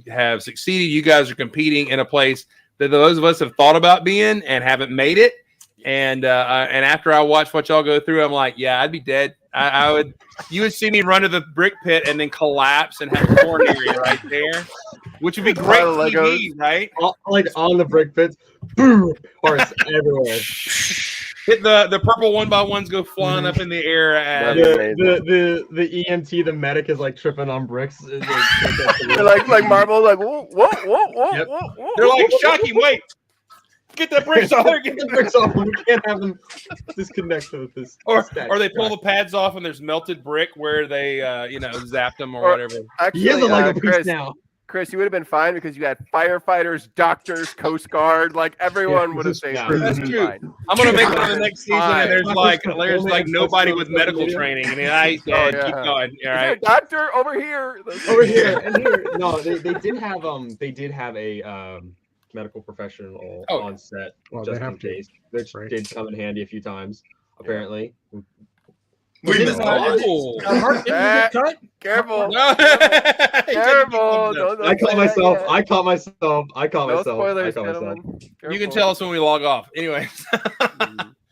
[SPEAKER 1] have succeeded. You guys are competing in a place that those of us have thought about being and haven't made it. And after I watch what y'all go through, I'm like, yeah, I'd be dead. I would. You would see me run to the brick pit and then collapse and have a coronary right there, which would be great
[SPEAKER 3] Pile of
[SPEAKER 1] TV, right?
[SPEAKER 2] Like on the brick pits, boom, parts everywhere.
[SPEAKER 1] Hit the purple 1x1s go flying up in the air.
[SPEAKER 2] The EMT, the medic is like tripping on bricks. It's
[SPEAKER 3] They're like marble, like whoa.
[SPEAKER 2] Yep.
[SPEAKER 1] They're like, Shocky, wait. Get the bricks off.
[SPEAKER 2] Get the bricks off. We can't have them disconnect with this.
[SPEAKER 1] Or
[SPEAKER 2] stack.
[SPEAKER 1] they pull the pads off and there's melted brick where they zapped them or whatever.
[SPEAKER 3] Actually,
[SPEAKER 2] He is a Lego piece
[SPEAKER 3] Chris,
[SPEAKER 2] now.
[SPEAKER 3] Chris, you would have been fine because you had firefighters, doctors, Coast Guard, like everyone would have
[SPEAKER 8] this is
[SPEAKER 3] stayed.
[SPEAKER 2] true.
[SPEAKER 1] That's
[SPEAKER 3] perfectly
[SPEAKER 1] true.
[SPEAKER 3] fine.
[SPEAKER 1] I'm gonna make it on the next season,
[SPEAKER 3] Fine.
[SPEAKER 1] and there's like
[SPEAKER 2] Only
[SPEAKER 1] nobody
[SPEAKER 2] on
[SPEAKER 1] with
[SPEAKER 2] social
[SPEAKER 1] medical
[SPEAKER 2] media.
[SPEAKER 1] training, and I
[SPEAKER 3] Oh,
[SPEAKER 1] said,
[SPEAKER 3] yeah.
[SPEAKER 1] keep going. All
[SPEAKER 3] Is there a
[SPEAKER 1] right.
[SPEAKER 3] doctor over here?
[SPEAKER 2] Over here and here. No, they did have a medical professional
[SPEAKER 1] Oh.
[SPEAKER 2] on set
[SPEAKER 8] Well,
[SPEAKER 2] just
[SPEAKER 8] they have
[SPEAKER 2] in
[SPEAKER 8] to,
[SPEAKER 2] case, which
[SPEAKER 8] right?
[SPEAKER 2] did come in handy a few times. Apparently,
[SPEAKER 6] We
[SPEAKER 8] Didn't
[SPEAKER 6] missed
[SPEAKER 8] it-
[SPEAKER 6] out.
[SPEAKER 1] Oh.
[SPEAKER 5] Mark, didn't you get cut?
[SPEAKER 3] Careful.
[SPEAKER 1] No.
[SPEAKER 3] Careful. Don't
[SPEAKER 2] I caught
[SPEAKER 3] say that
[SPEAKER 2] myself.
[SPEAKER 3] yet.
[SPEAKER 2] I caught myself. I caught
[SPEAKER 3] No
[SPEAKER 2] myself.
[SPEAKER 3] spoilers,
[SPEAKER 2] I caught myself.
[SPEAKER 3] gentlemen.
[SPEAKER 1] You can
[SPEAKER 3] Careful.
[SPEAKER 1] tell us when we log off. Anyway,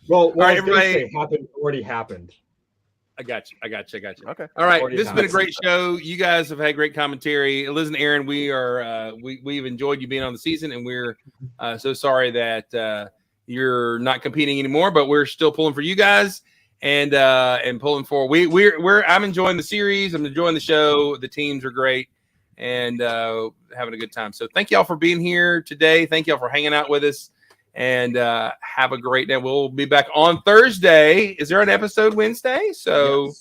[SPEAKER 2] Well,
[SPEAKER 1] right,
[SPEAKER 2] I was gonna
[SPEAKER 1] everybody-
[SPEAKER 2] say already happened.
[SPEAKER 1] I got you.
[SPEAKER 3] Okay.
[SPEAKER 1] All right,
[SPEAKER 2] Already
[SPEAKER 1] this has been a
[SPEAKER 2] happened.
[SPEAKER 1] great show. You guys have had great commentary. Liz and Aaron, we've enjoyed you being on the season, and we're so sorry that you're not competing anymore. But we're still pulling for you guys and pulling for. I'm enjoying the series. I'm enjoying the show. The teams are great and having a good time. So thank y'all for being here today. Thank y'all for hanging out with us. And have a great day. We'll be back on Thursday. Is there an episode Wednesday? So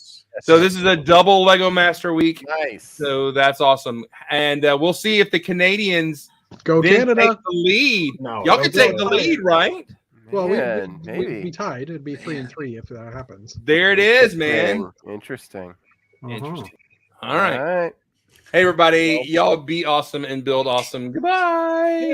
[SPEAKER 1] this is a double Lego Master Week.
[SPEAKER 3] Nice.
[SPEAKER 1] So that's awesome. And we'll see if the Canadians
[SPEAKER 8] Go
[SPEAKER 1] then
[SPEAKER 8] Canada.
[SPEAKER 1] take the lead.
[SPEAKER 2] No,
[SPEAKER 1] Y'all
[SPEAKER 2] don't
[SPEAKER 1] can
[SPEAKER 2] do
[SPEAKER 1] take
[SPEAKER 2] it.
[SPEAKER 1] the lead, right?
[SPEAKER 8] Well,
[SPEAKER 3] Man,
[SPEAKER 8] we'd
[SPEAKER 3] maybe.
[SPEAKER 8] be tied. It'd be 3-3 if that happens.
[SPEAKER 1] There it is, man.
[SPEAKER 3] Interesting.
[SPEAKER 1] Interesting. All
[SPEAKER 3] All
[SPEAKER 1] right.
[SPEAKER 3] right.
[SPEAKER 1] Hey, everybody. Y'all be awesome and build awesome. Goodbye.